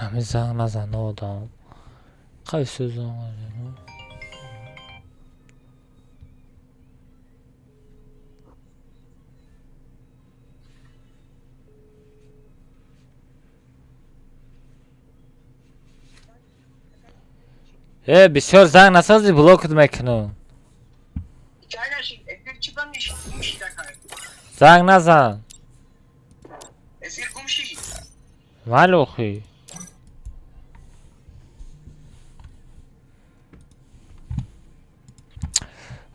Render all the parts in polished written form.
همه زنگ نزن آدم قیسی زنگ نزن بسیار زنگ نسازی بلوکت میکنم زنگ نزن مالوخی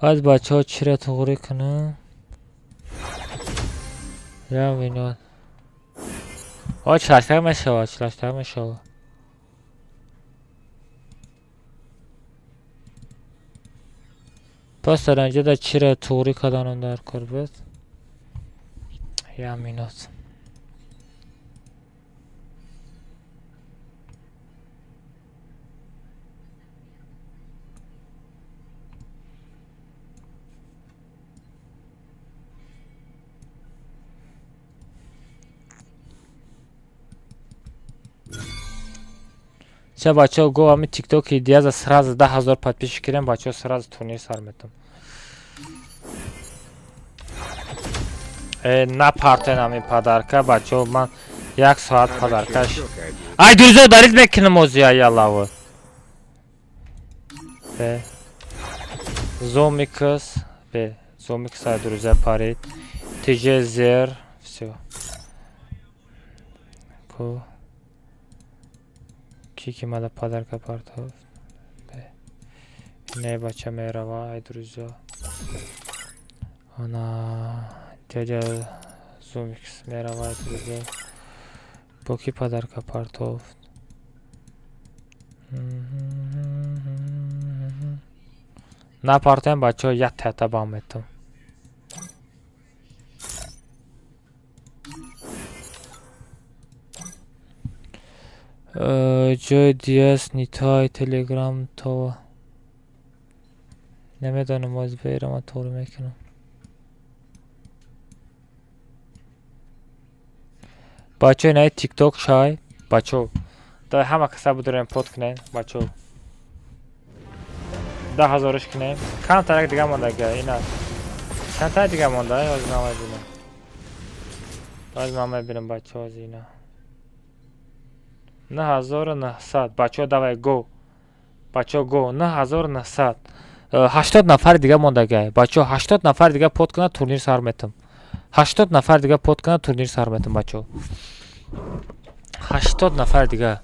از بچه ها چی را تغییر کنم یا اینو چلاشتر میشوه پس در اینجا در چی را تغییر کردن در کار بود یا مینات چه بچه ها گو همی تیک توک ایدیاز سراز 10,000 подписчик کریم بچه ها سراز تورنیر سر میتم نه پارتن همی پدرکه بچه ها من 1 ساعت پدرکش ای دوزه دارید میکنم موزی ای الله به زومیکس به زومیکس های دوزه پارید تیجه زیر все کو کی مالا پدرکه پارتاف نه بچه میروا ای دوزه آنا تیجه زومیکس میروا ای دوزه با کی پدرکه پارتاف نه پارتایم بچه ها یک تحته با میتم جای دیاس نیتای تلگرام تو نمیدانم از بیرم من طور میکنم بچه نه تیک توک شای بچه دا همه کسا بداریم پود کنین بچه 10,000 کنیم کم ترک دیگه مونده گه اینا چند تا دیگه مونده از نامه بینم از نامه بینم بچه از اینا 9,900 بچه دوای گو بچه گو 9,900 80 نفر دیگه مونده گه بچه 80 نفر دیگه پود کنه تورنیر سر میتم 80 نفر دیگه پود کنه تورنیر سر میتم بچه 80 نفر دیگه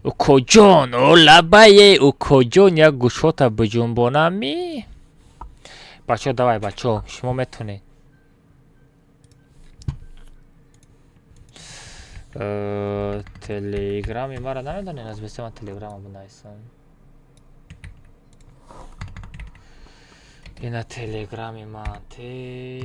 او کجان او لبایه او کجان یک گوشوتا بجنبونمی بچه دوای بچه شما میتونید تلگرامی ما را نمیدانین از بسته من تلگرام بنایستم اینا تلگرامی من تلگرام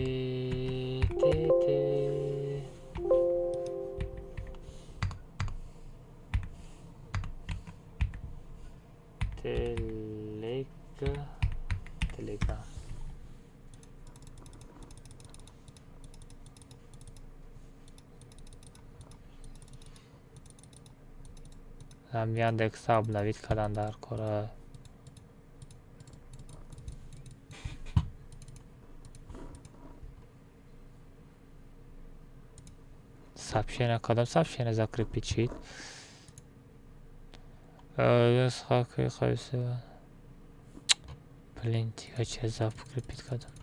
هم یاندک حساب نوید کردن در کره سبشینه کدام سبشینه ذکر پیچید از خاکی خیسه پلینتی ها چه ازا فکر پید کدام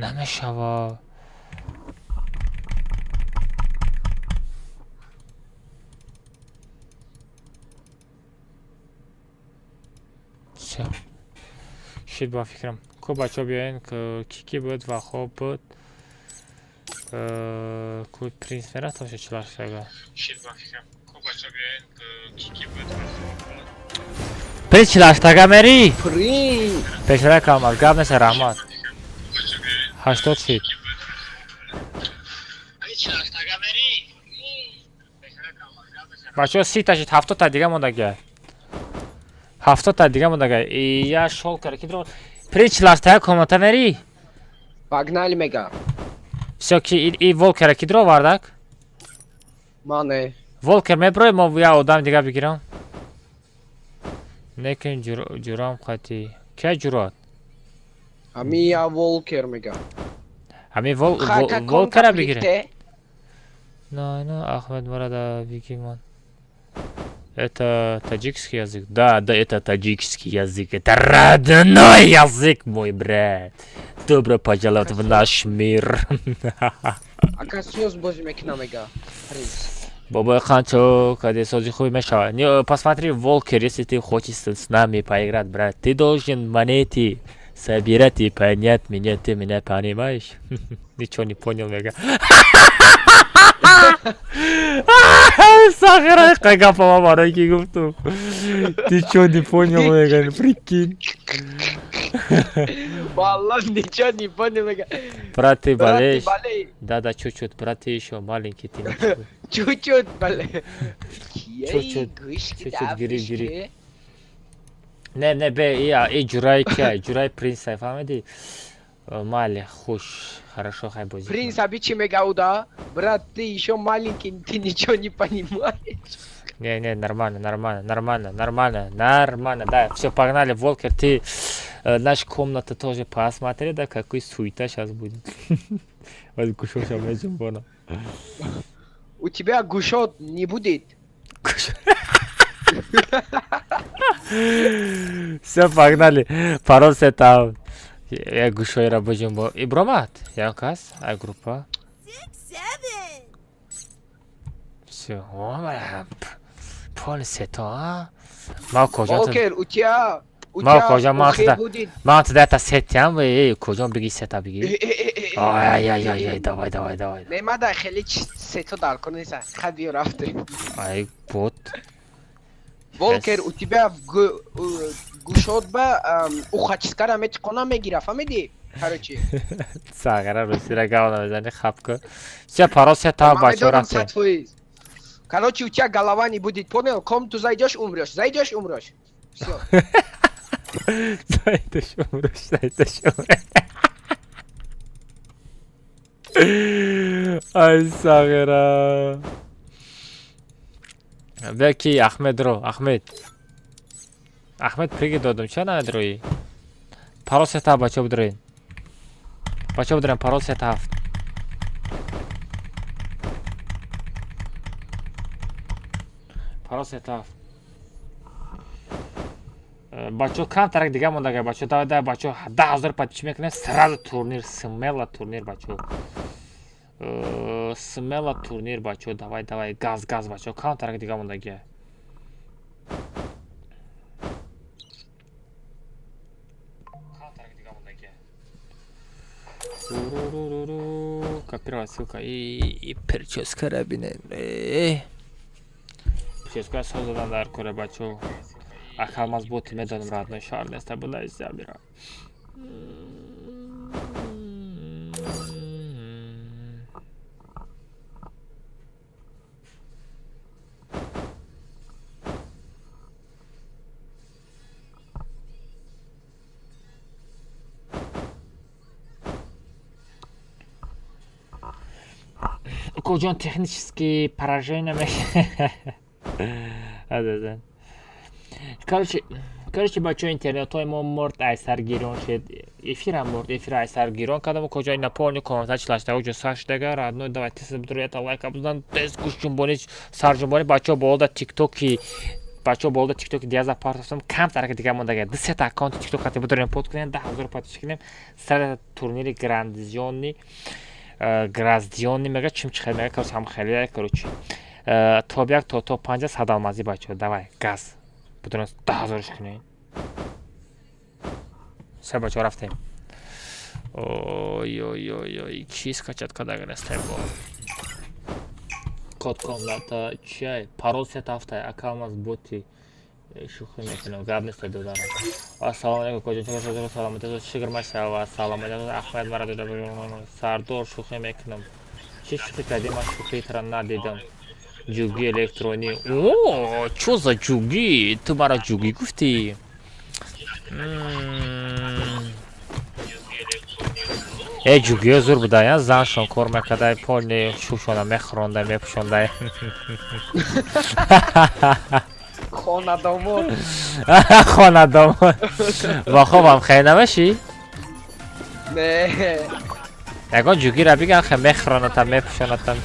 نمیشوا شید با فکرم کو بچه بیاین که کی بود و خوب بود کو پرینس میره تاشه چلاش سگه شید با فکرم کو بچه بیاین که کی بود و خوب بود پرینس چلاش تگه میری پرینس پشره کامل گاب نسه رحمت 80 شید бачо 30 ташид 70 та дига мондага. 70 та дига мондага. Я шол каракидро. Причласта комментарий. Погнали, мега. Всё ки и волкера кидро вардак. Мане. Волкер меброй мо я одам дига бигирам. Некин журам хати. Ке журат? Ами я волкер, мега. Ами волкера бигире. Ну, Ахмед Мурада Викиман. Это таджикский язык. Да, это таджикский язык. Это родной язык, мой брат. Добро пожаловать в наш мир. Акасиос бозимекна, мега. Баба Ханчо, когда сози хуй мешава. Не, посмотри Волкер, если ты хочешь с нами поиграть, брат. Ты должен монеты собирать и понять меня. Ты меня понимаешь? Ничего не понял, мега. Сахара, кайга по-моему, ки гуфту. Ты чё не понял, мега, прикинь. Валлах, ничего не понял, мега. Брат, ты болеешь? Да, чуть-чуть, брат, ты еще маленький, ты ничего. Чуть-чуть болеешь. Чуть-чуть, гири. Не, бе, я, Джурай кя, Джурай принц, фамиди. Мале, хуш, хорошо, хай будет. Принц, обичи мега уда. Брат, ты еще маленький, ты ничего не понимаешь. Не, нормально, да, все, погнали, Волкер, ты наша комната тоже посмотри, да, какой суета сейчас будет. Вот кушал сейчас между боном. У тебя гушот не будет. Все, погнали, пароль сетап. Я гушой рабочим бо. Ибромат, я кас, а группа. Все, поле сета. Мал кожа. Волкер, у тебя Мал кожа ухе будет. Мал да это сетям вы, кожа беги сета беги. Ай, давай. Нема да хели сето дар конеса. Хади рафте. Ай, бот. Волкер, у тебя гушот ба ухачскара мечкона мегира, фамиди? Короче. Сагара русира гавна мезани хапко. Все, пароль сета бачо рафте. Короче, у тебя голова не будет, понял? Ком ты зайдешь, умрешь. Все. Зайдешь, умрешь. Ай, Сагара. Беки, Ахмед, приги додум, ча намедрои? Парол сета бачо будрин. Парол сета 7. Парол сета 7. Бачо кам тарак дига мондага, бачо давай, бачо 10,000 подписчик мекунем, сразу турнир, смело турнир, бачо. Смело турнир, бачо, давай, газ, бачо, кам тарак дига мондага. Копировать ссылка и прическа рабине. Прическа создан дар кора бачо. Ахалмаз боти медонам родной шар неста была из забира. Коджон технические поражения. Да. Короче, бачо интернетой мо морд айсар гирон шед. Эфир айсар гирон. Когда коджой напомню, комментарий члашта уже саштага родной. Давайте сабдурият лайк абуздан тест гушчун болич саржун болич бачо болда тиктоки. Бачо болда тиктоки диаза партосом кам тарак дига мондага. 10 аккаунт тикток хати будурем подкунем 10,000 подписчикнем. Сара турнири грандизионный мега чим чихад мега короче ҳам хеле короче топ 1 то топ 5 садалмазӣ бачо давай газ будурем 10,000 кунем. Все бачо рафтем. Ой чиз качат кадагнестем бо код комната чай парол сетафтай акаумаз боти шухи мекунем габнесте додарам. Ассалому алейкум коҷон саломат шигирмашава саломат Ахмед Марадуда сардор шухи мекунем. Чӣ шухи кардим? Ман шухитра надидам. جوگی الکترونی. اوه چو за جوگی؟ تو مرا جوگی گفتی؟ ای جوگی زور بوده یا زنشان کار میکرده پول شوشانه میخورانده میپوشانده. خاندامون خانه داماد با خوابم خیلی نمشی؟ نه نگاه جوگی را بگم خیلی میخورانتم میپوشانتم.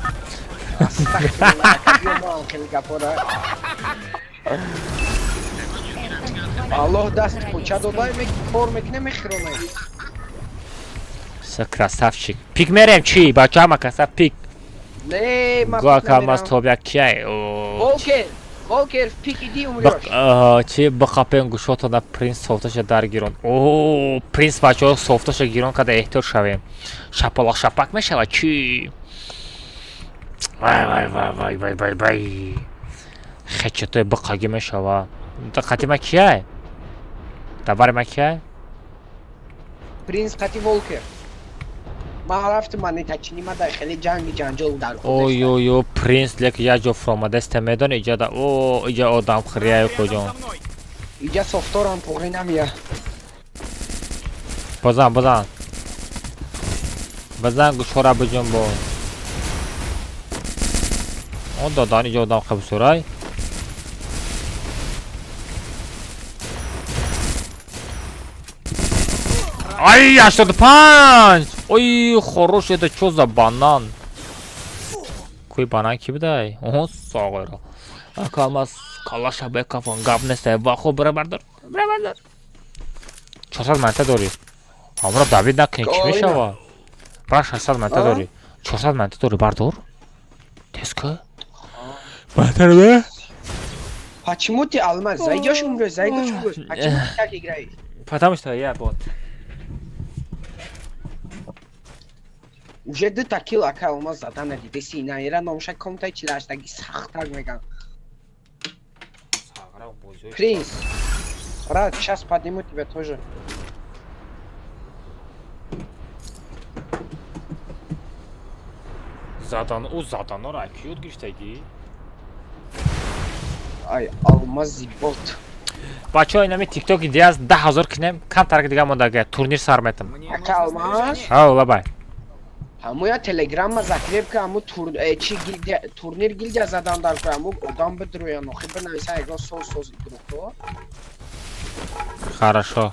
الله دست پوچه دادای کار میکنه میخرونه. красавчик. Пик мерем чи? Бача ма красав пик. نه ما Гуакам аз тобяк кияй. волкер пикиди умрёш. Чи бахапен гушото на принц софташа дар гирон. О, принц бачаҳо софташа гирон када эҳтиёт шавем. Шапалақ шапак мешавад чи? вай. Хечатой бақаги мешавад. Қати ма кияй? Давари ма кияй? принц қати волкер. ما رفتم من تچینی ما در خیلی جنجال در خودش. اوی پرنس لک یا جو فرام دست میدان ایجاد او ایجا آدم خریای کجا اینجا ساختارم پوری نمیه. بزن گوشورا بجنب با اون دادان ایجا آدم خبسورای ай 85 ой хорош это что за банан кой банан ки будай о согора акамас калаша бекафон габнестай ва хо бирабардар 400 манта дори амро давид накин чи мешава ба 600 манта дори 400 манта дори бардор теска батар бе почему ты алмаз зайдёшь умрёшь почему ты так играешь? потому что я бот уже ду такил ака алмаз задан надиде сина ира номша комтай чилаштаги сахтак меган. Принц брат сейчас подниму тебя тоже. задан у заданора IQ гиштаги ай алмаз зибот бачаҳо инами тикток идея аст 10000 кинем камтар дига мондага турнир сар метам ака алмаз ҳа лабай ҳамоя телеграмма закреп ка ҳамо чи турнир гилдия задан дар ку ҳамо одам бидруя нохи бинависа ягон соз группо. хорошо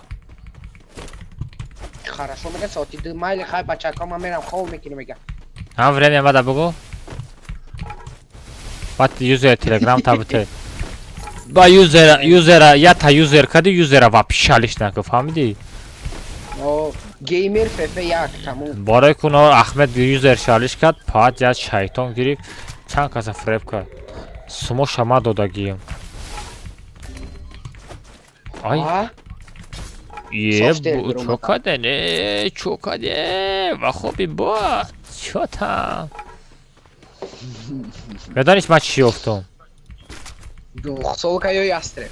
хорошо меган соати 2 майли хай бачака ман мерам хоб мекунем меган ҳам время мада бугу бад юзер телеграм табите ба юзера я та юзер кади юзера вапшалиш наку фаҳмиди геймер фф як тамом барои куно ахмед юзер шалиш кард пад я шайтон гирифт чанд каса фреб кард сумо шама додагием ай чокаде ва хоби бод чо там медониш ман чӣ ёфтам двухсолка ё ястреб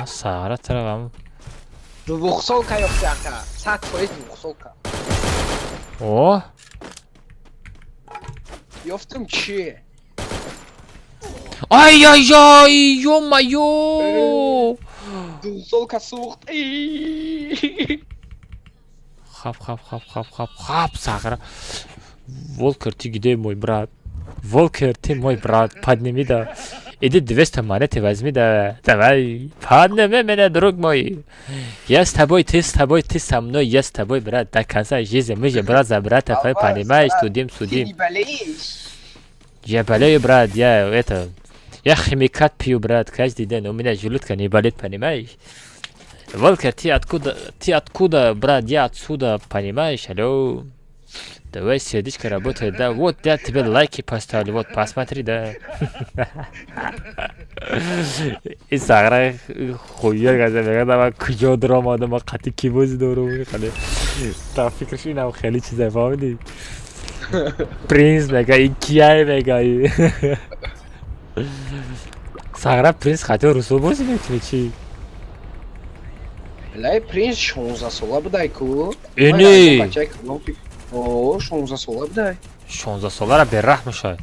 сара таравам двухсолка ёфти ака 100% двухсолка о ёфтам чи ай ё-моё двухсолка сухт хап сагра волкер ты где мой брат волкер ты мой брат подними да иди 200 монеты возьми да давай подними меня друг мой я с тобой ты со мной я с тобой брат до конца жизни мы же брат за брата понимаешь судим я болею брат я химикат пью брат каждый день у меня желудка не болит понимаешь волкер ты откуда брат я отсюда понимаешь алло давай сердечко работает да вот я тебе лайки поставлю вот посмотри да и сагра хуя газа мегадам куҷо дурам одама қати ки бози дорум хали та фикраш инам хеле чиза фаҳмиди принц мегаи кияй мегаи сагра принц хати русо бози метуне чи лай принц 16 сола будай ку эне о 16 сола будай 16 солара бераҳм мешавад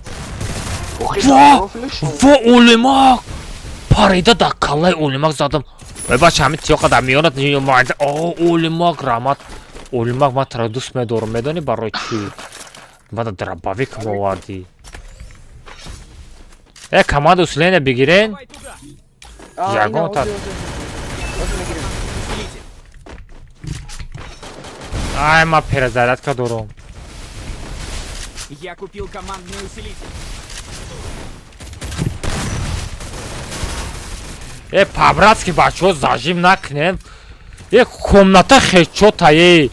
Ва улимак! Парида да калай улимак задам. Ой бача ҳамин тиё қадар меёнад майда. О улимак рамат. Улимак ман тара дӯст медорам. Медонӣ барои чӣ? Мада драбавик мовардӣ. Команда усиление бигирен. Ягон тар. Ай, ма перезарядка дорам. Я купил командный усилитель. По-братски бачаҳо зажим накунем. Комната хечотае.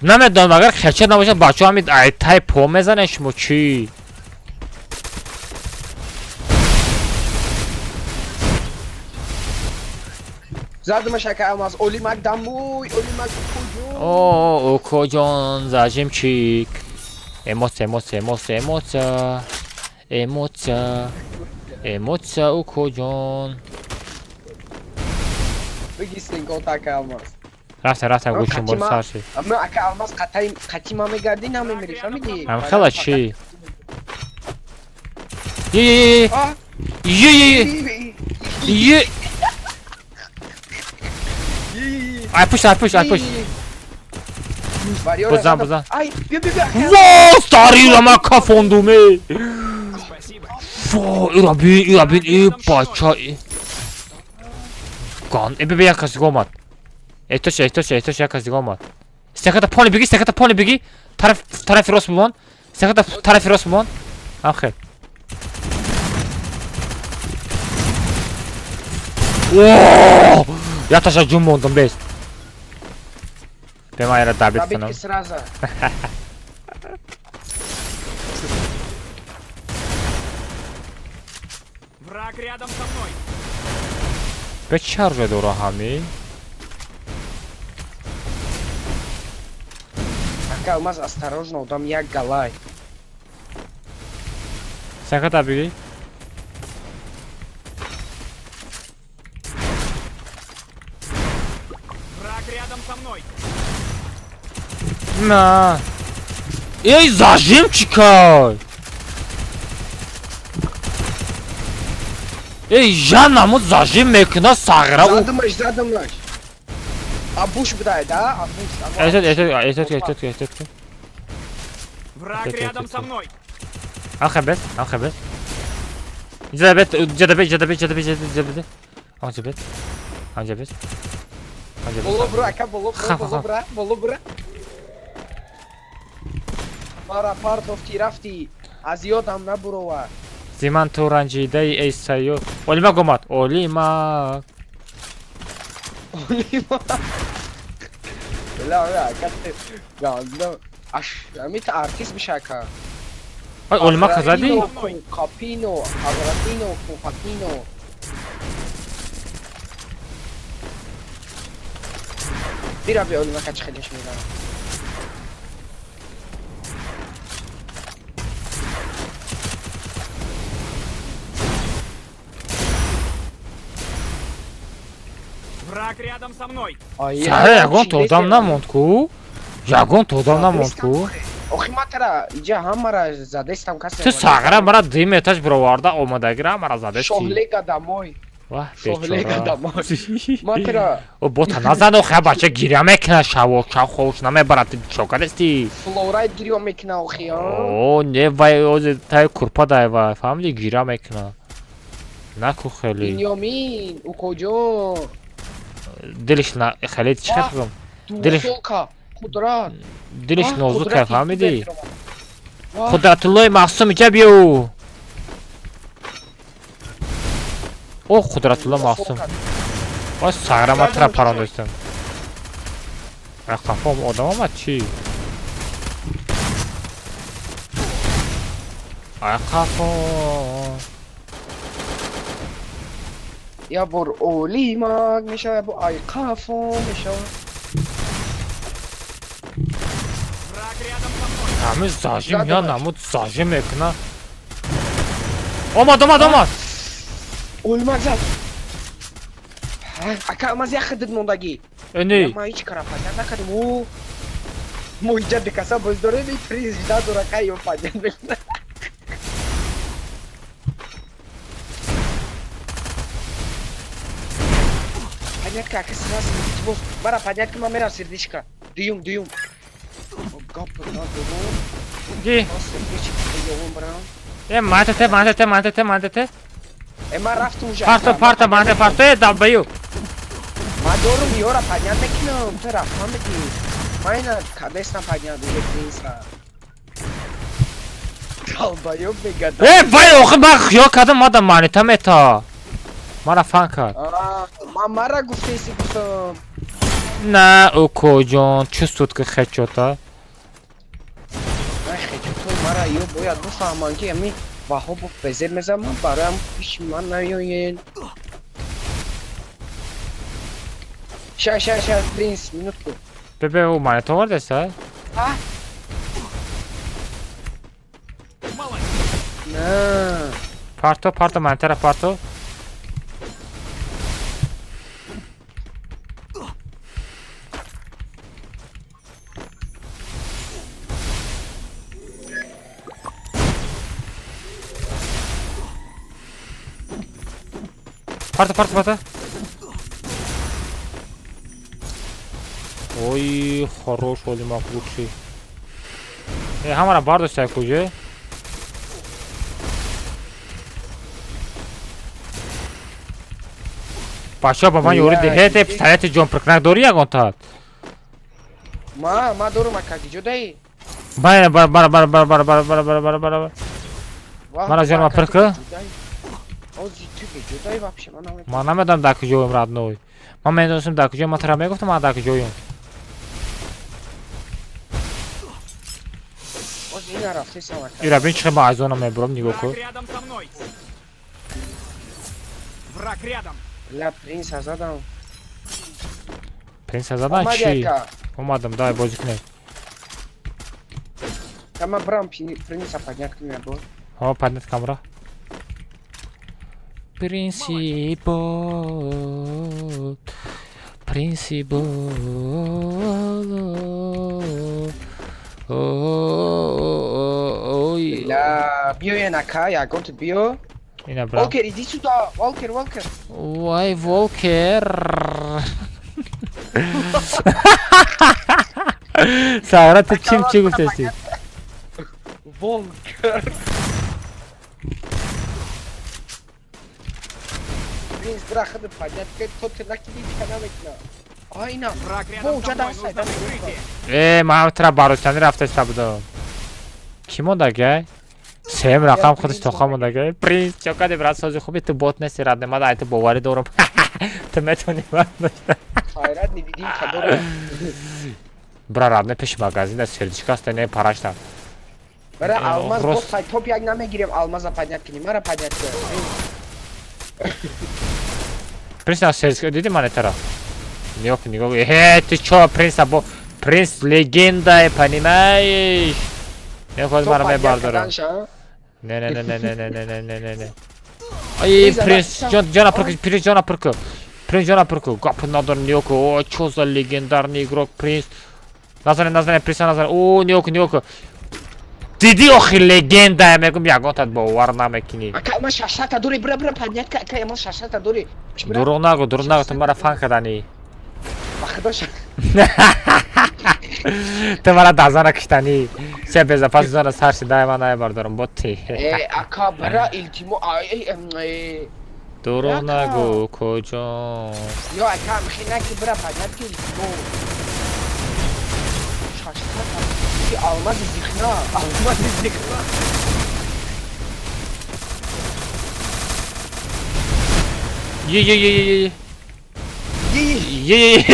Намедонам агар хечот набошад бачаҳо ҳамин тай по мезанед шумо чӣ? Задумаш ака Алмаз, Олимак дамой, Олимак куҷо. О, куҷон зажимчик. Эмоция, эмоция, эмоция, эмоция. Эмоция. Эмоция у куҷон. Бигистин гот ака Алмаз. Рафтем гӯшим бор сарши. Ама ака Алмаз қатима мегарди намемирӣ, фаҳмидӣ? Амхела чӣ? Е. Ай пуш. Бузан. Ай, бия. Во, стари рама кафондуме. Спасибо. Во, ирабин, бача. Ган, бия якас дига омад. Эҳтоҷ якас дига омад. Стеката пони биги. Тарафи рост бимон. Стеката тарафи рост бимон. Амхел. О! Я таша ҷун мондам бес. Бема яра дабит Забитки кунам. сразу. Враг рядом со мной. Бе чарже дора ҳами. Ака Алмаз, осторожно, дам як галай. Стеката биги. Враг рядом со мной. На. Эй, зажимчикай. Эй, жанаму зажим мекуна сагра. Задумаш. Абуш будай, да? Абуш. Эсет. Враг рядом со мной. Алхабет. Жадабет. Анжабет. Болобра, ака, болобра. Мара пардофти рафти. Аз ёдам набурова. Зиман ту ранҷидаи эй сайёр. Олимак омад. Олимак. Бля, ака. Гандо. Аш, амит артист бишака. Ай, Олимак зади? Капино, Агратино, Купатино. Бира бия Олимака чихелиш мезанам. Враг рядом со мной. Сара ягон тодам намонд ку. Охи матара иҷа ҳамара задестам касе. Ту сагра мара 2 метаж бироварда омадагира мара задести. Шоҳлега дамой. Ваҳ, Шоҳлега бечора. дамой. Матара О бота назан охи бача гиря мекуна шаво хош намебарад чокадести. флорайд гирё мекуна охи ҳа. О не вай озе тай курпа даева фамили гиря мекуна. Наку хели. Биньёмин, укоҷо. Дилиш на хели чиқам. Дилиш Дусолка, Қудрат. дилиш нозук Қудрати фамиди. супер. Қудратуллои маъсум иҷа биё. О Қудратулло маъсум. Вай сагра ма тара парондастам. А қафом одам омад чӣ? Ай қафо. Я бор Олимак мешавад, бо Айқафо мешавад. Враг рядом со мной. Ҳамин зажим я намуд зажим мекуна. Омад. Олимак зад. Ака амаз як хидид мондаги. Эни. Ма ҳеҷ кара падяд накардим. О. Мо иҷа дикаса боздорем и приз да дурака ё падяд мекунад. понятка, как сразу босс. Мара, понятка, мамера, сердечко. Дюйм. Гап, да, дюйм. Ди. Сердечко, дюйм, брат. Мантете. Эма рафт уже. Парта, долбою. Мадорум, Йора, понятно, кино. Ты рафтам иди. Майна, кадесна понятно, уже принца. Долбоёб бегада. Вай, охи ман хиёл кардам модам манитам ето. Мара фан кард. Мара гуфтеси гуфтам. На, укоҷон, чӣ суд ки хечота? Ай, хечотой мара, ё бояд бифаҳмам ки ами баҳо бо фезер мезанам, бароям пиши ман наёен. Ша, принц, минутку. Бебе, ӯ манито вардеста? Молодец. На. Парто, мантера парто. Парта. Ой, хорош, Олимак, лучший. Ҳамара бардоштай куҷа? бача ба ман ёрӣ диҳед, пистолети ҷонпиркунак дорӣ ягон тат? Ма дорум акаки ҷудаи. Бара. Мара ҷонима пирка? Ози ту ки ҷудаи вообще ман намедонам. Ман намедонам дар куҷоям радной. Ман медонистам дар куҷоям, ман тара мегуфтам ман дар куҷоям. Ози ина рафтесам акаки. Ира бин чӣ ба айзонам мебурам, нигоҳ кун. Враг рядом со мной. Враг рядом. Ля принца задам. Принса задан Омади чӣ? ака. Омадам, дай бозӣ кунем. Кама брам принца поднятка мебор. Ҳо, паднет камра. Принсипот. Ой. Ля биёен ака, ягон ту биё. Ина брам. Волкер, иди сюда. Волкер. Вай, Волкер. Сагра, ты чӣ гуфтасӣ? Волкер. Принц брахады поднятка, то ты накиди чана мекна. Айна. Враг рядом со мной. Нужно прикрытие. Ман тра баростани рафтаста будам. Ки мондагай? Сем рақам худаш тоқа мондагай. Принц, чокади брат сози хуби ту бот нести радне, ман айти боварӣ дорам. Ту метавонӣ ман дошта. Хайрат невидим кадора. Бра радне пеши магазин да сердичка аста не парашта. Бара алмаз Рос- бостай топ як намегирем алмаза поднятка не мара поднятка. Принц на сердичка диди ман тара. Нигоҳ, ты чё, принц легенда, понимаешь? Нехоҳ мара мебардорам. Не. Ай, принц, ҷона пирку. Гап надорам, нигоҳ кун. О, чё за легендарный игрок, принц. Назарен, принца назарен. О, нигоҳ кун. Диди охи легенда, мегум ягон тат бовар намекунӣ. Ака ма шашата дори бра поднятка, ака ма шашата дори. Дурӯғ нагӯ, ту мара фан карданӣ. Бахдоша. Ту мара дазана киштанӣ. Се безопас зона сарши дай ман набардорам боти. Ака бра илтимо Дурӯғ нагӯ, коҷон. Ё ака мхинаки бра поднятка илтимо. Шашата. Ки алмаз зихна. Е.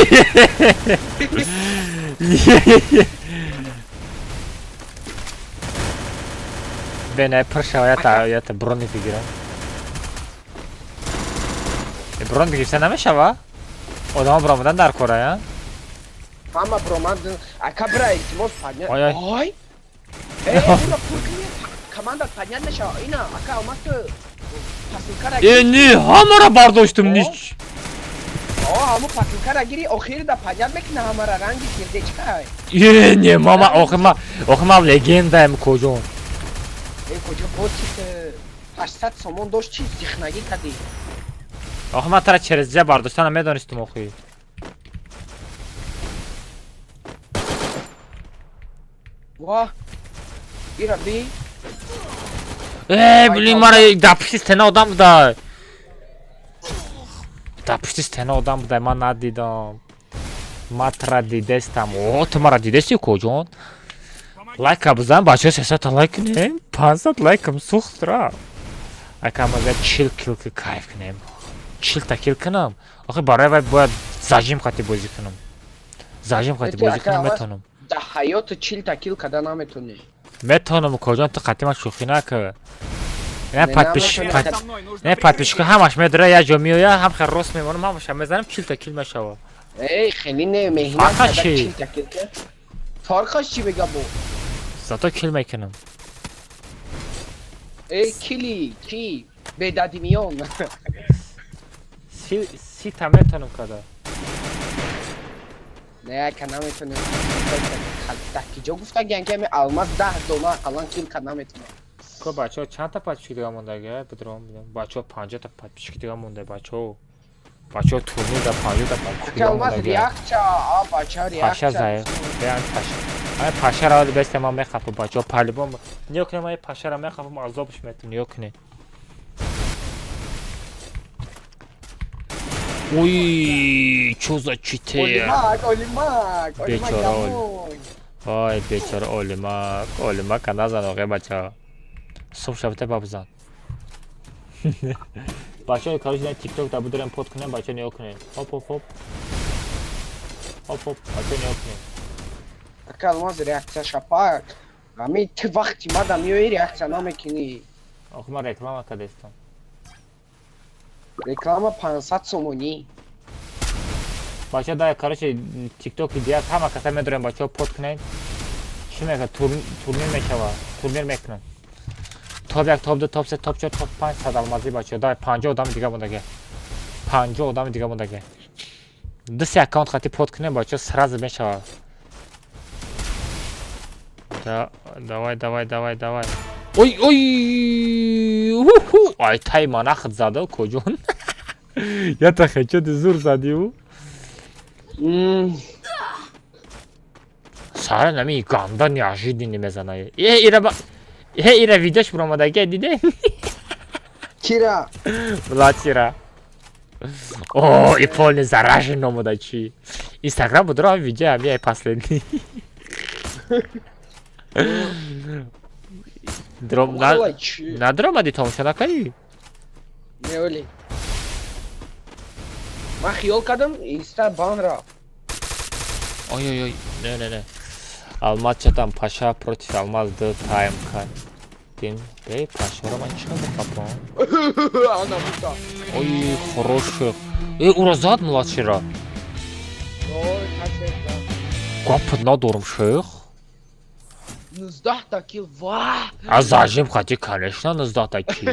Бене пршава, я та брони бигирам. Брон бигирса намешава? Одама бромадан дар кора, я? Ама бромад ака бра илтимос поднятка. Ой. Ой. Бура пуркни. Команда поднятка ша. Ина ака алмаз пасилкара. Не, ҳамара бардоштум нич. Ҳаму пасилкара гири охири да падят мекина ҳамара ранги сердечка. Не, мама, охи ман легендаем коҷон. Куҷо боти 800 сомон дошт чи зихнагӣ кади. آخه من ترى چرزجه برداشتنم میدانستم آخه واه بیا بی بلی مرا در پشت استنا آدم بوده در پشت استنا آدم بوده من ندیدم من ترا دیدستم اوه تو مرا دیدستی کجان لایک بزن بچه 300 لایک کنیم 500 لایکم سوخت را اکا مگه 40 کیل که کیف کنیم 40 تا کیل کنم آخه برای وای باید زجیم خواهی بازی کنم زجیم خواهی بازی کنم میتونم در حیات 40 تا کیل کده نمیتونی میتونم کجان تو قطعی من شوخی نکه نه Со мной нужно подписчика همش میدره یا جا میویه هم خیلی راست میمونم همش هم میزنم 40 تا کیل میشوه ای خیلی نه مهینه فرقش کده چی؟ 40 تا کیل که فرقش چی بگم بو 100 تا کیل میکنم ای کیلی کی به دادی میون 30 تا میتونم کده نه که نمیتونی تکی جا گفته گن که الماس 10 دلار الان کیل که نمیتونه که بچه ها چند تا پادپیچک دیگه مونده گه بدرام بیدم بچه ها 50 تا پادپیچک دیگه مونده بچه ها تورنیر در 50 تا پادپیچک که دیگه الماس مونده گه ریاکچا بچه پاشه ریاکچا زایه بیان پاشه همه پاشه را بسته ما میخواه بچه ها پرلیبان نیو کنه ما پاشه را میخواه ما عذابش میتون نیو کنه اوی چوزا چیته اولیماک بیچاره وای بیچاره اولیماک نزن آقای بچه ها صبح شبته بابزن بچه های کارش دارن تیک توک دبو دارن پود کنن بچه نیو کنن هاپ هاپ هاپ هاپ هاپ بچه نیو کنن که الماس ریاکچا شپاک همی تو وقتی ما دمیوی ریاکچا نمیکنی آخه من رکلام کرده استم رکلام 500 سومونی بچه دای کارش تیک توک دیگه همه کسا میدارن بچه ها پود کنن چی میگه تورنیر میشوه تورنیر میکنن تاپ 1 تاپ 2 تاپ 3 تاپ 4 تاپ 5 صد المازی بچه دای 50 آدم دیگه مونده 50 آدم دیگه مونده دست اکانت خاطی پود کنن بچه سراز میشوه давай ой ай тай манахт зада кожон я та хочу зур задиу сара нами ганда неожиданно мезанае ира видеош промодаге диде چرا؟ влачира о и полный заражен номода чи инстаграм будро видео я последний дром на дромади тамоша накари неоли من خیال کردم اینستا بان را ой не алмаз чатам паша против алмаз д тайм кар тим бей паша ро ман чиқар бахапам ана бута ой хороший ура зад младшира ой кашета гап надорм шейх 19 تا кил ва а зажим хоти конечно 19 та кил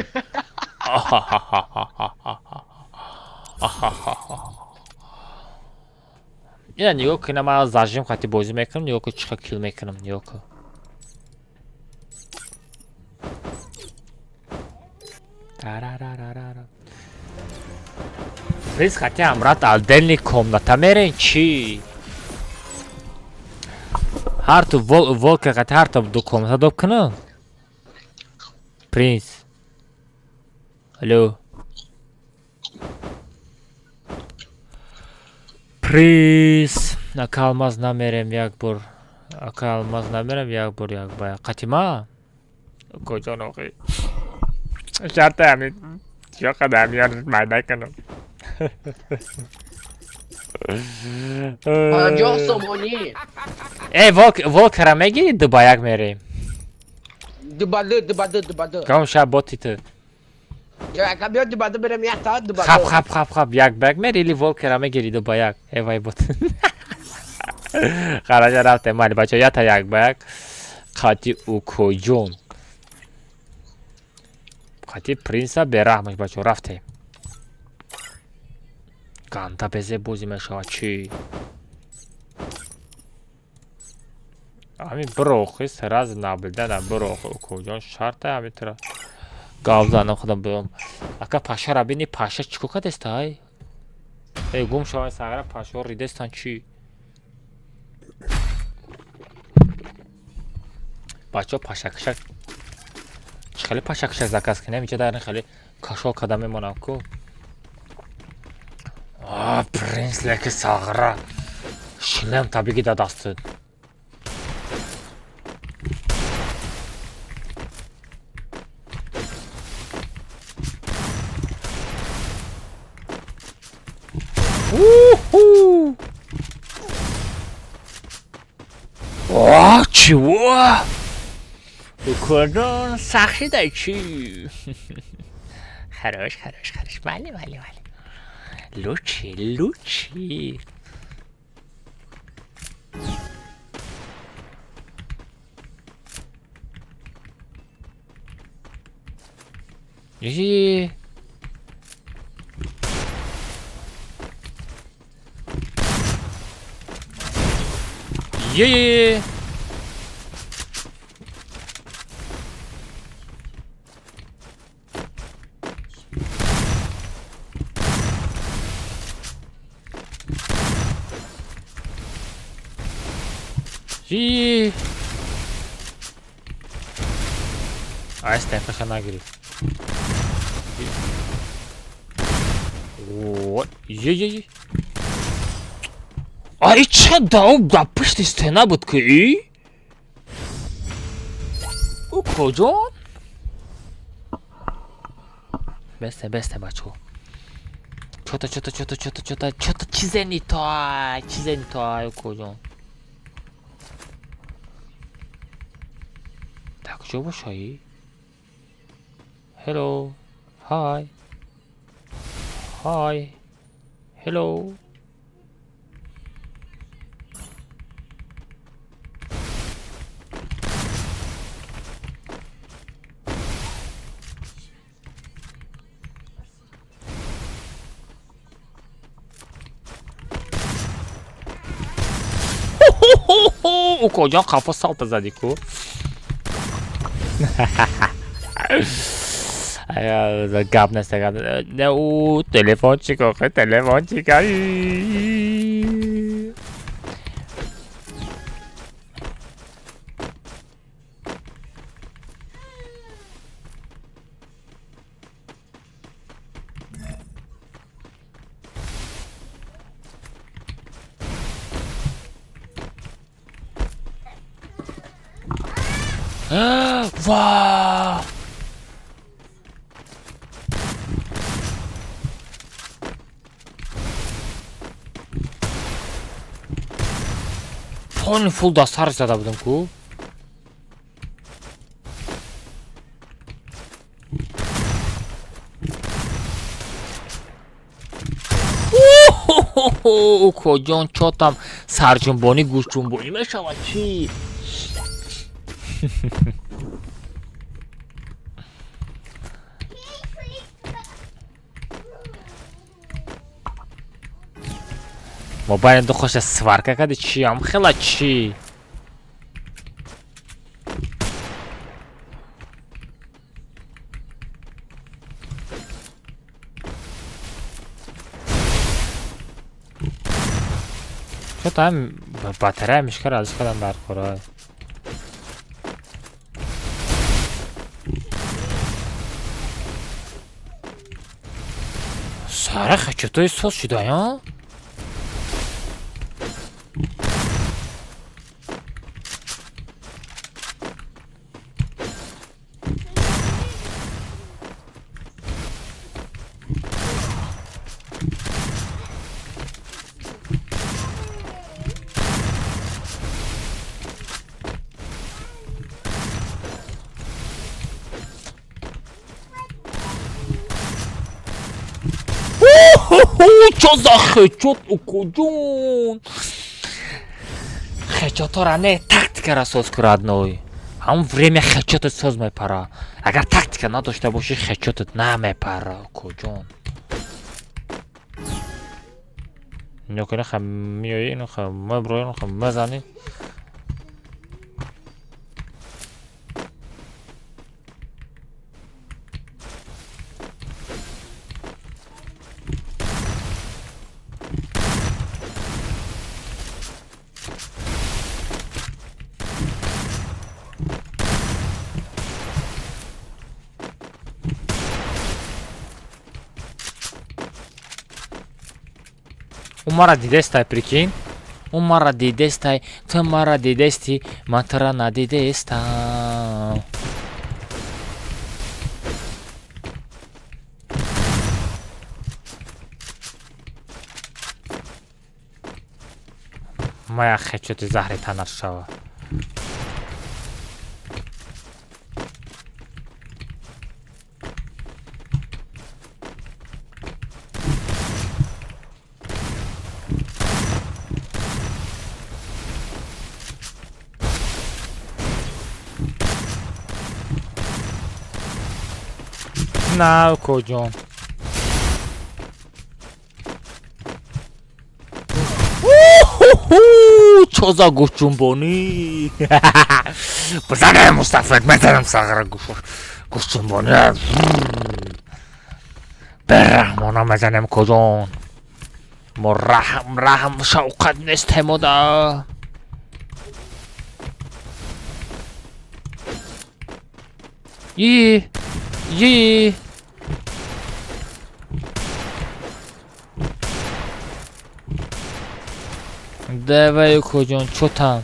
я нигоҳ кунам ман зажим хоти бозӣ мекунам нигоҳ кун чӣ қадр кил мекунам нигоҳ кун Biz хотя амрат отдельный комната мерен чи ҳар ту волка хотя ҳар та ду комната доб кунам принц алло принц ака алмаз намерем як бор ака алмаз намерем як бор як бая қатима куҷон оқи шарта ҳамин чиё қадар миёр майда кунам 50 сомонӣ волкара мегирӣ дубаяк мерем дубаду гам шаб боти ту яка биё дубаду берем якта дубаду хап як бак мери или волкара мегирӣ дубаяк эвай бот хараҷа рафтем майли бача ята як бак қати укоҷон қати принса бераҳмаш бачо рафтем ганда безе бозӣ мешавад чӣ ҳамин бирохи сараз набилдана бирохи укоҷон шарта ҳамин тара гап занам худам биём Ака пашара бини паша чикука дестай. Гум шавай сагара паша ридестан чи. Бачо пашакшак. Хеле пашакшак заказ кинем ича дар хеле кашо кадам мемонам ку. Принц леки сагара. Шлем табиги дадастид. Чего? Кожон сахидай чи. Хорош. Вали. Лучи. Е. Айстен кашана гири. Вот. Е. Ай ча дау гапышти стена будки? У кожон? Бесте бачо. Что-то чизе не то, у кожон. Так, что башай? Hello. Hi. Hello. У кожон кафа салта задику. Gap nesta ne u telefonчика. Вау! Полный фул дастар зада будем ку. Кожон чё там сарҷунбонӣ гӯштҷунбонӣ мешавад чӣ? мобайли ду хоша сварка кади чӣ ам хела чӣ? чо там батарея мишкар азиш кадам дар кора. сара хачатои соз шудаям? Чё за хэчот у кожон? Хэчотора не тактикара соз ку родной. Ҳамон время хэчотат соз мепара. Агар тактика надошта боши хэчотат намепара кожон. Нёкина хам миёи ину хам меброину хам мезани. Он мара дидестай, прикинь. Он мара дидестай, ты мара дидести, матра на дидеста. Моя хечоти захри танар шава. На, коджон. Чё за гушчумбони? Пацаны, Мустафа, метром сагра гушчумбони. Берахмона мезанем коджон. Рахм шавқат нестем ода. Yi. Давай, Коджон, чё там?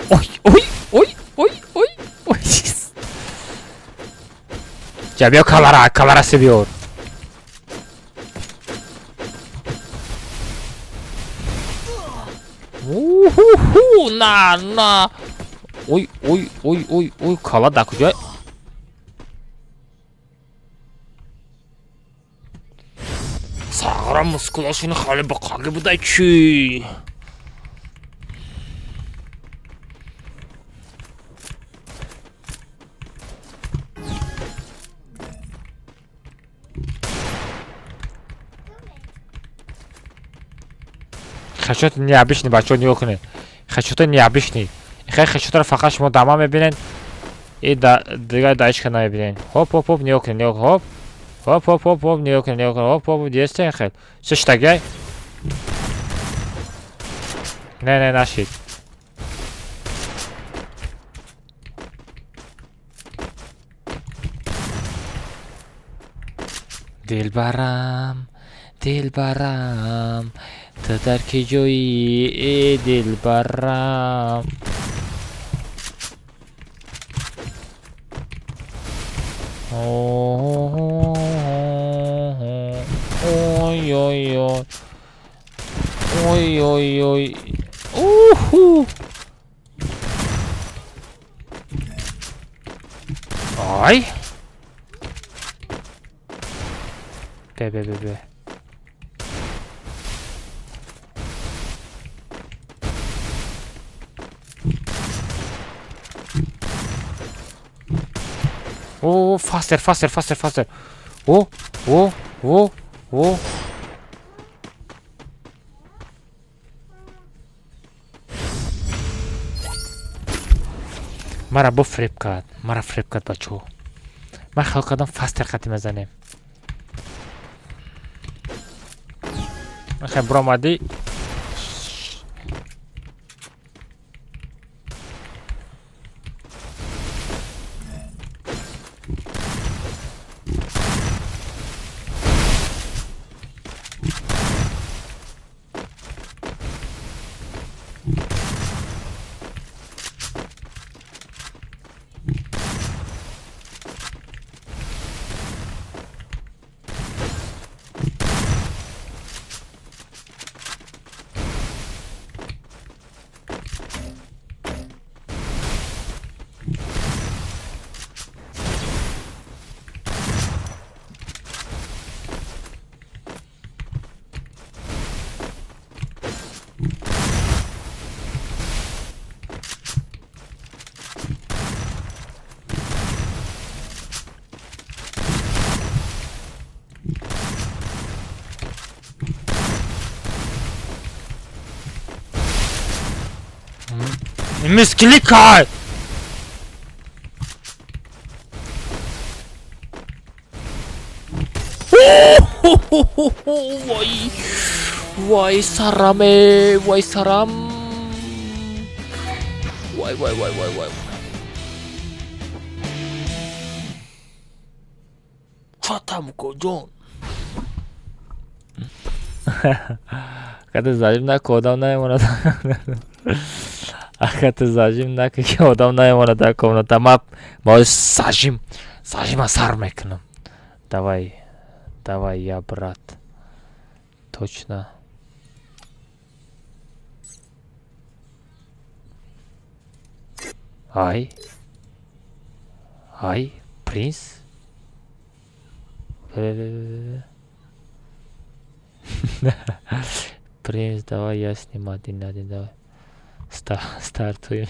Ой. Тебя кавара собьет. На. Ой, кала да куда? Сагра мускулашин хали бакаги будай чи. خشوت необычный, бачо не окуне. Хачота необычный. Хачотара фақат шумо дама мебинен. И дигар даишка намебинен. Хоп, не окуне, хоп. Хоп, не окуне, хоп, десте хел. Сештагай. Не, нашид. Дилбарам. تو در کی جویی ای دلبرم اوی اوهو آی به Oh, faster. Oh. مرا فریب کرد بچو. من خیال کردم فاستر خطی میزنیم. خیلی برام آمدی. Мискликай! وای وای سرمه وای سرم وای وای وای وای وای چاتم کجون قد زاجم نکن آدم نمیماند قد زاجم نکن که آدم نمیماند در کامنات ما ساجیم سر میکنم давай я брат точно ай принц принц давай я с ним один давай стартуем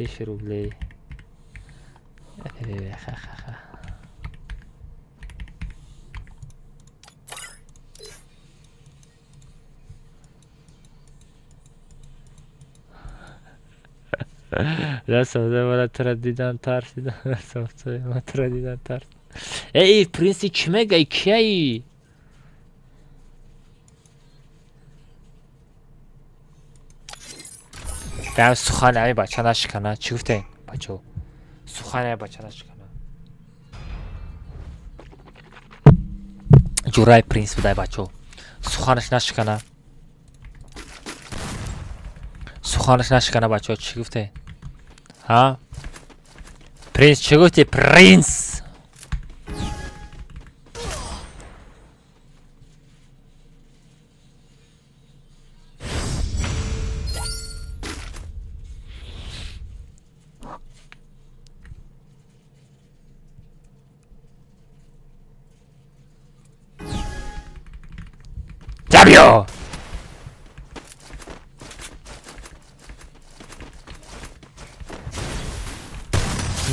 1000 рублей. رسم من تردیدن ترسیدم رسم من تردیدن ترس ای پرینسی چی میگی کیایی دم سخن ای بچه نشکنه چی گفتین بچه سخن ای بچه نشکنه جورای پرینس بودای بچه سخنش نشکنه سخنش نشکنه بچه چی گفته ها پرینس چی گفتی پرینس Zabio!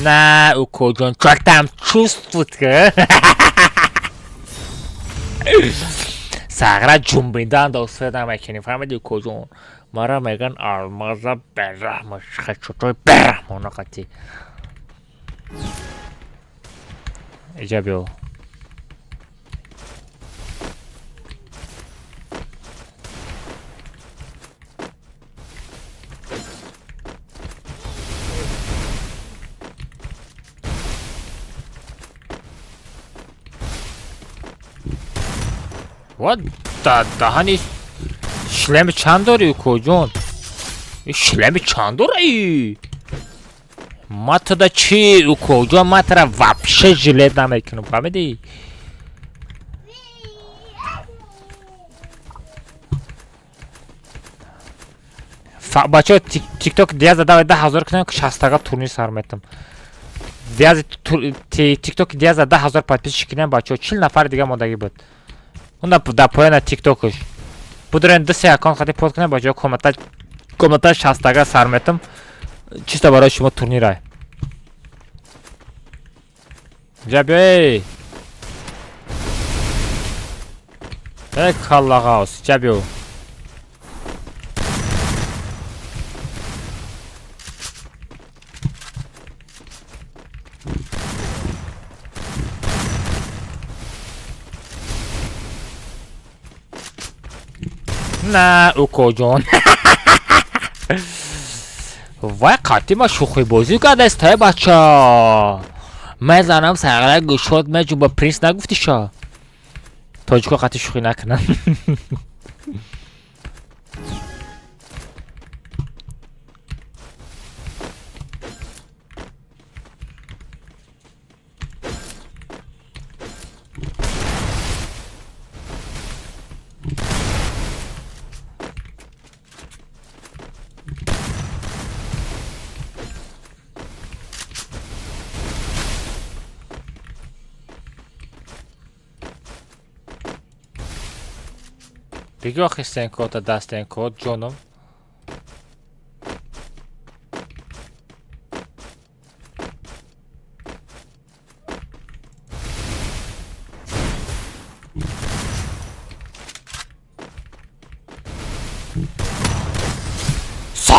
На, Укоджон, как там чувствует? Сагра джумбиндан доследам мекени, фамиди Укоджон. Мара меган алмаза берахмаш, хачотой берахмона кати. Забио. What the hani шлем чанд дори куҷон шлеми чанд дори матда чи куҷон матра вообще жилет намекунам фаҳмиди бачаҳо тикток диаз давай 10000 кунам ки 60 турнир сар метам диаз тикток диаз 10000 подписчик кунам бачаҳо 40 нафар дига мондагӣ буд он да пояна тиктокш будурен 2 аккаунт хати под кунам бачаҳо комментар 60 сар метам чисто барои шумо турнирай ҷабё каллағаус ҷабё на укоҷон вай қатӣ ма шӯхӣ бозӣ кардастай бача мезанам сағра гӯшот меҷум ба принс нагуфти шо тоҷико қатӣ шӯхӣ накунам بگو آخیستین کود تا دستین کود جونم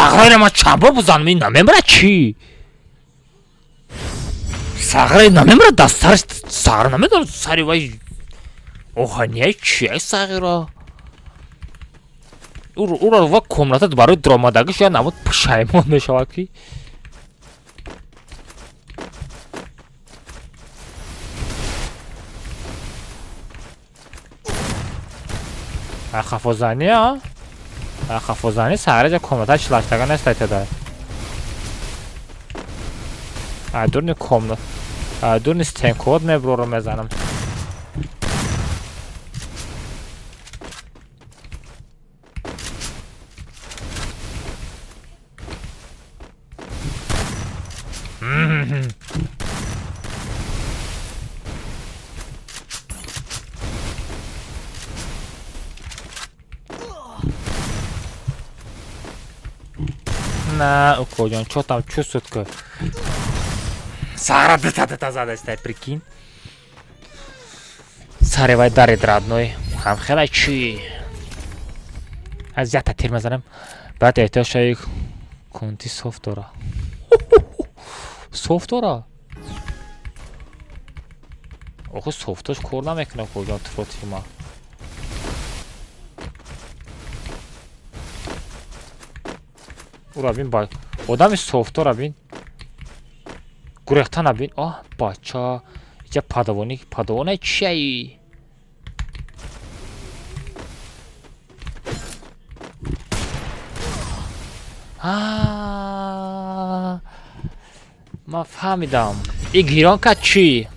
сағырай ма чаба бузан ми намемра чи сағырай намемра дастар сағыр намедор сари вай оҳания чи ай сағира ура ва комната барои дромадаги шояд намуд пушаймон мешавад ки хафозани хафозани сағираҷа комната шлаштага нестайтада дурни комнат дурни стенкод меброро мезанам на укоҷон чо там чувствует ки сара дата зада истаед прикинь саревай дарид родной хамхела чи аз ята тир мезанам баъд эҳтиёҷ конти соф дора соф дора охи софтош кор намекунад куҷон туфоти ма ура бин ба одами софтора бин гурехта набин бача иҷа падавоне чиаи ман фаҳмидам и гиронка чи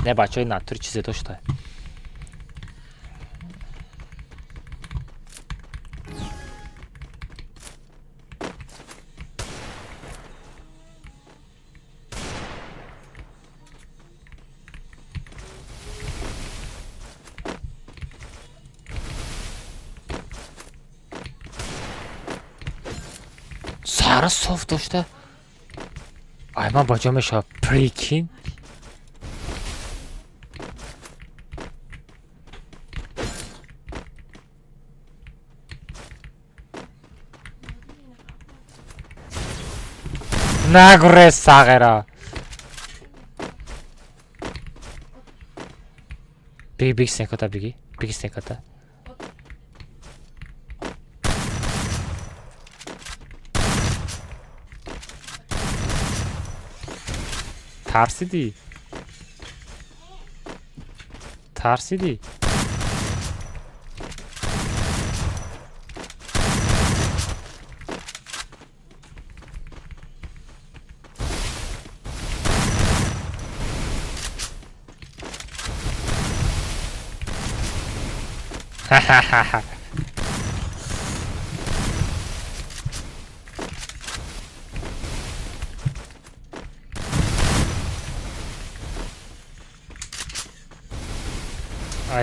не бачаи натури чизе дошта сара соф дошта ай ман ба ҷо мешавам прикин нагурез сағира биги снекота биги снекота тарсидӣ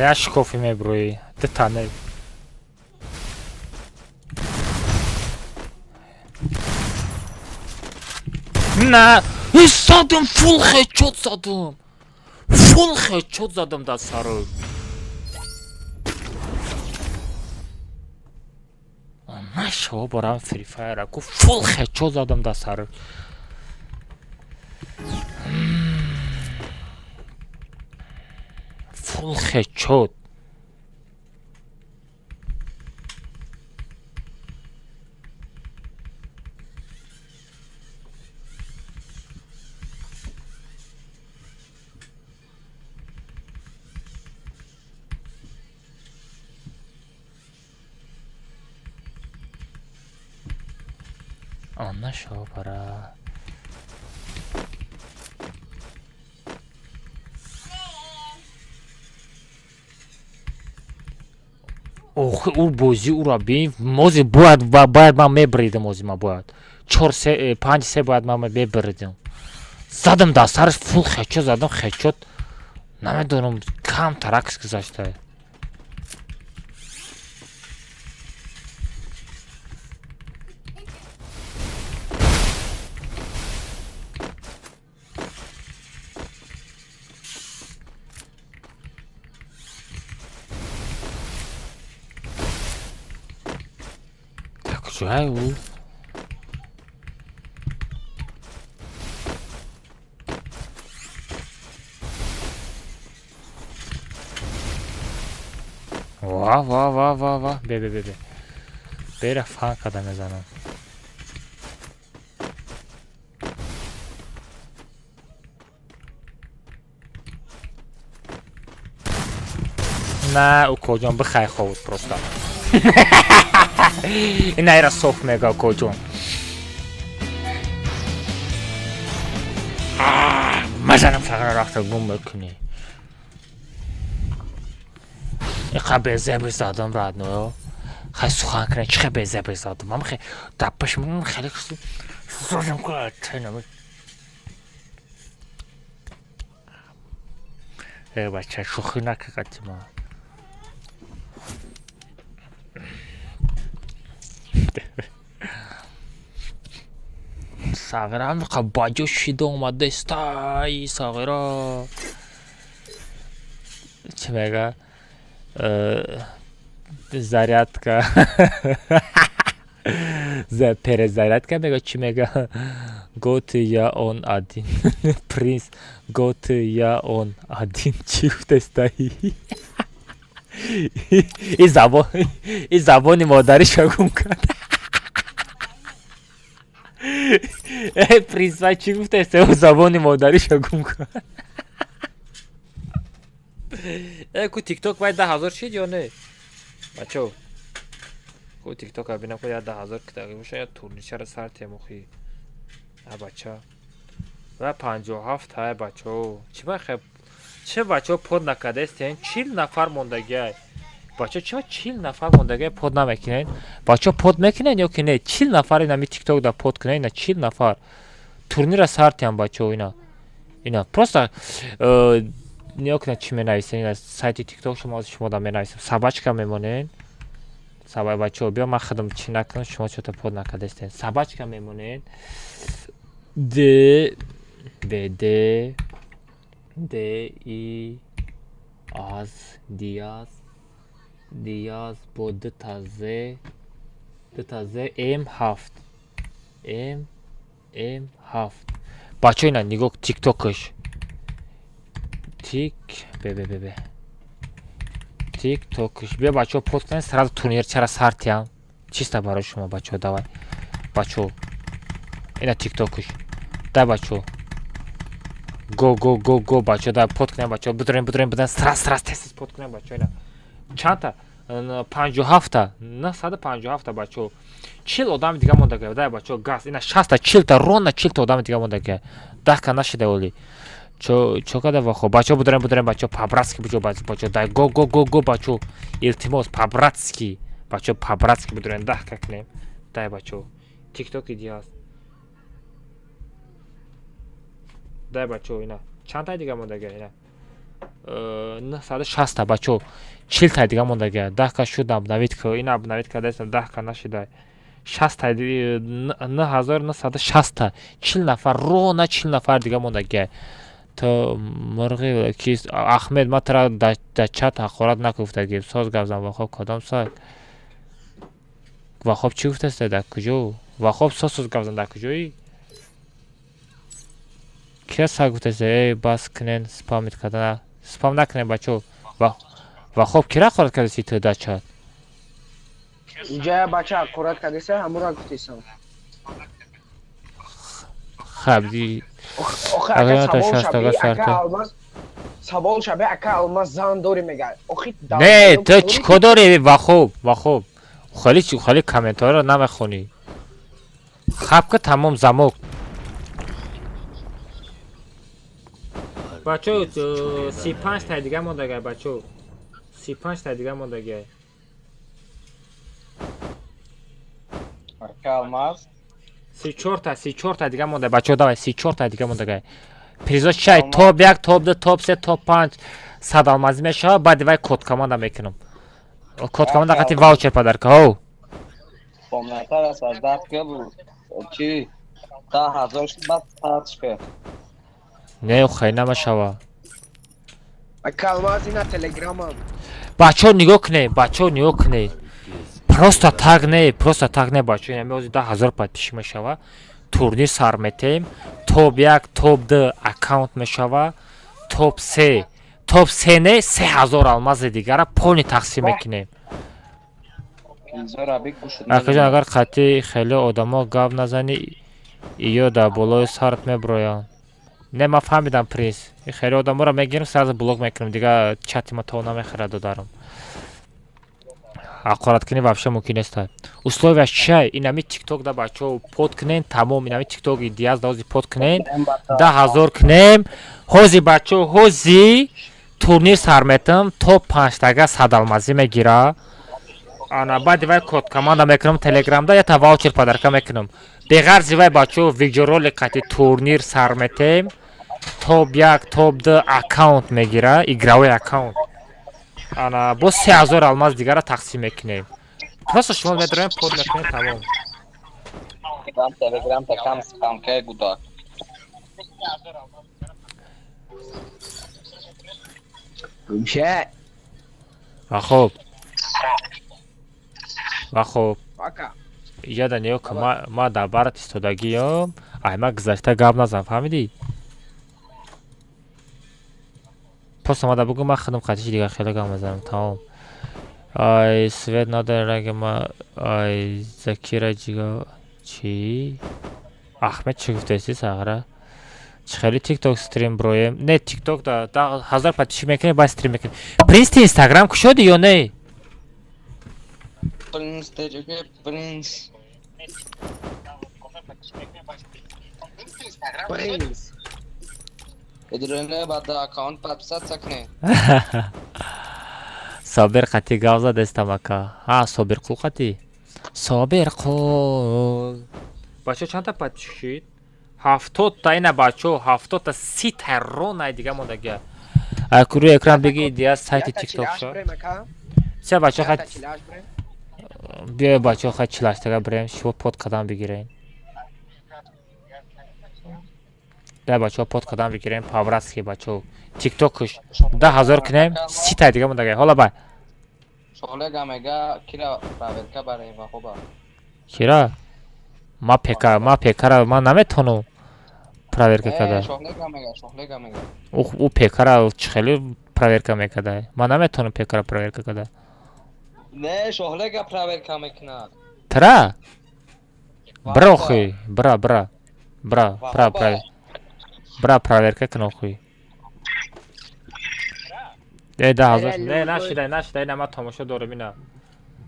я шикофӣ мебурӯӣ дитане на задам фул хедшот задам дар сару нашава барам фрифайра ку фул хедшот задам дар сару фул хедшот нашава бара охи ур бозӣ ура бин мози бояд ман мебридам мози ма бояд 4-5 бояд ман мебридам задам дар сараш фул хедшот задам хедшот намедонам кам таракс гузашта کجای او؟ واه واه واه واه واه به بره فان قدم بزنم. نه او کجان بخای خود پروستا. این ایرا صف میگا کجان. مزنم فقط رخت گم بکنی. اینقدر بزه بزادم راد نو. خیلی سخن کنه چه بزه بزادم. من خیلی دپش من خیلی سوزم کنه تنمی. ای بچه شوخی نکه قدیما. ساغره هم قبل باجو شیده اومده استای ساغره چه میگه زریعت که پر زریعت که میگه چی میگه گوت یا اون آدین پرینس گوت یا اون آدین چی گفته استایی این زبانی مادریش گم کرد پرینس وای چی گفته است اون زبانی مادریش گم کرد کو تیک توک باید 10,000 شید یا نه بچو کو تیک توک ببینم کو 10,000 که دقیقه باشه یا تورنیر چرا سر تیموخی بچه و 57 های بچو چی باید چه بچه پود نکده استین 40 نفر موندگی بچه چرا 40 نفر موندگی پود نمیکنین بچه پود میکنین یا که نه 40 نفر اینا می تیک توک دا پود کنین اینا 40 نفر تورنیر سر تیم بچه اینا پروستا نیا کنه چی می نویسین از سایت تیک توک شما دا می نویسین سباچکا میمونین سبای بچه بیا من خودم چی نکنم شما چطور پود نکده استین سباچکا میمونین د ای از دیاز بود تازه ام هفت بچه اینا نگاه تیک توکش تیک توکش بیا بچه پود کنین سراز تورنیر چرا سرتی هم چیسته برای شما بچه دوای بچه اینا تیک توکش ده بچه گو بچه ده پود کنین بچه بدرین سراز تسیز پود کنین بچه اینا چند تا 57 نه 157 بچه 40 آدم دیگه مونده ده بچه گاز اینا 60 40 تا رون 40 تا آدم دیگه مونده ده که نشده ولی چو کده واخو بچه بدرین بچه پابراتسکی بچه دای گو بچه التماس پابراتسکی بچه پابراتسکی بدرین ده که کنیم دای بچه تیک توک ایدیاز دای بچه اینا چند تا دیگه مونده اینا نه 160 تا بچه 40 تا دیگه مونده ده که شدم نوید که اینا نوید که دستم ده که نشده 60 تا نه 1960 تا 40 نفر رو نه 40 نفر دیگه مونده تو مرغی کیست احمد ما ترا در چت حقارت نگفته ساز گفتم و خب کدام ساز و خب چی گفته است در کجا و خب ساز گفتم در کجایی کی ساز گفته است ای باس کنن سپام کردن سپام نکنین بچو و خب کی را خورد کرده سی تو در چت اینجا بچه حقارت کرده است همون را گفتیسم خب دی اگه سوال شبیه اکا الماس زن داری میگه نه تو چیکار داری و خوب خالی کامنتار رو نمیخونی خب که تمام زموک بچه 35 تا دیگه مونده بچه 35 تا دیگه مونده اکا الماس 34 تا دیگه مونده بچه داوی 34 تا دیگه مونده پریزا چای توپ 1 توپ 2 توپ 3 توپ 5 صد المازی میشه بعد وای کد کاماند میکنم کد کاماند قطعی واوچر پدر که هو کامنتر است از دست که بود چی 10,000 شد بعد پاتش که نه خیلی نمیشه اکا الماس اینا تلگرام هم بچه ها نگاه کنه просто так не бачо инамёзи 10000 подписчик мешава турнир сар метем топ 1 топ 2 аккаунт мешава топ 3 не 3000 алмази дигара полни тақсим мекунем. Акаҷон агар қатъи хеле одамо гап назани иё дар болои сарат меброянд. Не ман фаҳмидам принс. Хеле одаморо мегирем сразу блок мекунем дига чати ма то намехӯрад додарам. Ҳақораткунӣ вообще мумкин нест. Условияш чия? Инами тикток да бачаҳо под кунем тамом инами тиктоки диаз даози под кунем 10000 кунем. Ҳози бачаҳо ҳози турнир сар метам топ 5 тага 100 алмазӣ мегира. Ана баъди вай код команда мекунам телеграмда я та ваучер подарка мекунам. Беғарзи вай бачаҳо видеоролик қатъи турнир сар метем топ 1 топ 2 аккаунт мегира игравой аккаунт. Ана бо 3000 алмаз дигара тақсим мекунем. Просто шумо медроем под мекунем тамом. Telegram ta kam spam ke guda. Гумше. Ва хоб. Пока. Ядан ё ки ма дар барат истодагиём. Ай ма гузашта гап назан фаҳмидӣ? Просто омада бугӯ ман худам қатиш дига хеле гап мезанам тамом. Ай свет надоре раги ма ай Закира ҷига чӣ? Ахмед чӣ гуфтаисӣ сағра? Чӣ хеле тикток стрим броем? Не тикток да 1000 подписчик мекунем баъд стрим мекунем. Принс ти инстаграм кушоди ё не? Prince tejage Prince. Принц. Idrone bada account подписать sakne. Собир қатӣ гап задестам ака. Собирқул қатӣ. Собирқул. Бачаҳо чанда подписчик шид? 70 та ина бачаҳо 70 та 30 та рона дига мондагия. Аку рӯи экран биги диас сайти тикток шо. Се бачаҳо хат биё бачаҳо хат чилаштага бирем шумо под қадам бигирем. Да бачаҳо под қадам бигирем павраски бачаҳо. Тиктокш 10000 кунем 30 та дига мондагия. Ҳола бай. Sholega mega kira praverka барем ва хоба. Кира? Ма пекара ма наметонам проверка када. Sholega mega. У пекара чӣ хеле проверка мекарда? Ма наметонам пекара проверка када. Не, sholega praverka мекунад. Тра? Бра охи, бра. Бра проверка кун охи. 10000 не нашидай нама тамошо дорам ина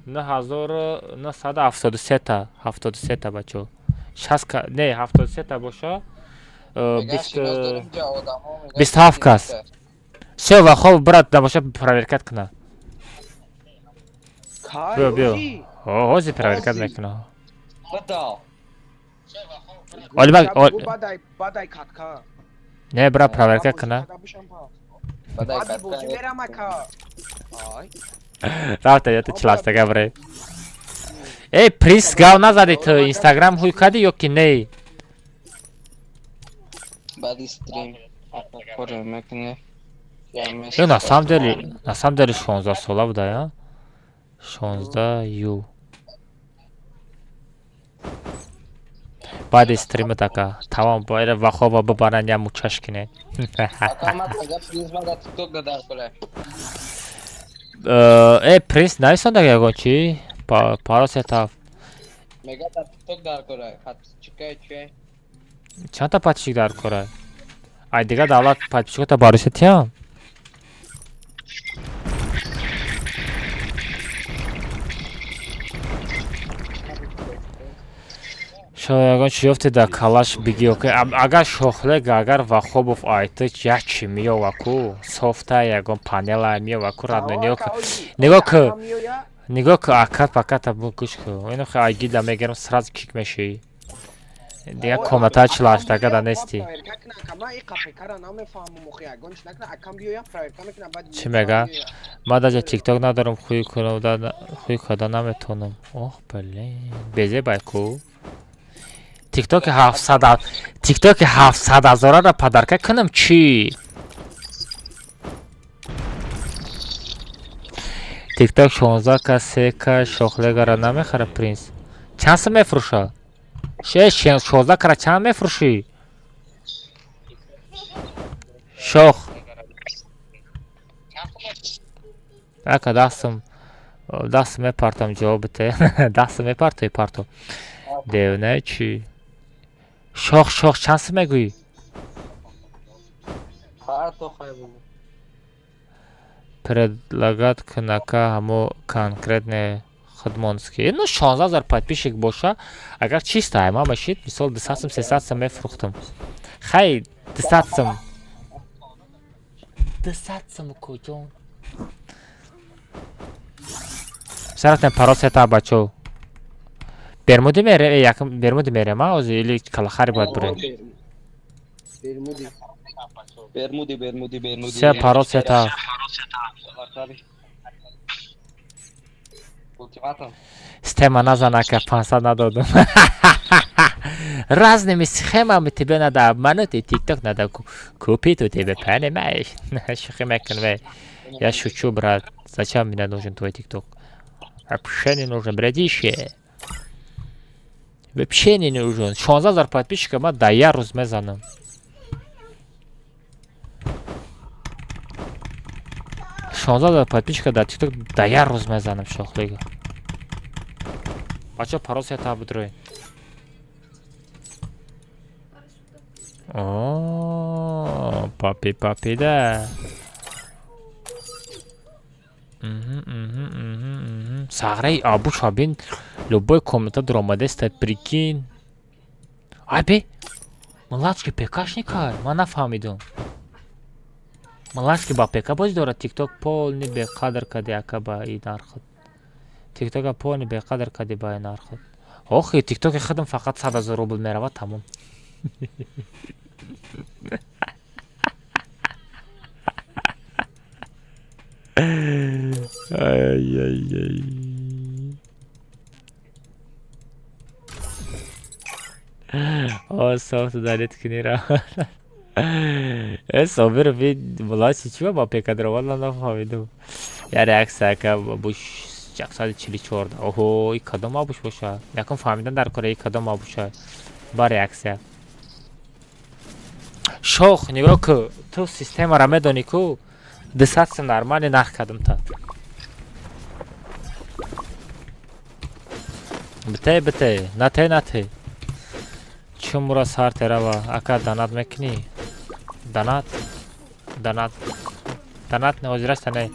9973 та 73 та бачо 60 не 73 та боша 27 кас все ва хоб брат да боша проверка куна биё ҳозир проверка мекуна Бадай катка. не бра проверка куна Бади бозӣ мерам ака. Ай. рафта я ту чилаштага бре. Эй, принс гав назади ту инстаграм ҳуй кади ё ки не? Бади стрим. Апа мекуне. Ё на самом деле 16 сола буда я. 16 ю. Бади стрима така тамом боира ва хоба бибаран я мучаш кине. Принс найсондаг ягон чи? Паросетав. Мега дар TikTok дар кора. Подписчикай чи? Чанда подписчик дар кора? Ай дига давлат подписчикота баросетиям. Шоягон чӣ ёфте дар калаш биги окей. Агар шохлега агар Вахобов айтич як чӣ миёваку софта ягон панела миёваку радно нигоҳ ки акат паката гӯш ку ино хе айгида мегирам сразу кик мешӣ. Дига комната чилаштага да нести. Чӣ мега? Ман даже тикток надорам хуй када наметонам. Ох блин. Безе байку. тиктоки 700,000-ро падарка кунам чӣ? TikTok 16к 3к шохлегара намехара принц. Чанд сом мефурӯша? 16кара чанд мефурӯшӣ? Шох. Ака дастам мепартам ҷавоб бите. Дастам мепартой парто. Девна чӣ? Шох чанд сом мегӯӣ? Предлагат кнака ҳамо конкретне хидмонски. Ну 16000 подписчик боша, агар чисто айма бошид, мисол 200 сом 300 сом мефурӯхтам. Хай 200 сом. 200 сом куҷон. Саратен паросета бачо. Бермуди мере, якм бермуди мерем, а ози или калахари бояд бурем. Бермуди. Се паросета. Стема назана ка 500 надодум. Разными схемами тебе надо обмануть, и TikTok надо купить у тебя, понимаешь? Шухи мекон, вей. Я шучу, брат. Зачем мне нужен твой TikTok? Вообще не нужен, братище. Вообще не нужен. 16000 подписчиков, ма да я розмезанам. Шонзада подписчика дар TikTok да я розмезанам шохлига. Бачо паросета будрои. О, папи да. Саграи абуш абин любой комментатор омадеста, прикинь. Ай бе, младший пекашника, ман нафаҳмидум. Младший ба пека боз дорад TikTok полни беқадр кади ака ба и нархот. TikTok полни беқадр кади ба и нархот. Охи TikTok хидм фақат 100,000 рубл меравад тамом. Ай. О, софт далит кинира. Собир вид младший чего ба пекадр валла нафаҳмидум. Я реакция ка буш 644. Охо, и кадом абуш боша. Якум фаҳмидан дар кора кадом абуша. Ба реакция. Шох, нигоҳ ку, ту системаро медонӣ ку? 200 сом нормали нарх кардам та. Бите, нате. Чумра сар терава, ака данат мекунӣ? Данат не ҳозираста не.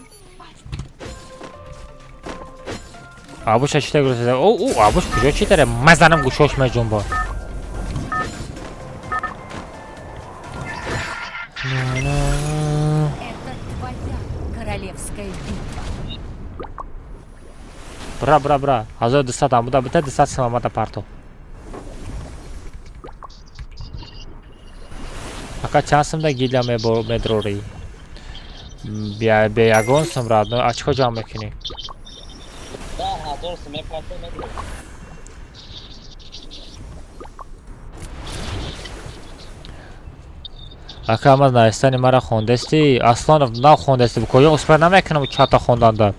Абуша чита гӯшада? О, абуш куҷо чи дара? Мазанам гӯшош меҷунба. Бра. 1200 амуда бите 200 сом амада парто. Ака чанд сомда гилия медрори? Бе ягон сом рад, но очко ҷамъ мекунӣ. Ака ама навистани мара хондасти? Аслонов навхондасти, бикоя успай намекунам чата хонданда.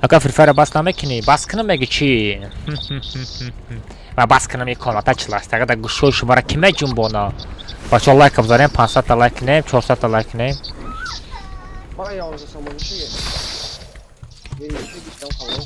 Ака фрифайра бас намекунӣ? Бас кунам меги чӣ? Ма бас кунам иконата чиласт, агар дар гӯшои шумара ки меҷунбона. Бача лайка бизарем, 500 та лайк кунем, 400 та лайк кунем. Bana yalnızca samanı şey ye. Benim işe gittim falan.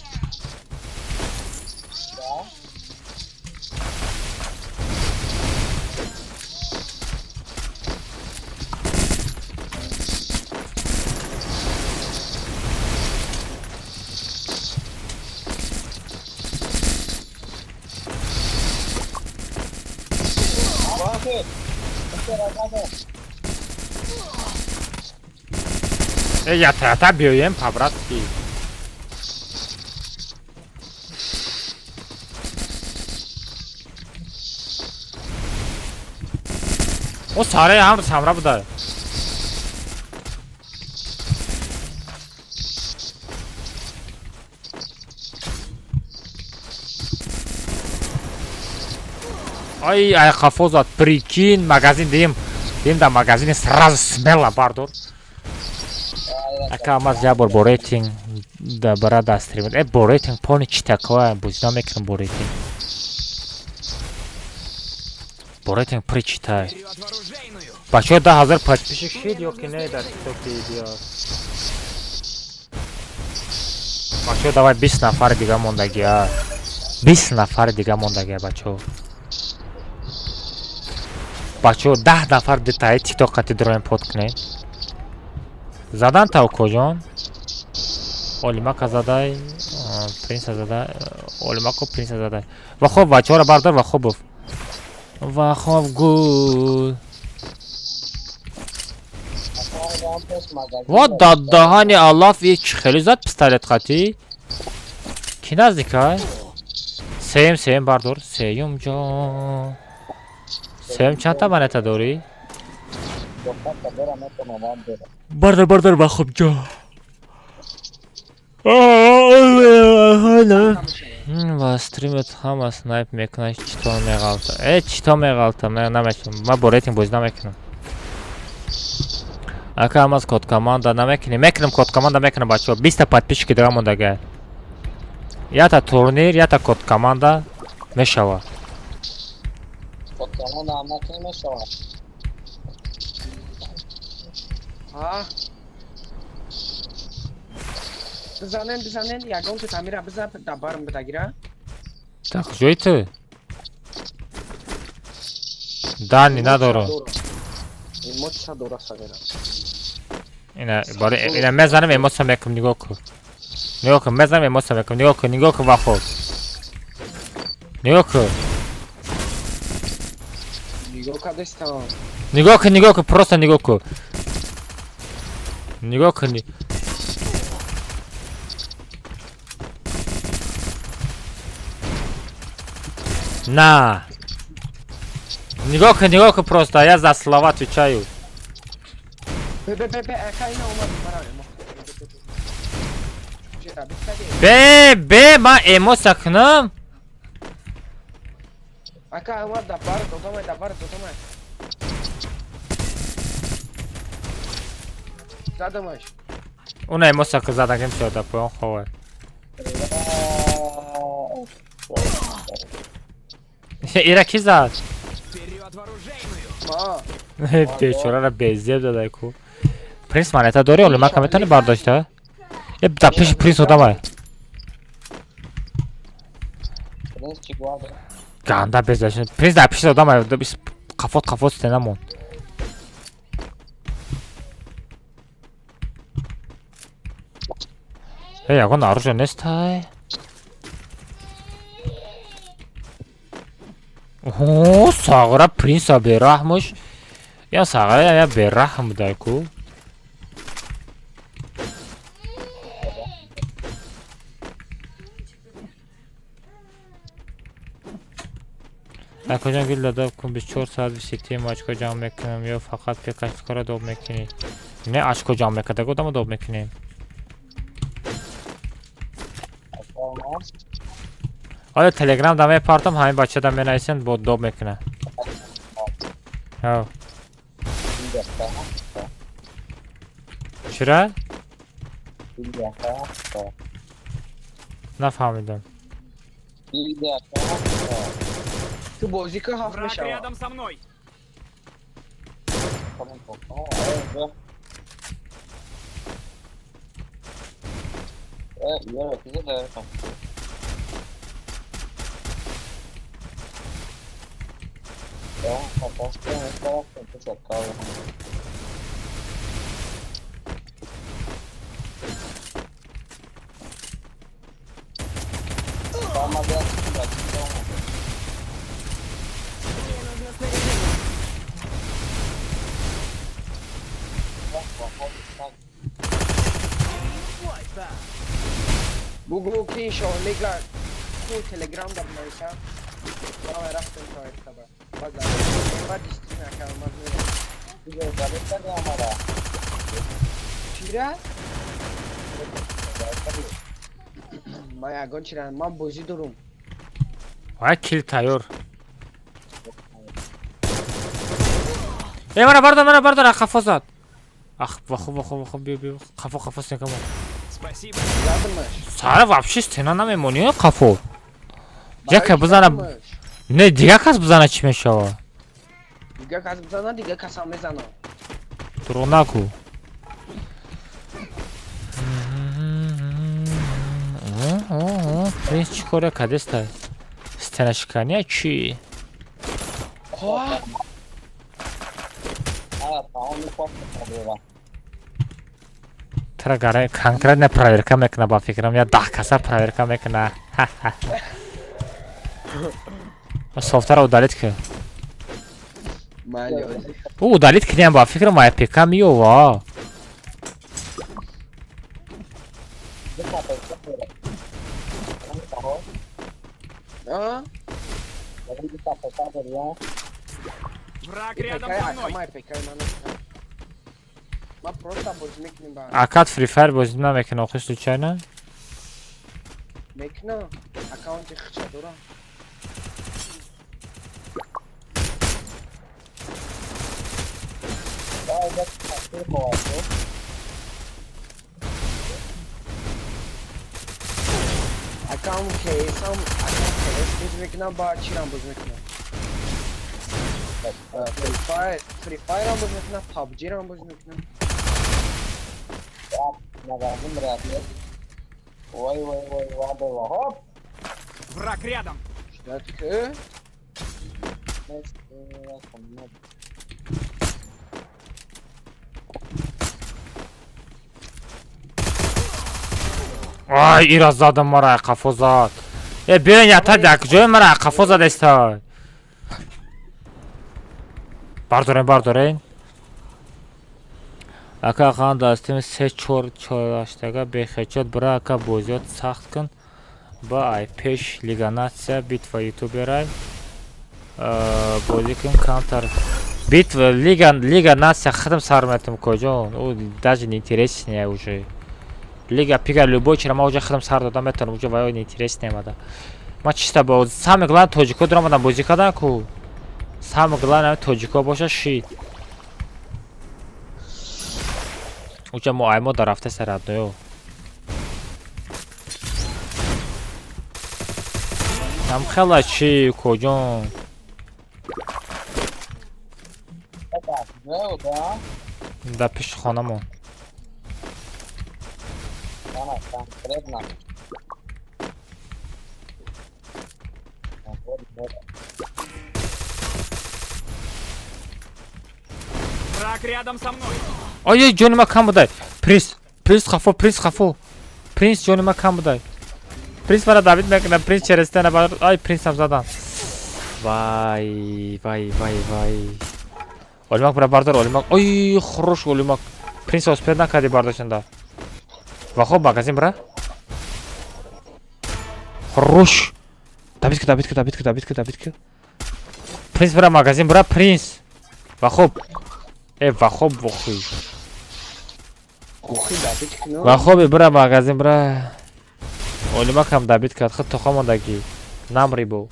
Я биёем по-братски. О сараи ҳамр самра буда. Ай қафозат, прикинь, магазин дим да магазин сразу смело бардор. Ака амаз ҷабор бо рейтинг да бара дастри е боретинг пони чи такова буз намекунам боретинг при читай бачо 10000 подписчик шид ёки не дар тиктоки идеал бачо давай 20 нафар дига мондагия 20 нафар дига мондагия бачо 10 нафар дитаи тикток қати дроем подкунем задан тавкоҷон олимака задай принса задай олимако принса задай ва хоб бачаҳоро бардор ва хобов ва хоб гул ва дадаҳани аллаф и чӣ хеле зад пистолет қати ки наздикай сеюм бардор сеюмҷон сеюм чанда монета дорӣ бардор ва хобҷон ва стримет ҳама снайп мекунаш чӣ то меғалтам чӣ то меғалтам намешунам ман бо рейтинг бозӣ намекунам ака ҳамаз кодкоманда намекунем мекунем кодкоманда мекунем бачаҳо 20 подписчики дига мондагия ята турнир ята кодкоманда мешава бизанен ягон ки тамира биза да барм бидагира так куҷои ту дани надору эмоция дора сагера ина мезанам эмоция мекунам нигоҳ кун мезанам эмоция мекунам нигоҳ кун ва хоб нигоҳ кун просто нигоҳ кун на нигоҳ кун просто я за слова отвечаю ман эмоция кунам ака омад да бар додамай задамаш уна эмоция ки задагим шода поён ховар ира ки зад бечораро безеб задай ку принс монета дори олимака метавонӣ бардошта да пеши принс одамай ганда безашон принс дар пеши одамай қафот стенамон ягон оружие нестай сағира принса бераҳмуш я сағира я бераҳм будай ку акоҷон гил дада кун 24 соат 27 очко ҷамъ мекунам ё фақат пекашкора доб мекунӣ не очко ҷамъ мекарда одамо доб мекунем ҳоло телеграм да мепартам ҳамин бача да менависанд бо доб мекунад чира нафаҳмидам ту бозӣ ки ҳафт мешава Google ki şahlikler bu Telegram'da bunlarsa bana rastım kayıtta bak. Bazen var diştine kalmaz mı? Güzel davette de amara. Çira? Maya gonçiran man bozi durum. Vay kill tayyor. Mana barda kafasat. Ah, vaxu bi qafa nekam. Спасибо. Yadırmış. Sana вообще stena na memoniyor kafo. Jaka buzana Yadırmış. ne diga kas buzana çimeşava. Diga kazbızana diga kasamezana. Tronaku. Prince chikora kadesta. Stena shikania chi. Koa. Evet, tamam bir korkma. Tragare konkretne проверка mekna ba fikrim ya dah kasa проверка mekna. Software udalit ki. Mali. Udalit ki ba fikrim ay pekam yo va. Ha? Враг рядом Pekaya со мной. akamay pekaya nana. Ma prosta bozmek mi ba? Akad Free Fire bozma mekna oxu случайно. Mekna. Account xcha dora. Account kesam account kes bozmek na ba chiram bozmek na. Free Fire ram bozmek na PUBG ram bozmek na. Ой, ладно, хоп. Враг рядом. Что такое? Ay iraz zadım mara kafozat. Ben yatadak joy mara kafozat estay. Bardoren. Ака хан дастим се чораштага бехечат бра ака бозиёт сахт кун ба ай пеш лиганатсия битва ютуберай бози кун кантар битва лиганатсия хатм сарметим коҷон у даже неинтерес не уже лига пига любой чира ма уже хатм сар додам метавонам уже ваё неинтерес немада ма чиста бо сами главан тоҷико дорам одам бозӣ кардан ку сами главан тоҷико боша шид Уча мо аймо дарафте сарадною. Там хела чи коҷон. Да пиш хонамон. Враг рядом со мной. Ой, ҷонима кам будай. Принц хафо. Принц ҷонима кам будай. Принц мара давид мекунад. Принц черестена бар. Ай, принцам задам. Вай. Олимак бара бардор, олимак. Ой, хорош олимак. Принц успед накарди бардошанда. Ва хоб магазин бара. Хорош. Давидка. Принц бара магазин бара, принц. Ва хоб. Ва хоб вохуй. Кухи David kino. Ва хобе бра магазин бра. Олима кам David кад хат тохамондаги намри бо.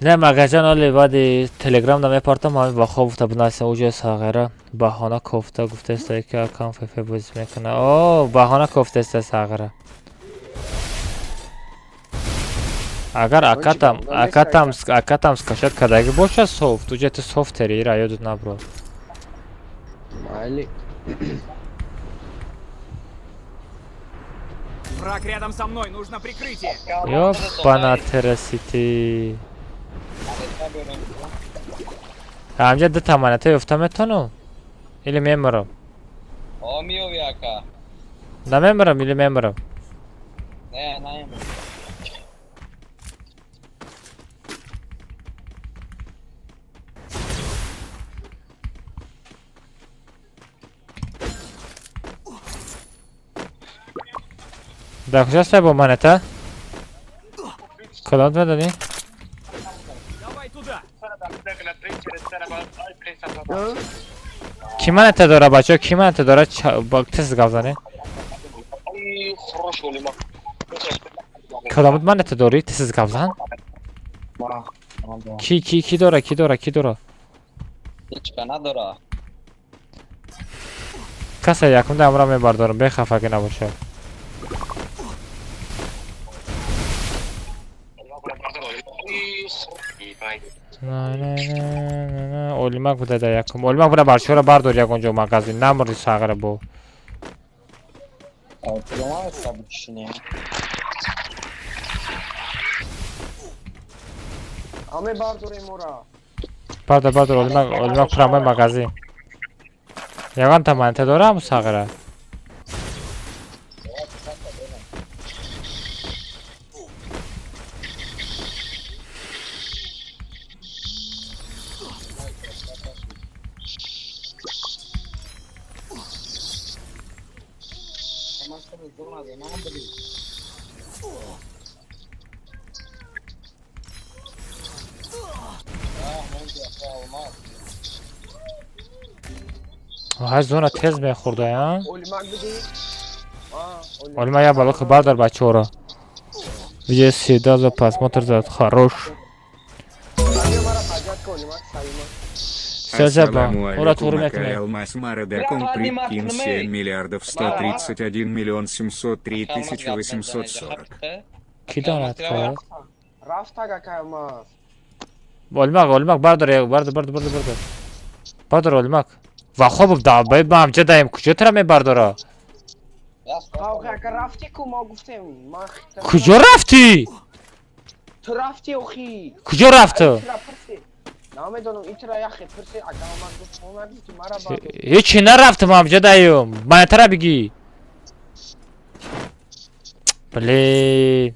Не магазин оли вади телеграм да мепартам ҳамин ва хоб та бунаса уҷо сағира баҳона кофта гуфтеста ки акам фефе боз мекуна. О, баҳона кофтеста сағира. Агар акатам скашад кадаги боша софт, уҷа ту софтери ира ёдут набро. Mali. Враг рядом со мной. Нужно прикрытие. Ёбана терасити. Амҷа ду таманата ёфта метону? Или меморам? Olmuyor ya ka. Намеморам или меморам? Ne. Да куҷа стай бо манета? Кадом медонӣ? Давай туда. Ки манета дора бачаҳо? Ки манета дора? Тест гап занӣ? Кадомут манета дорӣ? Тест гап зан? Ki dora. Hechqa nadora. Kasa yaqinda amra mebardorım. Bexafagi nabosh. O'lmak budada yaqin. O'lmak buda barshora bardor yagonjo magazin. Namri sag'ira bu. Понимаешь, bu kishini? Ame bardorim ora. Bardor o'lmak prama magazin. Yagan tamante dora mu sag'ira? Her zona tez mexurda ya. O'lmak bidi. O'lma ya balık bardor bachora. Видео всегда за просмотр за хорош. Mara hajat ko o'lmak sayma. Сязаба. Ура Ассаламу турм алейкум, etme. Алмаз Марадаком прикинь 7 миллиардов 131 миллион 703 тысячи 840. Ki donat koyar? Raftaga kaymas. O'lmak bardor Bardor o'lmak. Va xo'p dabay mamja daim kujo tiraman bardora. Qavqa rafti ku ma guftem. Ma Kujo rafti? tu rafti oxi. Kujo rafti? نمیدونم ایترا یخی پرسی اگه آمد گفت اومدی که مرا باید هیچی نرفتم امجا دایم. من ترا بگی. بله.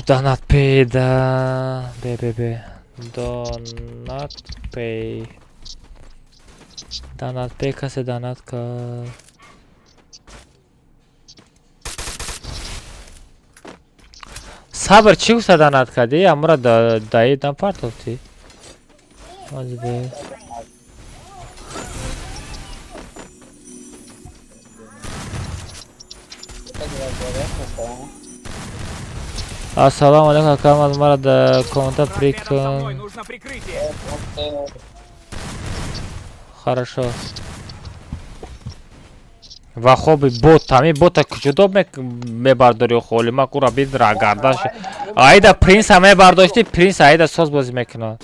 Donat payda. Be. Donat pay. Donat pay kase donat ka. Sabır çıksa donat ka diye amra da dayı dan part oldu. Hadi be. Assalomu alaykum akamas marada konta Враг рядом со мной, прикон. нужно прикрытие. Хорошо. Va xo'p bot tami bota kujudo me bardori xoli ma qura bidra gardash. Ayda prince me bardoshti prince ayda soz bozi mekna.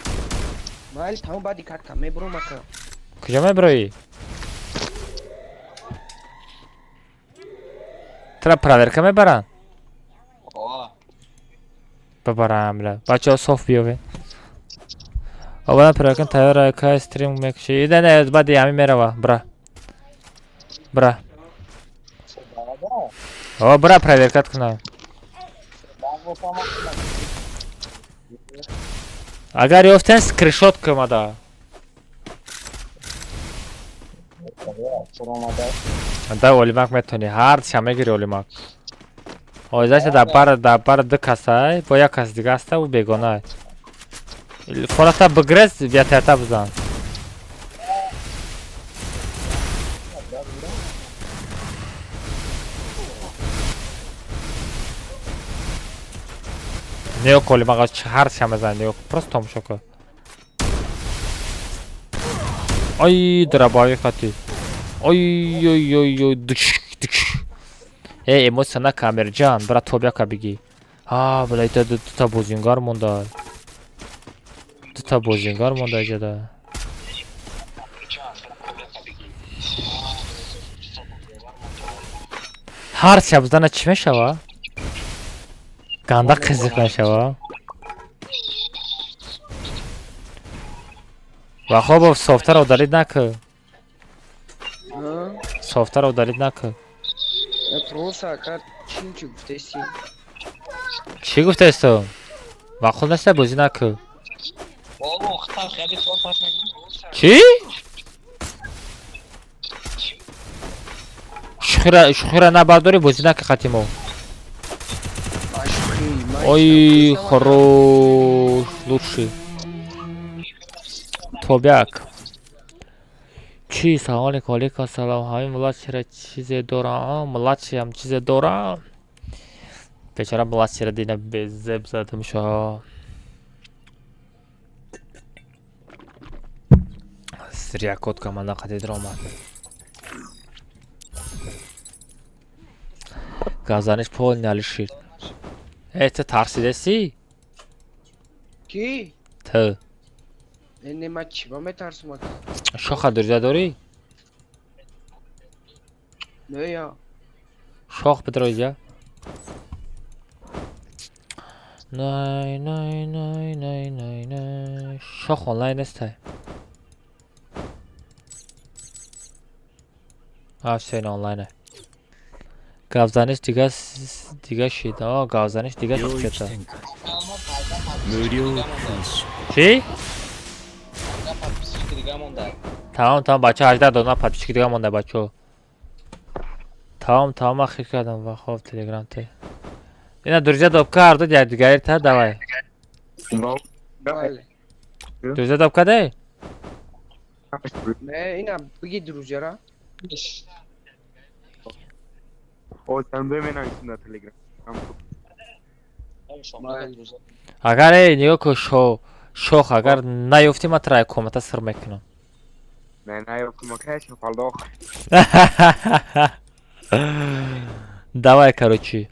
ولی تمام بعدی کات کم برو مکا Kuja me broyi? Tra praverka me baran. Babaram la. Bacha sof biyove. Avvela praverkan tayyor ka stream mekshi. Idane badi yami merava bra. Bra. О, бра, проверка ткна. Agar yoften screenshot kılmada. Da olimak metoni hard şame giri olimak. O yüzden da par de kasay, boya kas digasta u begona. Forata bgrez viatata buzan. Не yok olimak hard şame zan yok. Просто tom şoku. Ay drabavi khati. Ой дыш. Эмоцияна камерҷан брат тобяка биги. Бля это дута бозингар монда. Дута бозингар монда ҷада. Ҳар шабзана чӣ мешава? Ганда қизиқ мешава? Ва хобов софтар удалид накӣ. Софтар удалид накӣ. просто как чинчик в тесте Чӣ гуфтаисту? Мақул неста бозӣ накӯ. Чӣ? Шухира набардори бозӣ накӣ қатимо. Ой, хорош, лучший. Тобяк. Чӣ چی سلام علیکم علیکم سلام همین ملت چرا چیزی دارم ملت چی هم چیزی دارم بیچاره ملت چرا دینا به زب زدم شا سریا کد کمان نقدی درآمد گازانش پول نالشید تو ترسیده سی کی؟ تو نه من چی با میترسم شاخ درجه داری نه یا شاخ بدرجه نه نه نه نه نه نه شاخ آنلاین است Aferin online. Gavzanish diga shit. Gavzanish diga Yo shit. içtenka. Muryou plus. Şey? Tamam بچه 18 دونه подписчики دیگه مونده بچه. تمام اخیر کردم و خب تلگرام ته. اینا درجه داب کرد دیگه تا دوای. بله درجه داب کرده؟ نه اینا بگی دروجه را O sen de hemen açsın Telegram. اگر نیو که شوخ اگر نیفتی من ترای کامنت سر میکنم. Ne yaptım arkadaşlar falda. Давай, короче.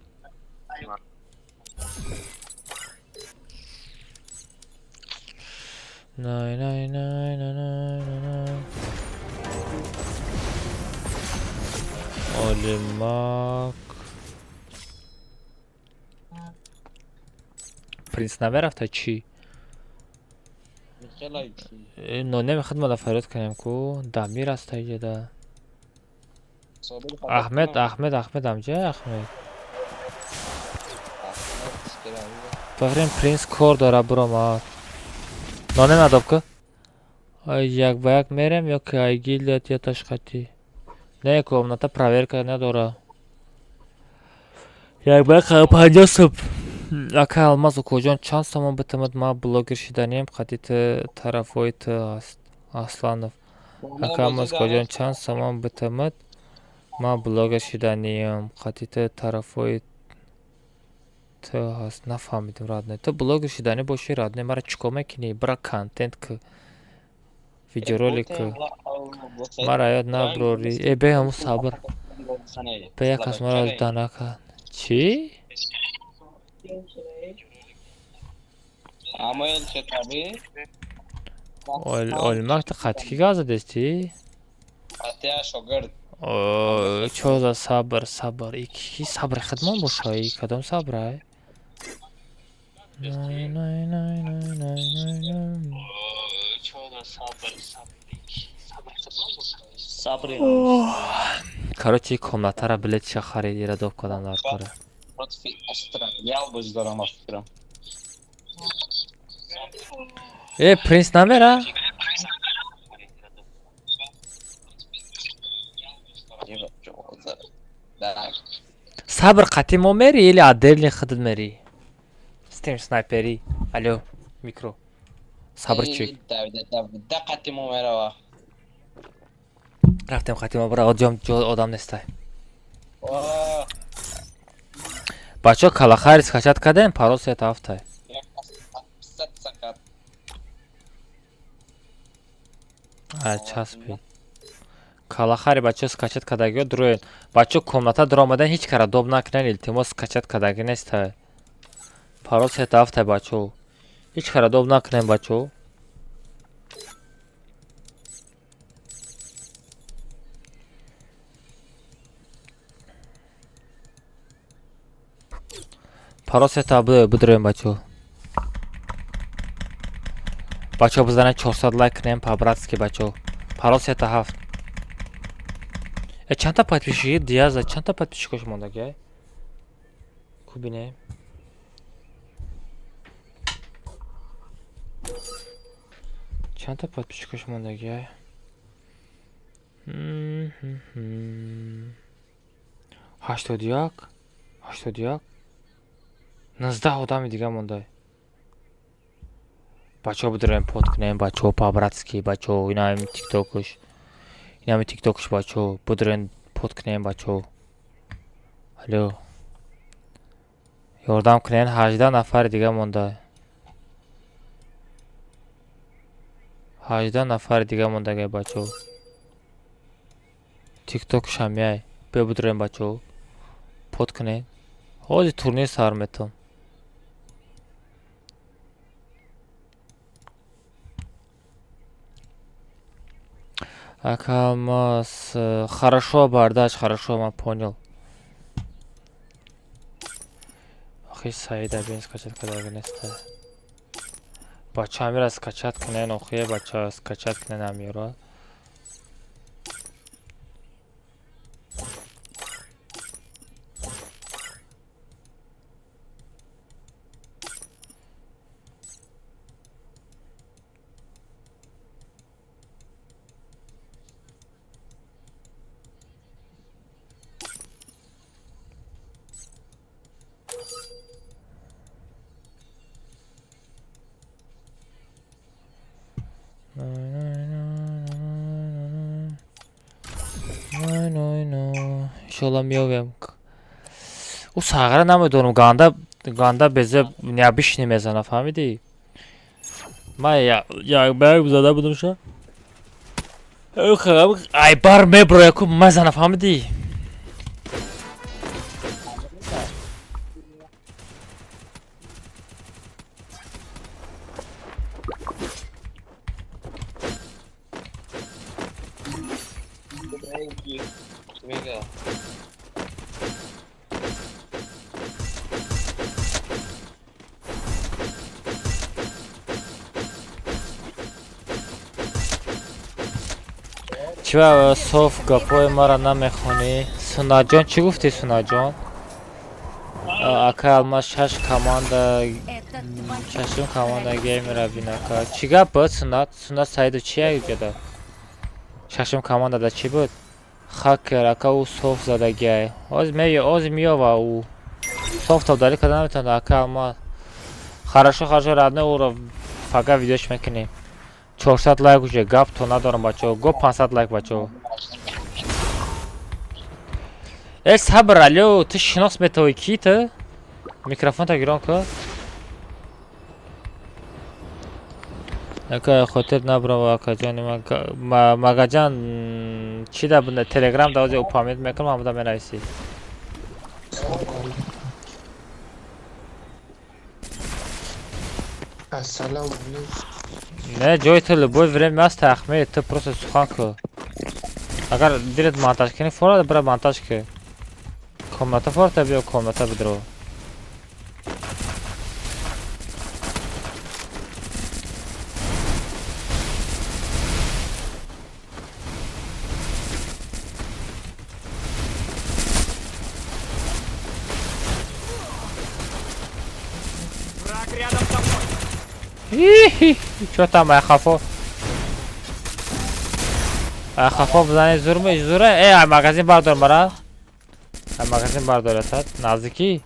Олимак. Принц наверное чи? Но نمیخواد مدافعات کنیم کو دمیر است ایجاده احمد همجا احمد فقرین پرینس کور داره برو ما نانه نداب که یک با یک میرم یا که ای گیلدت یا تشخطی نه комната проверка نداره یک با یک 50 صبح ака алмазу куҷон чанд сомон битамад ма блогер шиданем қадити тарафои ту аст асланов ака алмаз куҷон чанд сомон битамад ма блогер шиданем қадити тарафои ту аст нафаҳмидим радне ту блогер шиданӣ бошӣ радне мара чикор мекунӣ бира контент ки видеоролик ки мара ёд наброрӣ бе ҳамун сабр бе як кас мара данака чӣ Amel çetabi. Olmak da qatki gazadesti. Atya şogird. Çoda sabr. İki sabr xidmon boşay. Kadam sabr ay. Sabr. Короче, комнатара билет шахари ира доп каданлар кора. Против Астра. Я обождорам Астра. Принц намера? Sabr qatimo meri или отдельный хидд мери? Steam снайпери. Алло, микро. Сабрчик. Да qatimo merava. Рафтем qatimo бира одам нестай. Бачо калахари скачат кардем, парол сет афтай. Часпи. Калахари бачо скачат кардагиҳо дуроен. Бачо комната дуромадан ҳеҷ кара доб накунед, илтимос скачат кардаги нестай. Парол сет афтай бачо. Ҳеҷ кара доб накунед бачо. парол сета бидуроем бачо. Бачо бизанем 400 лайк кунем по-братски бачо. Парол сета 7. Чанда подписчики дияза, чанда подписчикош мондаги? Кубинем. Чанда подписчикош мондаги? 81. 19 одами дига мондай. Бачо бидуроем под кунем бачо по-братски бачо инаем тиктокуш. این همه تیک تاکش بچه بدرین پود کنین بچه. الو یاردم کنین 18 نفر دیگه مونده. 18 نفر دیگه مونده بچه. تیک تاکش هم میای بدرین بچه پود کنین. حاضی تورنیر سر میتم. Акамас, хорошо, бардаш, хорошо, я понял. Охи, Саида, бен скачать, когда гнеста. Бача мира скачать кнен, охи, бача скачать кнен амира. İnşallah miyorum. O sağıra namıyorum. Ganda beze nebişni mezana fahmidi. Ma ya ben zada budum şu. Ay bar me bro yaku mezana fahmidi. Mega. چرا صاف گپای ما را نمیخونی؟ سونا جان چی گفتی سونا جان؟ اکا ما شش کماندا ششم کماندا گیم را بینا که چی گپ بود سونا سایدو چیه جدا؟ ششم کماندا دا چی بود؟ خاکر اکا او صاف زده گی آز میو و او صاف تبدیلی کده نمیتونه اکا ما хорошо ردنه او رو فقط ویدیوش میکنیم 400 лайк уже гап то ندارم بچه گو 500 лайк بچه صبر алё ты شناس метавои ки ты микрофон та гирон ка ака хотел набрав ака ҷони магаҷан чи да бунда телеграм да озе упамид мекунам ҳамуда менависи Ассаламу алейкум. не ҷои ту любое время аст тахмед ты просто сухан ку агар дилет монтаж кунӣ фора бира монтаж ки комната форта биё комната бидро Враг рядом со мной. чё там айхафо айхафо бизани зура магазин бардор мара магазин бардорад наздики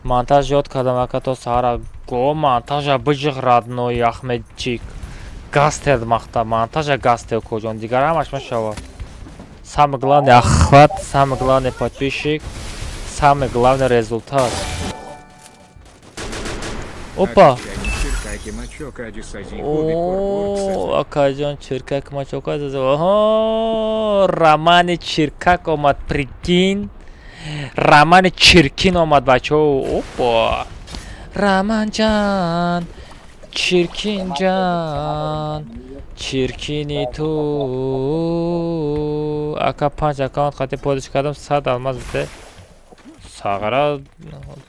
монтаж ёд кардам ака то сара го монтажа бижиғ радной ахмедчик гастед махта монтажа гастед куҷон дигар ҳамаш мешава самый главный охват самый главный подписчик самый главный результат опа о акаҷон чиркак мачока о романи чиркак омад прикин романи чиркин омад бачо опа раманҷан чиркинҷан чиркини ту ака 5 аккаунт хати подиш кардам 100 алмаз биде сағара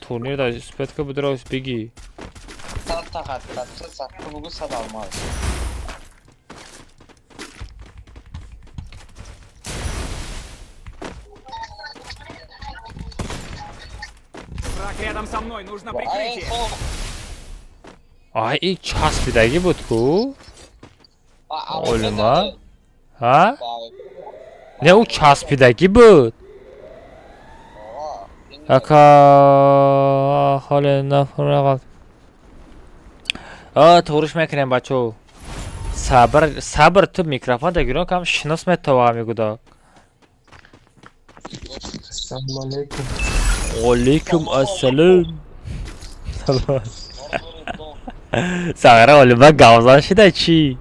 турнир да спетка будро биги Sattı hatta sattı bugün sat almaz. Враг рядом со мной, нужно прикрытие. ай и часпидаги буд ку олима ҳа не у часпидаги буд ака ҳоле нафрағат туриш мекунем бачо Sabr tu mikrofon da gülün kam şinos met tavami guda. Assalomu alaykum. Aleyküm assalam. Sagara oğlum bak gavzan şida çi.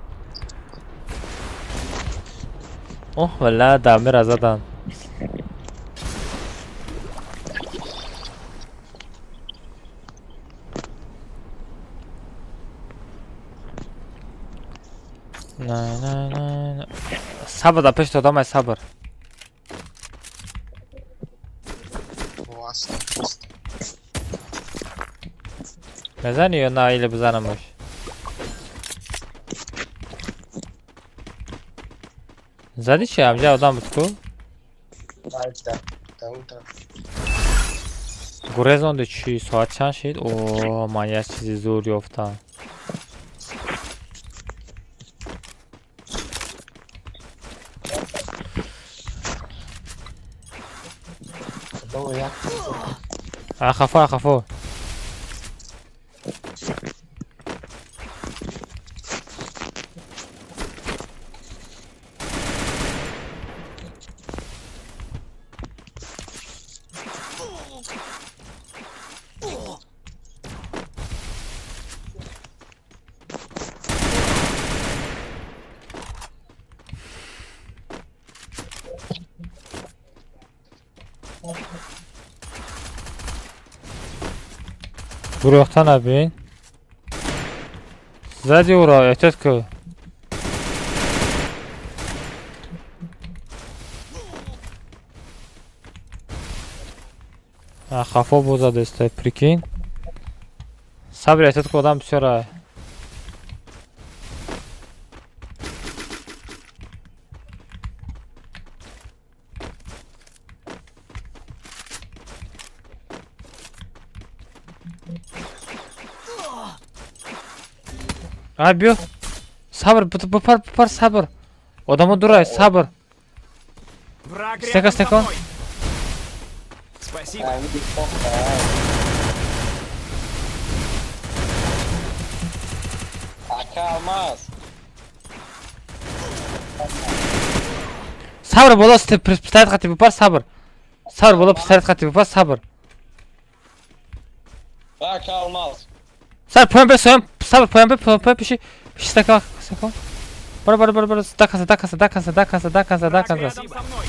Oh valla damir azadan. Na. Sabır da peş todamay sabır. Neden yiyor na ile buzanamış? Zadi çi amca adam bitku. Gurezon de çi saat çan şeyd. Oo manyak çizi zor yoftan. Akafo. Buraktan abi. Zadi ura etet ko. Akafo bozad este прикинь. Sabr etet ko adam bsera. Abi sabır bu par sabır. Odamı duray sabır. Враг Стека, рядом со стека. мной. Спасибо. Aka almaz. Sabır bola pistolet katı bu par sabır. Sabır bola pistolet katı bu par sabır. Aka almaz. Sabır pembe soyam sabır pembe bir şey steka. Bara dakasa. Враг рядом со мной.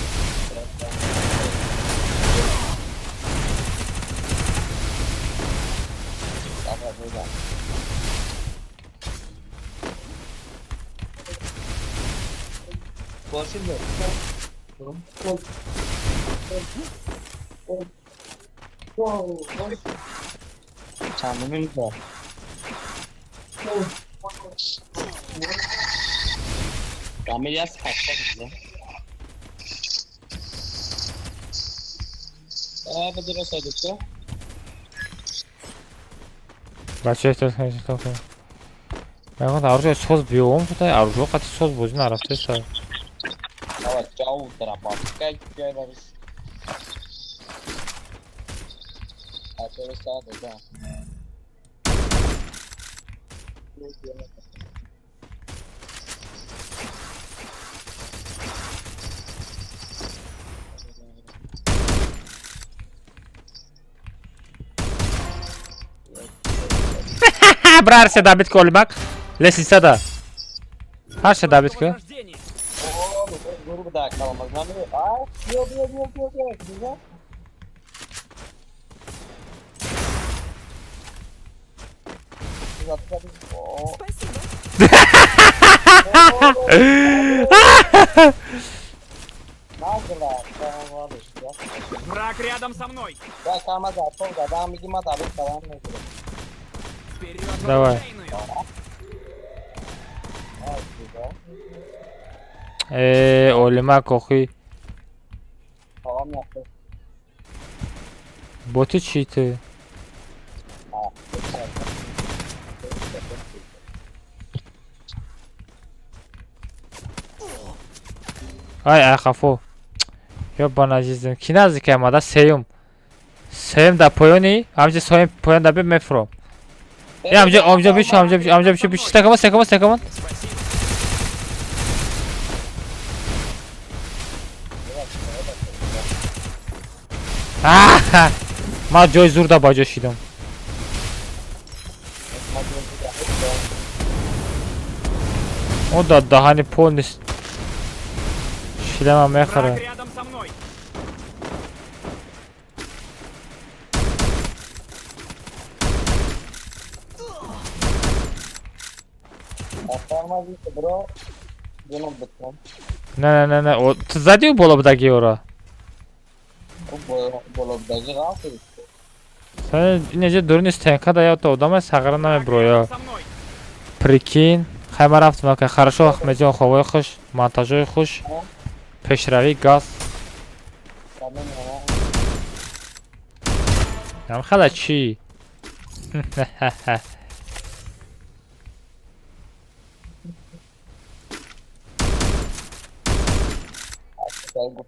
Tanrım var. Ameliyat kaçta bize? Bu da saydıkça. Бача это такое. Я вот оружие соз биом tutaj оружие кати соз бозин арафте са. Evet, çavuş tarafa. Kaç görürüz. Arkadaşlar da. Brar se David kolmak. Lesisa da. Har se David ko. Рождение. Dur bir dakika kalmaz. Yok. Güzel. Враг рядом со мной. Ya kalmaz artık. Adam bir gima tabi falan ne diyor. Вперед в Давай. оружейную. Evet, güzel. Olima koxi. Tamam yaptı. Botu çiti. Ha, güzel. Ay akafo. Ёбана жизнь. Киназик ямада сеюм. Сеюм да поёни. Амҷа соим поён да бе мефро. Амҷа bir şey stekaman. Спасибо. من جای زور دا باجا شیدم. او دا دهانی پول نیست. شیدم هم Враг میخوره. рядом со мной. Farmazı bro. Bunu bitmem. نه او تو زدی او بالا بدگی او را. O bolobdagi g'alti. Sen اینجا دور نیست تنکا دا یا تو آدم سقره نمی Враг برویا. рядом со мной. پریکین خیمه رفتم که خرشو مجان خواه خوش منتاجای خوش پیشروی گاز هم خلا چی؟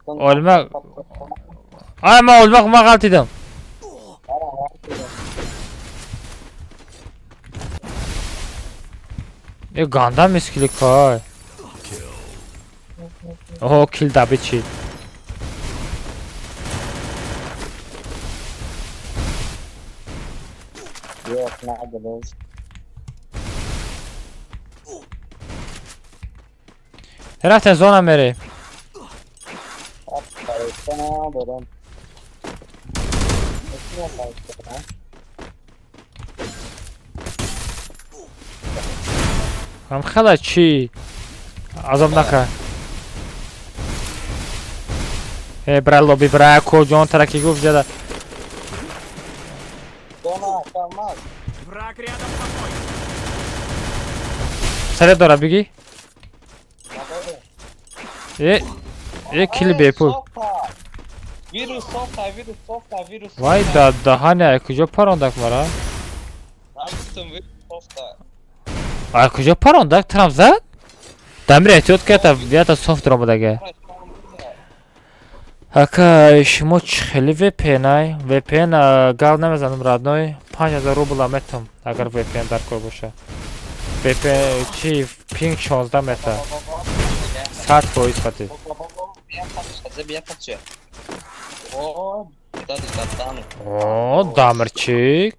Olmak. Ama olmak ma galtidim. Ganda miskili kay. Oh kill da biçi. Yok, nerede bu? Raften zona meri. Sana dedim. Ne yapıyorsun ha? Ham xala çi. Azam naka. Bra lobby bra kocan taraki guf jada. Sana kalmaz. Враг рядом со мной. Sare dora bigi. Kill be pu. Virüs softa. Vay da hani kujo parondak var ha. Yaptım virüs softa. Ay kujo parondak Trabzan. Damir ehtiyot kata ya da soft dramadaga. Ака шумо чӣ хеле VPN-ай? VPN гал намезанам радной 5000 рубл метам агар VPN дар кор боша. VPN чи пинг 16 мета. 100% хати. O, da. О, дамирчик.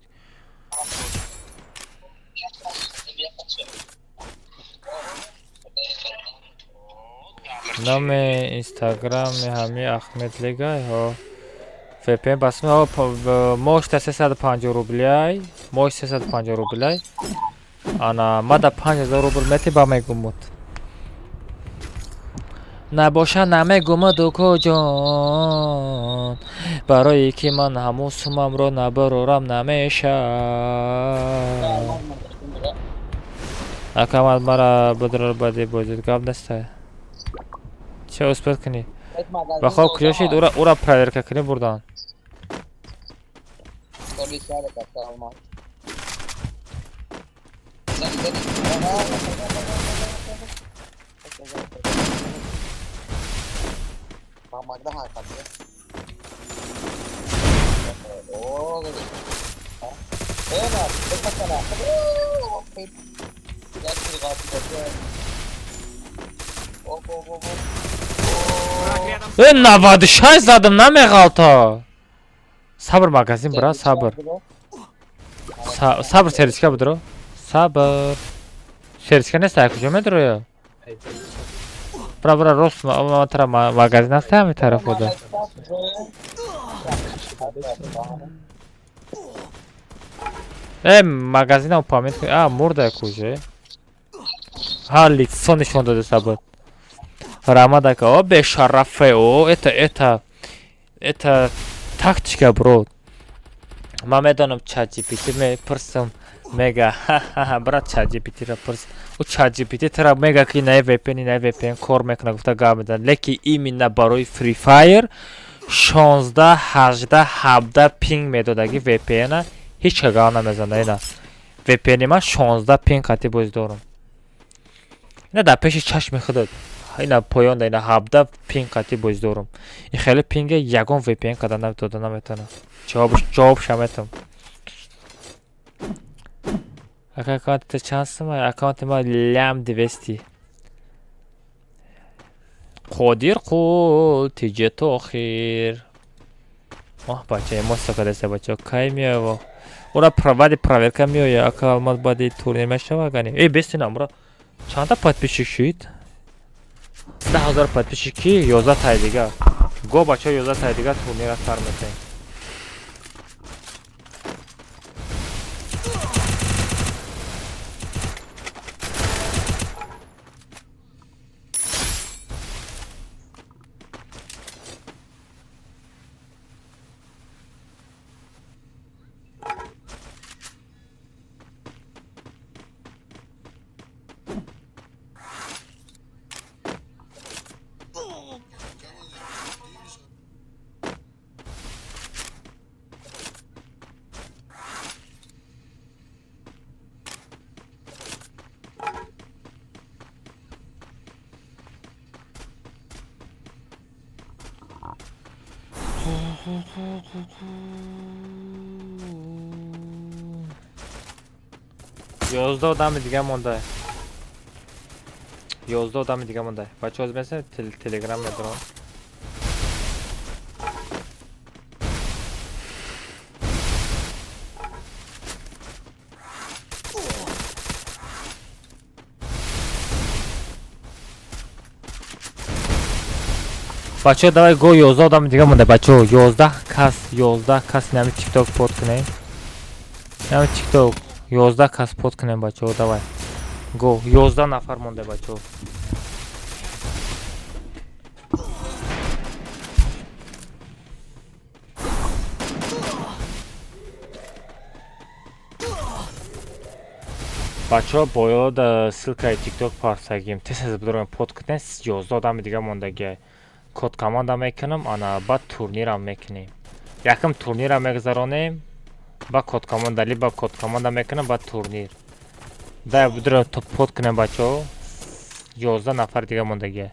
Номи инстаграми ҳами Ахмед Легай ҳо. VPN басми ҳо мош 350 рубляй. Мош 350 рубляй. Ана мада 5000 рубл мети ба мегумуд. Набоша намегумаду коҷон. Барои ки ман ҳамун сумамро набарорам намешад. Акамад мара будрар бади бозид гап нестай. Че успел кини? Ва хоб куҷо шид ура проверка кини бурдан. Magda hakan ya. Oh, gitu. Enak, dekat sana. Враг рядом со мной. Навадишай задам намеғалта. Сабр магазин бра, сабр. Сабр сервиска будро. Сабр. Сервиска нестай куҷо медро я? Бра рост матара магазин аст ҳами тараф буда. Магазина упомянут кунед. Мурда куҷо? Лицо нишон дода сабр. Рамадака, бешарафе, это тактика, бро. Ман медонам ChatGPT мепурсам, мега, брат ChatGPT ра пурс. У ChatGPT тара мега ки на VPN кор мекунад, гуфта гап медан. Леки именно барои Free Fire 16, 18, 17 пинг медодаги VPN-а ҳеҷ гап намезана. ина VPN-и ман 16 пинг қати боз дорам. ина дар пеши чашми худат. Ина поён да ина 17 пинг қати боз дорам. Ин хеле пинге ягон VPN када дода наметавонам. ҷавоб шаметам. Аккаунти чанд сумай? Аккаунти ма лям 200. Қодир қул тиҷет охир. Ох, бача, эмоция кадеса, бача. Кай миево. Ура провади проверка миоя, ака алмаз бади турнир мешава гани. Бестина, бро. Чанда подписчик шуид? 10,000 подписчики, 11 тай дига. Го, бача, 11 тай дига турнира сар метаем. Yozda odami دیگه مونده. 11 odami دیگه مونده. بچه از مثل تلگرام ندارم. بچه давай го 11 odami دیگه مونده. بچه 11 کس نمی تیک تاک پود کنیم. نمی تیک تاک 11 کس پود کنیم بچه давай. Go 11 نفر مونده بچه. بچه باید سلکای تیک تاک پارسگیم. تست از بدرم پود کنیم 11 odami دیگه مونده. کد کاماندا میکنم انا بعد تورنیرم میکنیم. یکم تورنیرم میگذرانیم. با کد کاماندالی با کد کاماندا میکنم بعد تورنیر. دا بدر تو پود کنیم بچه‌ها 11 نفر دیگه موندگی.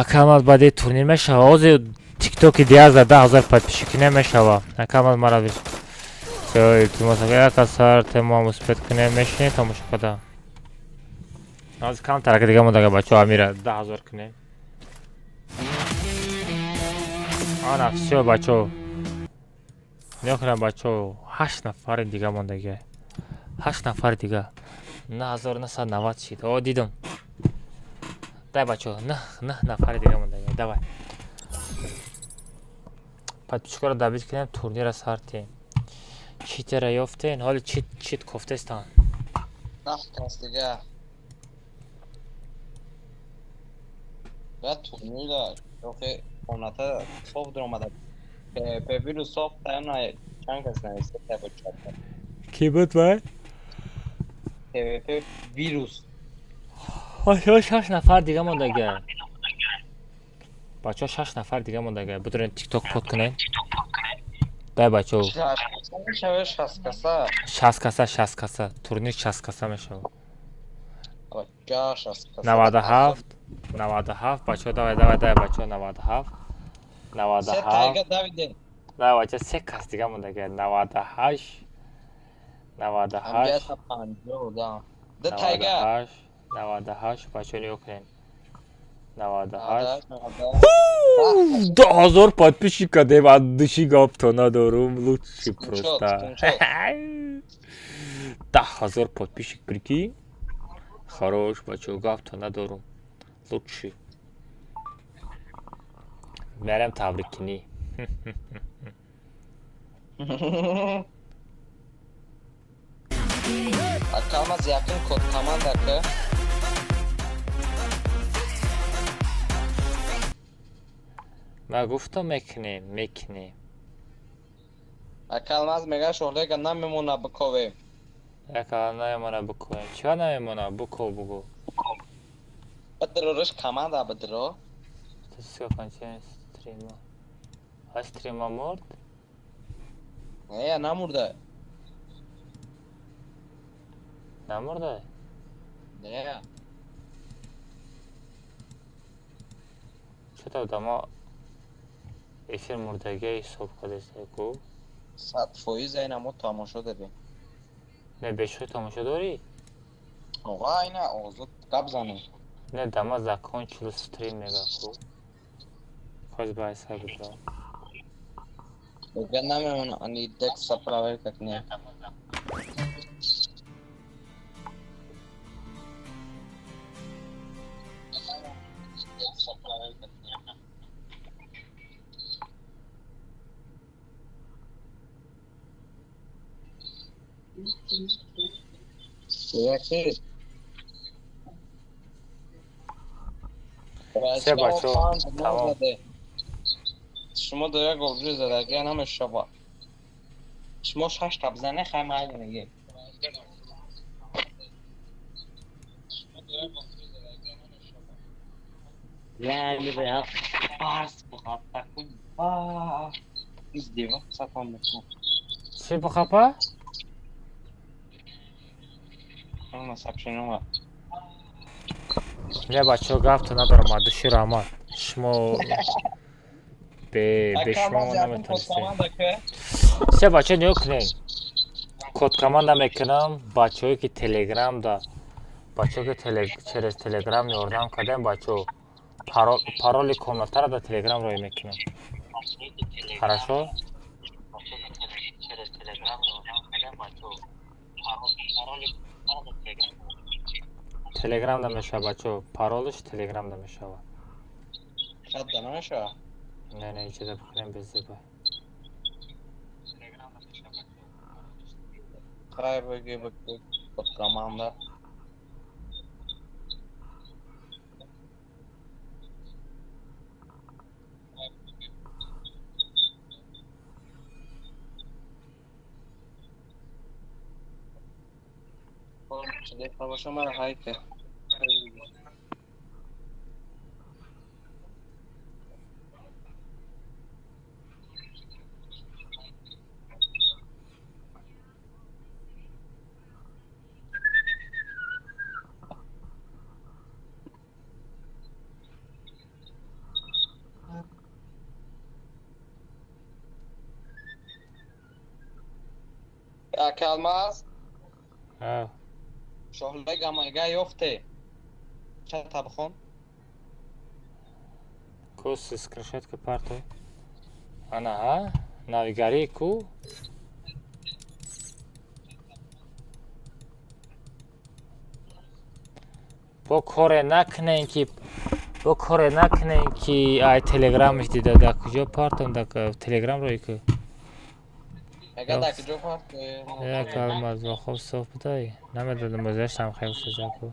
اکامل بعد تورنیر میشه. از تیک تاک 10,000 подписчики نمیشه. اکامل مرا بیش. تو مثلا کسر تمام مثبت کنیم میشه تماشا کنه. از کام ترک دیگه مونده بچه‌ها میره 10,000 کنیم. آن افسیو بچه‌ها. نکنم بچه‌ها 8 نفر دیگه مونده. 8 نفر دیگه. 9,990 شد. او دیدم. دای بچه‌ها 9 نفر دیگه مونده. давай. подписчика رو دعوت کنیم تورنیر سارتیم. چیتر یافتین حال چیت کوفتستان. نه کس دیگه. بعد تورنیر دار. اوکی اوناتا صاف در اومده. به ویروس صاف تایم چند کس نیست تا بچه. کی بود وای؟ به ویروس. ها 6 نفر دیگه مونده. بچه‌ها 6 نفر دیگه مونده. بدون تیک تاک پود کنین. دای بچه‌ها 60 کسا تورنیر 60 کسا میشه. 97 بچه‌ها давай بچه‌ها 97 نه بچه 3 کس دیگه مونده. 98 بچه نیو کنین. 98 10,000 подписчика дем от души гапто надорум лучше просто. 10,000 подписчик прикинь. Хорош бачо гапто надорум лучше. Мерем табрикини. Akalmaz yakın kod komandakı. ما گفتم میکنیم. Akalmaz mega şorda gandan memuna bukove. یکا نمیمونه بکنیم. چرا نمیمونه بگو. بدرورش komanda بدرو. تو کنچه استریما. استریما مرد؟ Ne namurda. نمرده. Ne? چطور دما افیر مردگی حساب کردسته کو؟ 100% اینمو تماشا داری. نه بشوی تماشا داری؟ آقا اینه آزاد قبضانه. نه دما زکان چلو ستریم نگاه کو. خواهد باعث ها بدرو. Бога наме они тек са правил как не. Яки. Все, бачо, тамам. شما داره گفتی زدگی هم شبا شما 6 تا بزنه خیلی عالی میگه یعنی به پارس بخواد تکون از دیوه ساتان میکنم چی بخواه؟ اون سبشنو نه بچه ها گفت ندارم ما دوشی رامار شما به شما نمیتونستیم سه بچه نیو کنیم کد کمان نمیکنم بچه هایی که تلگرام دا بچه هایی که چرز تلگرام نیوردم کدیم بچه ها پارول کاملتر دا تلگرام روی میکنم хорошо تلگرام نمیشه بچه ها پارولش تلگرام نمیشه شاید نمیشه نه نه چیزا بکنیم بزیبا خیلی بگی بگی کد کمان دا دیگه باشه من هایته کلماز شغل گمایگاه یافته چه تبخون کوس اسکرینشات که پارتو انا ها ناویگاری کو با کار نکنین که ای تلگرامش دیده در کجا پارتون در تلگرام روی که اگر در کجا پارت یک کلماز با خوب صاف بدهی نمیدادم بزشتم خیلی سجا کو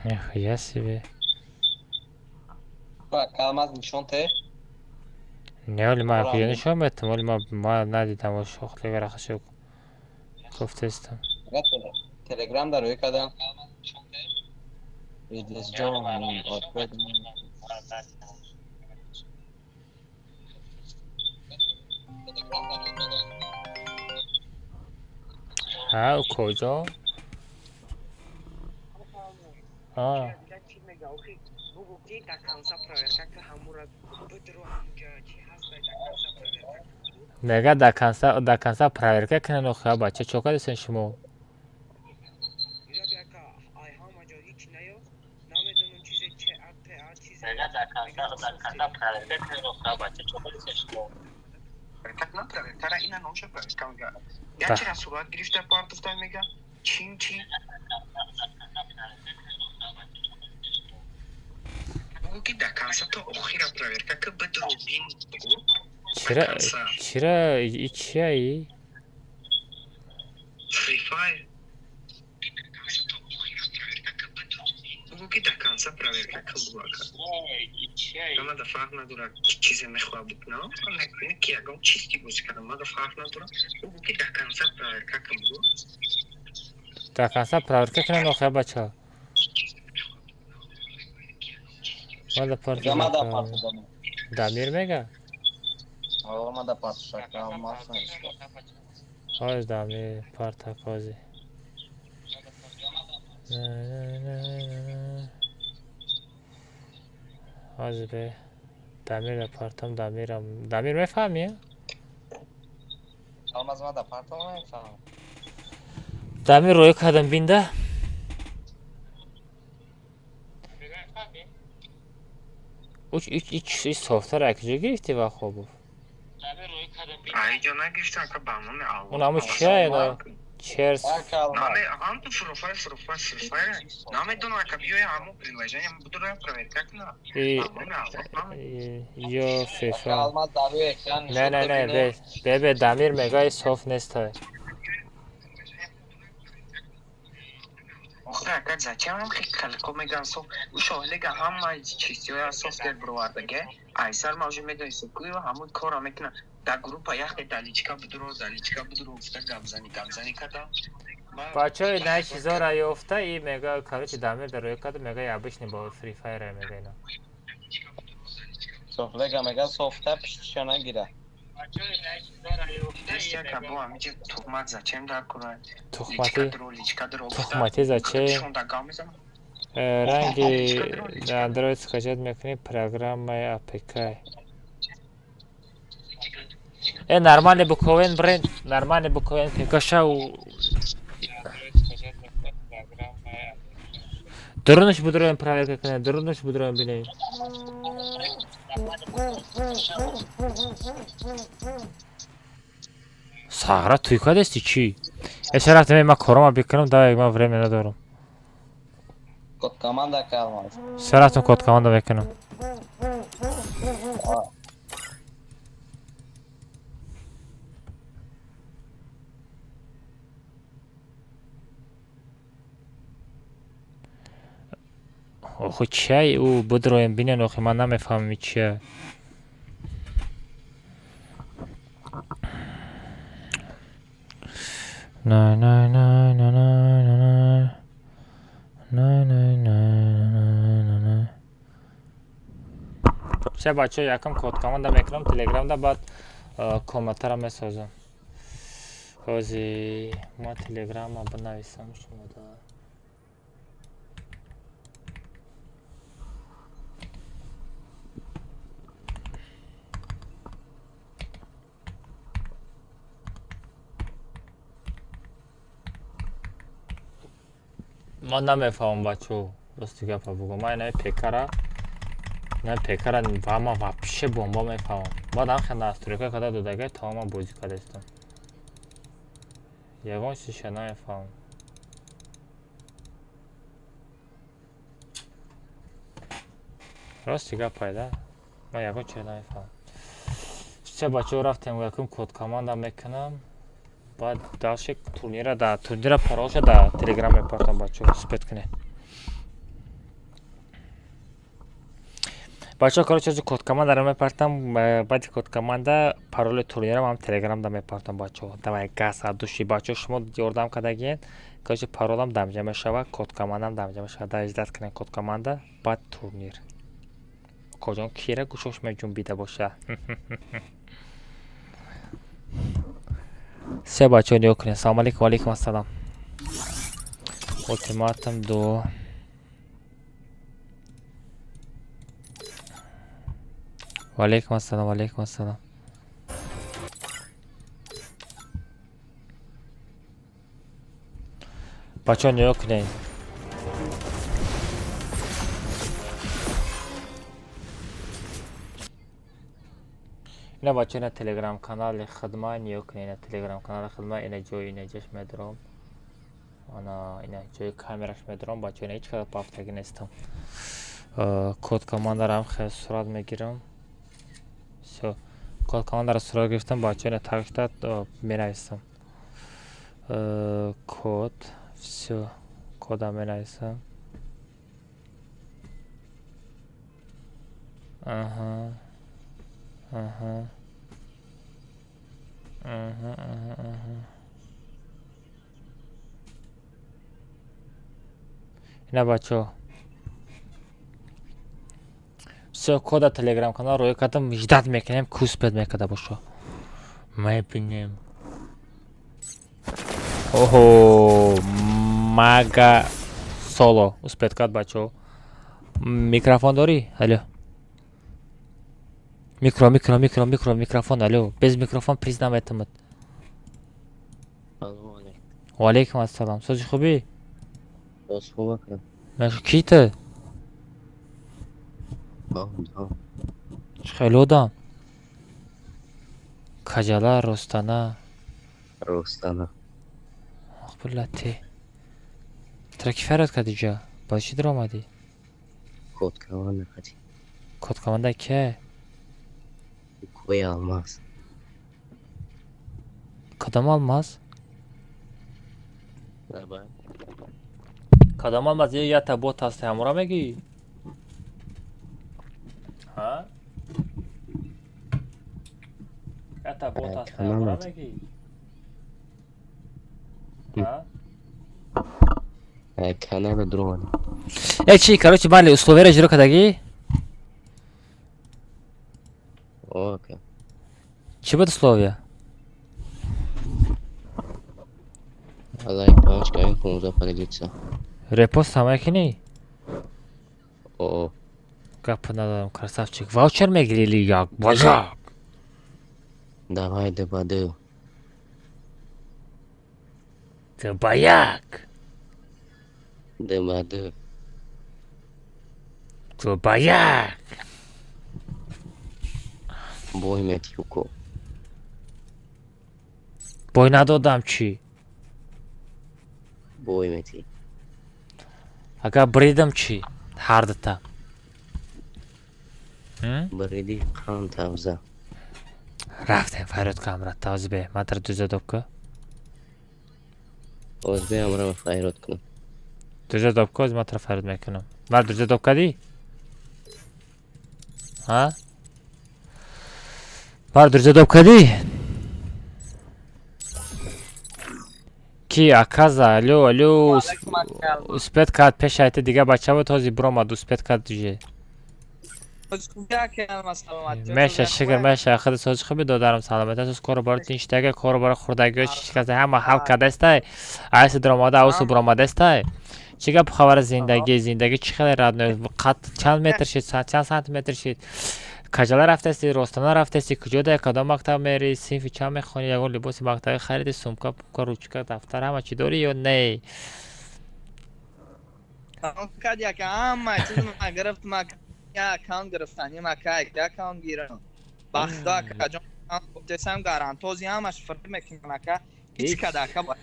Nихуя себе. کلماز نشون ته نه ولی ما خیلی نشون میتونم ولی ما ندیدم و شوخی برخشو گفته استم تلگرام در روی کدام ویدیوز جان آدپد ها کجا میگه در کنسا پراورکه کنن و خواه بچه چوکا دیسن شما Я вчера сюда грифта парту в таймега. Чин-чин. Богу да канса то охира проверка как бы другим богу. چرا چی ای؟ Free Fire. Богу да канса проверка как буака. ما دا فرق نداره چیزی میخواه بکنم نکی اگم چیزی بوزی کردم ما دا فرق نداره بگو که دا کنسا پراورکه کم بود در کنسا پراورکه کنن و خواه بچه ها Mada parti Gamada zakal. partı da mı? Damir mega? Gamada partı şaka almazsın işte. Hoz damir parta kozi. Hoz be. Damir partam damiram. Damir mefahmi? Almaz mı da partı mı falan? Damir ro'y kadam binda. Üç software akıcı girifti va xobu. Ay cana geçti aka bana ne Allah. Ona mı çay Cheers. Belki almaz. Name ham tu profile. Name dono aka bio ya amu приложение буду проверять как на. И yo Belki FIFA. almaz da bir ekran. Ne be damir mega soft nesta. Охта aka зачем вам легко меган софт? Ушо лега хамма чисти я софтвер бровардаге. Айсар мавжи медони сукуи ва хамун кора мекна. Да группа яхте даличка будро уфта гамзани када. Бачой на чизо райофта и мега короче дамир да ройкада мега обычный бо Free Fire мега ина. Soflega mega softa pişişana girer. Естественно, бо амиҷи тухмат зачем дар кура? Личка дро. Тухмати зачем? Ранги Android скачать мекни программой APK. Нормальный буковен бренд, нормальный буковен пекашау. Дурнуш будроем проверка кана, дурнуш будроем билей. Сагра туйка дести чи? Еще раз я корома бикрам, давай я время надору. Kod komanda kalmaz. Саратом код команда бекрам. Охо чай у будроем бинен охи ман намефаҳмам чия. Все бачо якам код команда мекунам телеграмда баъд комментара месозам. ҳозир ма телеграма бинависам шумода. Ман намефаҳмам бачо рости гапа бугам. Ман ина пекара ва ман вообще бомба мефаҳмам. Баъд ҳам хел настройка карда додага то ман бозӣ кардастам. Ягон чизша намефаҳмам. Рости гапа да. Ман ягон чиз намефаҳмам. Все бачо рафтем якум код команда мекунам. Баъд далши турнира пароша да телеграм мепартам бачо спет кунед. Бачо короче код командаро мепартам. Баъди код команда пароли турнирам ҳам телеграмда мепартам бачо. Давай газ адуши бачо шумо ёрдам кардагиен. Короче паролам дамҷа мешава, код командам дамҷа мешава. Да излат кунед код команда баъд турнир. Коҷон кира гӯшош меҷунбида боша. Все бачо нигоҳ кунед. Ассалому алайкум. Ва алайкум ассалом. Ультиматум 2. Ва алайкум ассалом. Ва алайкум ассалом. Бачо нигоҳ кунед. ина бачо ина телеграм канали хидма нигоҳ кунед. Ина телеграм канали хидма ина ҷои ина ҷаш медорам. Ана ина ҷои камераш медорам бачо ина ҳеҷ кадом пафтагӣ нестам. Код командаро ҳам хел сурат мегирам. Всё. Код командаро сурат гирифтам бачо ина тагишда менависам. Код. Всё. Кодам менависам. Ага. Ина бачо Все, кода телеграм канал роя кадам ждать мекунем, куспет мекада бошо. Мебинем. Охо, мага соло. Успет кад бачо. Микрофон дори? Алло. Микрофон, алло. Без микрофон признам этимат. Ва алейкум ассалам. Сози хуби? Dost خوبه کنم Маш кита? خیلی آدم کجالا رستانه رستانه بلتی ترکی فراد کردی جا باید چی در آمدی؟ کود کمان نکدی کد کمانده که؟ کوی آلماس کدام آلماز؟ نباید کدام آلماز یا تا بوت هسته همورا میگی؟ ها؟ یا تا بوت هسته همورا میگی؟ ها؟ کنال درون ای چی короче бали условия جرو کدگی؟ اوکی چی بود условия؟ لایک پاش کنیم 15 پلیلیتسا رپوست همه کنی؟ او گپ ندارم красавчик واوچر میگیری یک بازا давай дебаду تو باید дебаду تو باید бой метюко بای ندادم چی؟ бой мети اگر بریدم چی؟ هر دوتا بریدی قان تازه رفتیم فراد کامرا تازه به من در دوزه دوبکه باز به امرا فایرات کنم دوزه دوبکه از من طرف فراد میکنم من دوزه دوبکه دی؟ ها؟ من دوزه دوبکه دی؟ کی اکازا الو اسپت کات پیش ایت دیگه بچه و تازی برام اسپت کات دیگه میشه شکر میشه خود سوچ خوبی دادارم سلامت است کارو برای تینشتگه کارو برای خوردگی شکسته همه حل کرده است ایس درآمده اوسو برآمده است چیکار خبر زندگی چی خیلی راد نه قد چند متر شد چند سانتی متر شد کجالا رفته استی رستانه رفته استی کجا در کدام مکتب میری صنف چند میخونی یگون لباس مکتبی خریدی سومکا روچکا دفتر همه چی داری یا نه کد یک همه چیز ما گرفت ما یا اکاونت گرفتنی ما که یک اکاونت گیرم بخدا که جان گفتم گارانتوزی همش فرق میکنه که هیچ کداکا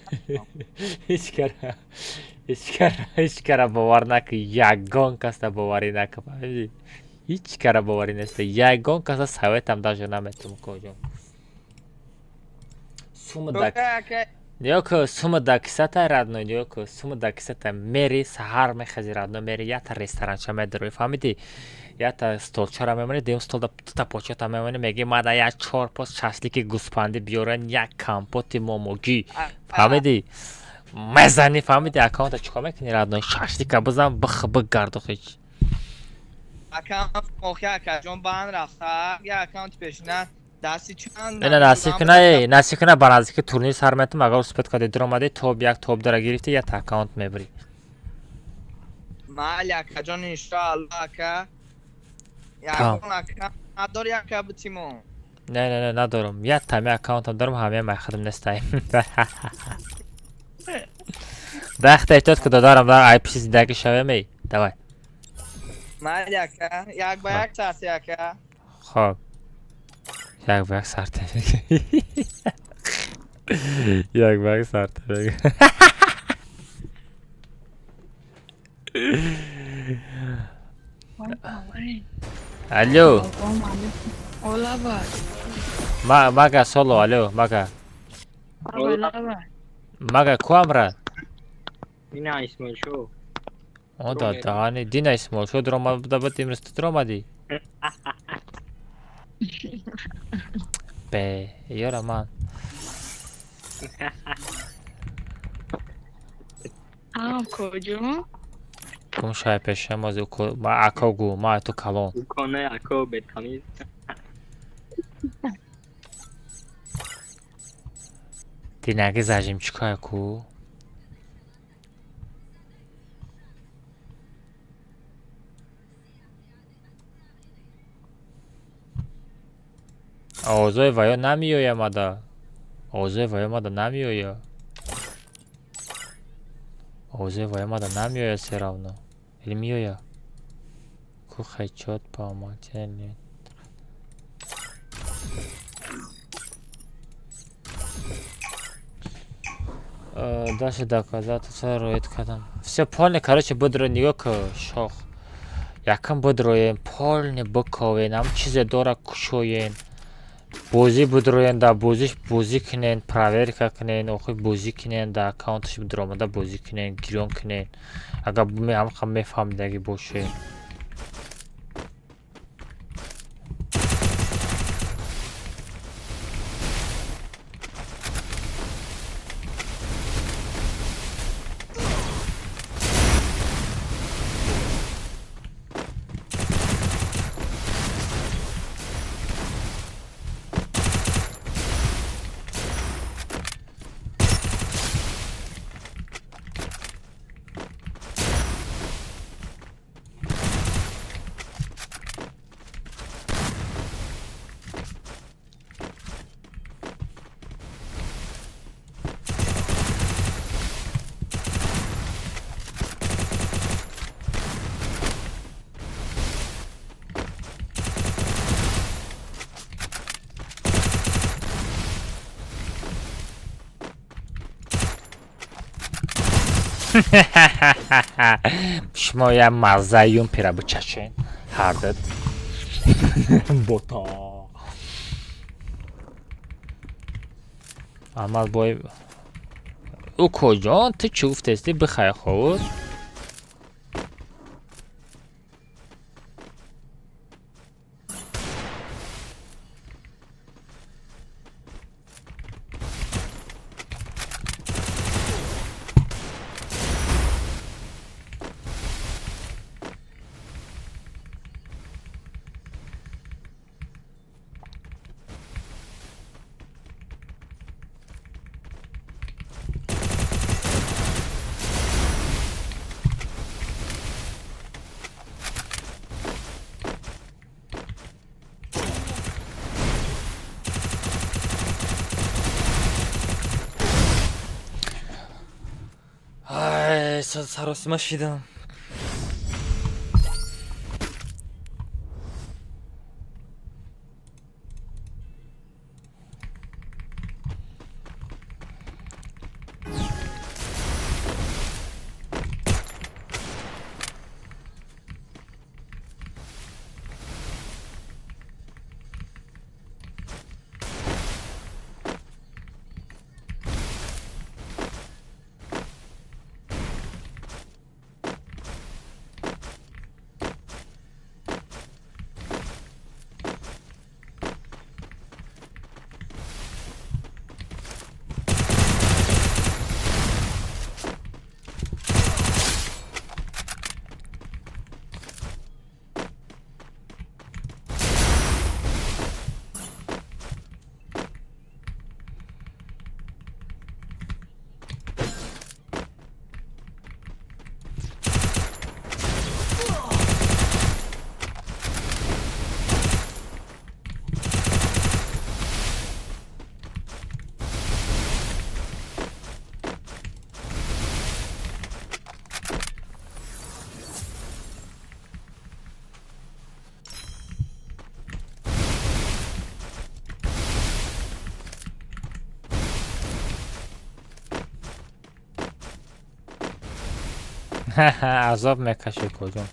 هیچ کار باور نکن یگان کس باوری نکن هیچ کار باوری نیست یگان کس سویت هم داشته نمیتونم کجا نیوکو سوم دکسته رادنو نیوکو سوم دکسته میری سهار میخزی رادنو میری یا تا رستوران چه میدروی فهمیدی یا تا استول چرا میمونی دیم استول تا پوچه تا میمونی میگی مادا یا چهار پاس ششلیک گوسپندی بیارن یک کمپوت موموگی فهمیدی مزنی فهمیدی اکاونت چیکار میکنی رادنو ششلیک بزن بگردو هیچ اکاونت موقع که جون بان رفته یا اکاونت پیشنه دستی چند نه ناسی کنه برازی که تورنیر سر میتونم اگر اسپت کدی در اومده توب یک توب داره گرفتی یا تا اکاونت میبری مال یک جون انشالله که یا اون اکاونت نداری یا که بتیمون نه ندارم یا تامی اکاونت هم دارم همه مخدم نیستایم دخت احتیاط که دارم در آی پی زندگی شوه می دوای مال یک با یک ساعت یک خب یک با یک سارته بگه یک با یک سارته بگه الو maga solo allo maga کو امرد دینا اسماعیل شو او دادانه دینا اسماعیل شو در اومده بود امروز تو در اومدی به یارا من کجا گم شای پیشم از ما اکاگو ما تو کلون کنه اکو به تمیز دینگه زجیم چیکار کو آوازای ویا نمیویه مادا آوازای ویا مادا نمیویه آوازای ویا مادا نمیویه سراونو ایلی میویه کو خیچات با ما چنین дальше доказательства роет кадам все полне короче бодро нигоҳ ку шох якам бодроем полне баковен ҳам чизе дора кушоен бозӣ бодроен да бозиш бозӣ кинен проверка кинен охир бозӣ кинен да аккаунтиш бодромада бозӣ кинен гирён кинен агар ҳам мефаҳмидаги бошед شما یه مزایون پیرا بچشین هردد بوتا اما بای او کجا تو چی گفتستی بخیر خود سراسیمه شیدم عذاب میکشه کجا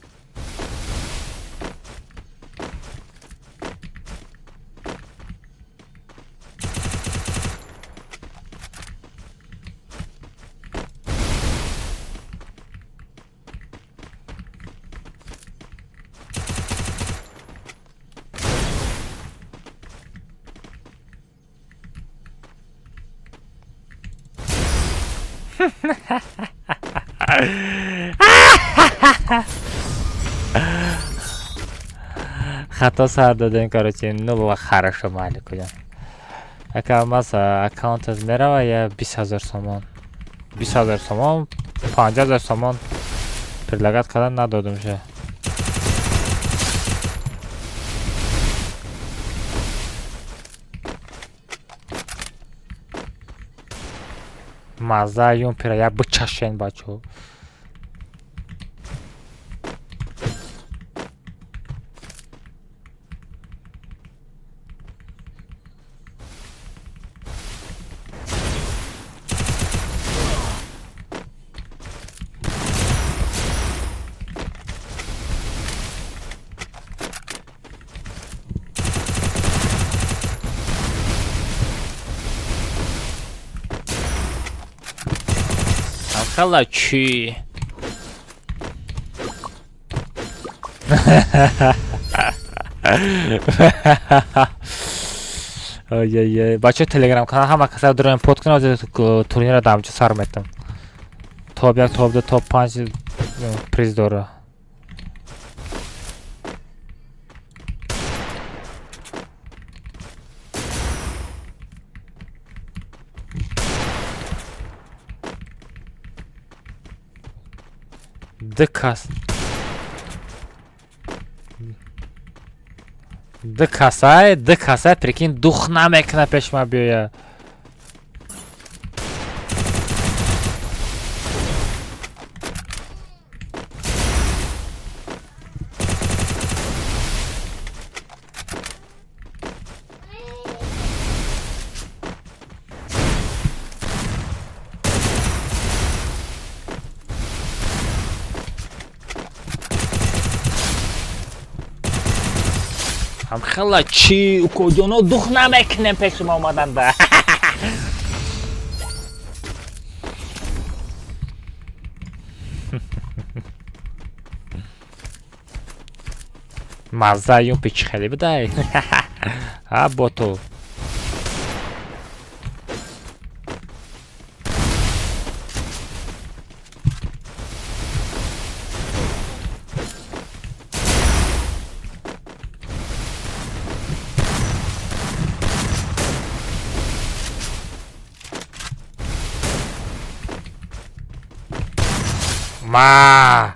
خطا سر دادیم короче ну баба хорошо малику ҷон ака мас аккаунтат мерава я 20000 сомон 20000 сомон 50000 сомон предлагат кардан надодим ше маза юм пира я бычашен бачо Халачи. Ой-ой-ой. Бачо телеграм канал ҳама касар дороем подкана турнира дамча сар метам. Топ 1, топ 2, топ 5 приз дора. Дикасай, прикинь, дух намекна пеш ма биёя. Халачи, у кожано дух намекнем пеш ма омаданда. Маза юм пич хели бадай. А бото. Ма!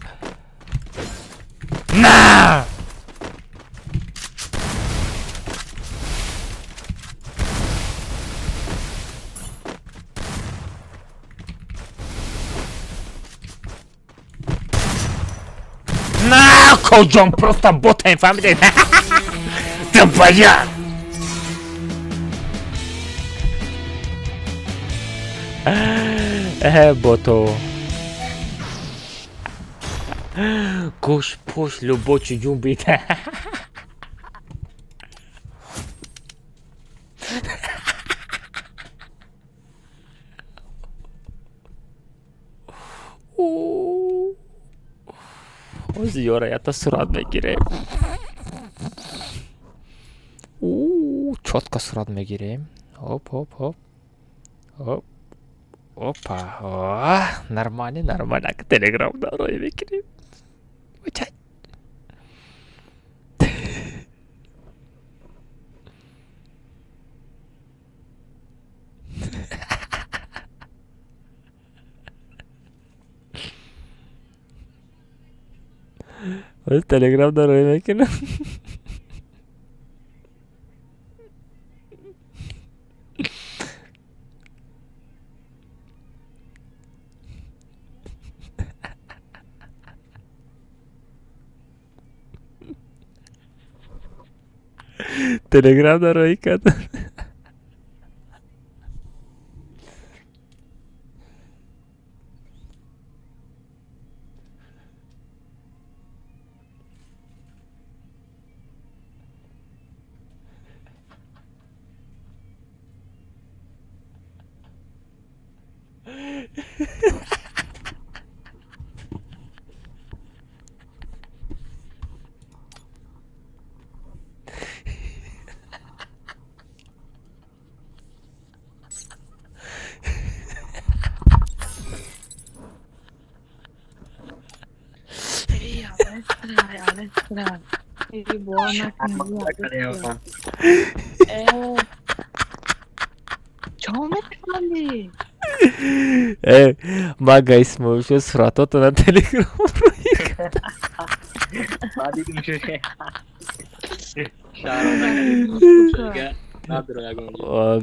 На! На! Коджон просто бота инфамилия. Да баян! Бото. Кош пош любочу ҷумбида. Зиёра ята сурат мегирем. Чётко сурат мегирем. Оп. Оп. Опа. Нормально. Телеграм дарой мегирем. Учать. Телеграм дарой мегирем. Telegram дарой кад. Boa Чомекали? Мага Исмоилшо суратотона телеграм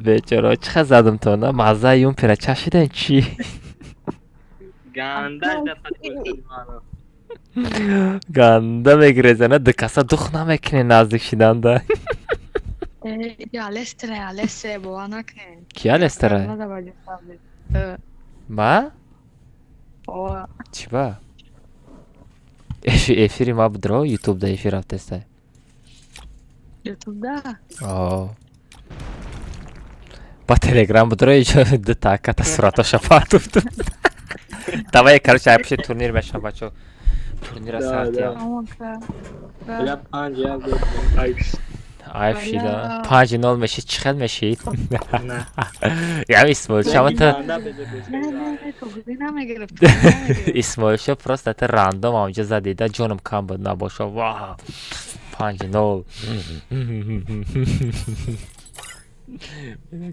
бечора чиқа задам тона маззаи он пира чашидан чӣ ганда мегирезана дикаса дух намекуне наздик шиданда Алестре боа накунед. ки алестра ма Ова. чӣ ба эфири ма будро ютубда эфир рафтеста Ютубда? ба телеграм будро дтаката суратоша партуфту давай короче айпиши турнир мешам бачо турнира сартия айп шида 5-0 мешид чӣ хел мешид яъни исмоил шамата исмоил шо просто та рандом ҳамҷа задида ҷонам кам буд набоша ва 5-0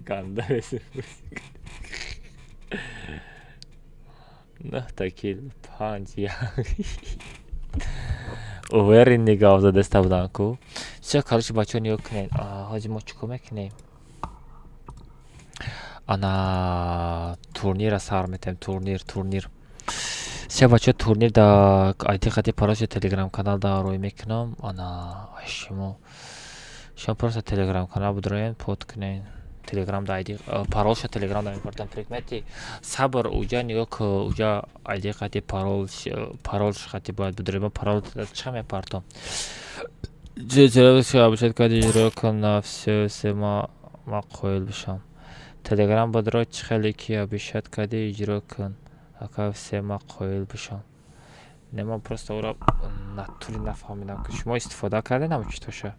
ганда такил 5 уверен нигоҳ задаста будан ку все короче бачо нигоҳ кунед ҳоҷи мо чӣ кор мекунем ана турнира сар метем турнир все бачо турнир да айди қати пароси телеграм канал да рӯй мекунам ана шумо просто телеграм канал будроен под кунед телеграм да айди паролша телеграм да мепартам прикмети сабр уҷа нигоҳ ку уҷа айди қати паролш қати бояд будроем парол чиқа мепартам обучат кади иҷро кун на все се ма қоил бишам телеграм будро чиқали ки обишат кади иҷро кун ака все ма қоил бишам нема просто ура натури нафаҳмидам ки шумо истифода карденам чӣ тоша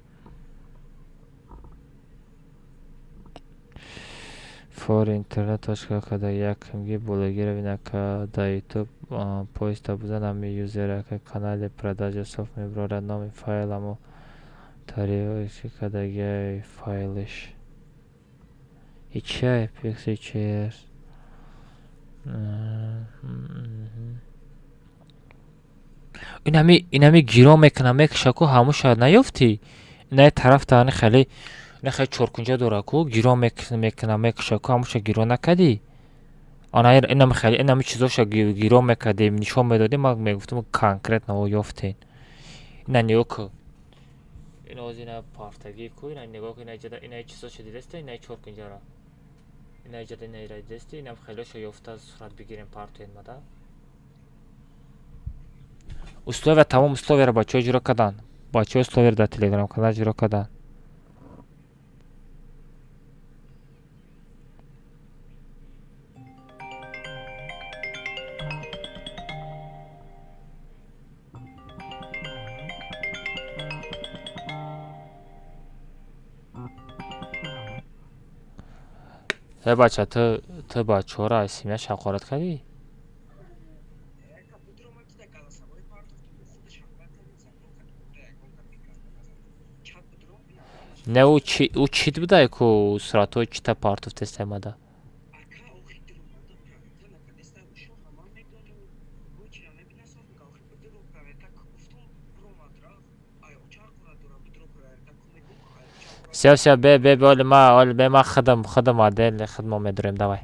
фор интернет точка када якимги блогера винака да ютуб поиста бузанами юзерака канали продажа софт меброра номи файламу тариоши кадаги файлиш ичай пикси чес инами гиро мекунам мекушаку ҳаму шояд наёфтӣ инаи тараф таани хеле нахай чоркунҷа дора ку гиро мекунам мекуша ку ҳамуша гиро накадӣ инами чизоша гиро мекардем нишон медодем ман мегуфтам конкретно ёфтем ина нигоҳ ку ина оз ина партагӣ ку ина нигоҳ ку инаи чизоша дидаста инаи чоркунҷара инаи ҷада инаира дидасти инам хелеша ёфта сурат бигирем партоенмада условия тамом условияро бачаҳо иҷро карданд бачаҳо условияро дар телеграм канал иҷро карданд бача ту бачаҳоро аз семья шақорат кардӣ не ӯ чит будай ку суратҳои чита партов тестамада все бе оли ма хидм адел хидмо медурем давай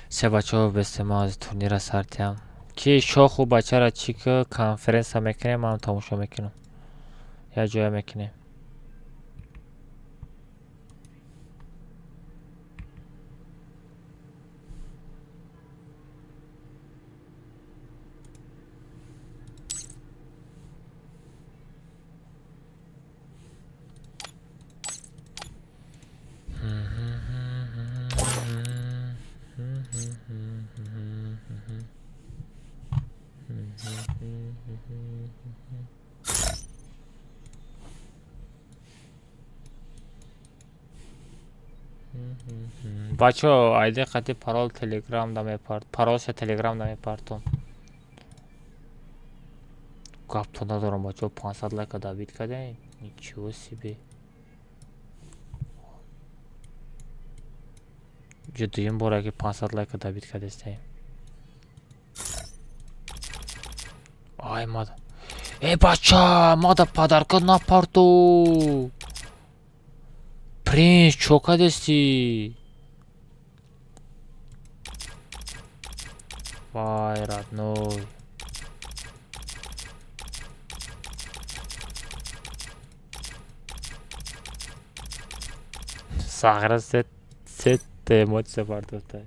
все бачаҳо бесте ма аз турнира сартиам ки шоху бачара чӣ ки конференсия мекунем ман тамошо мекунам як ҷоя мекунем бачаҳо айди қати парол телеграм да мепарт паролша телеграм да мепартам гап-то надорам бачаҳо. 500 лайка давид кадаем. Ничего себе. Ҷудуюм бора ки 500 лайка давид кадастаем. Ай мада. Бача, мада падарка напарту. Принц, чё кадасти? Вай, родной. Сагра сет эмоция бардотай.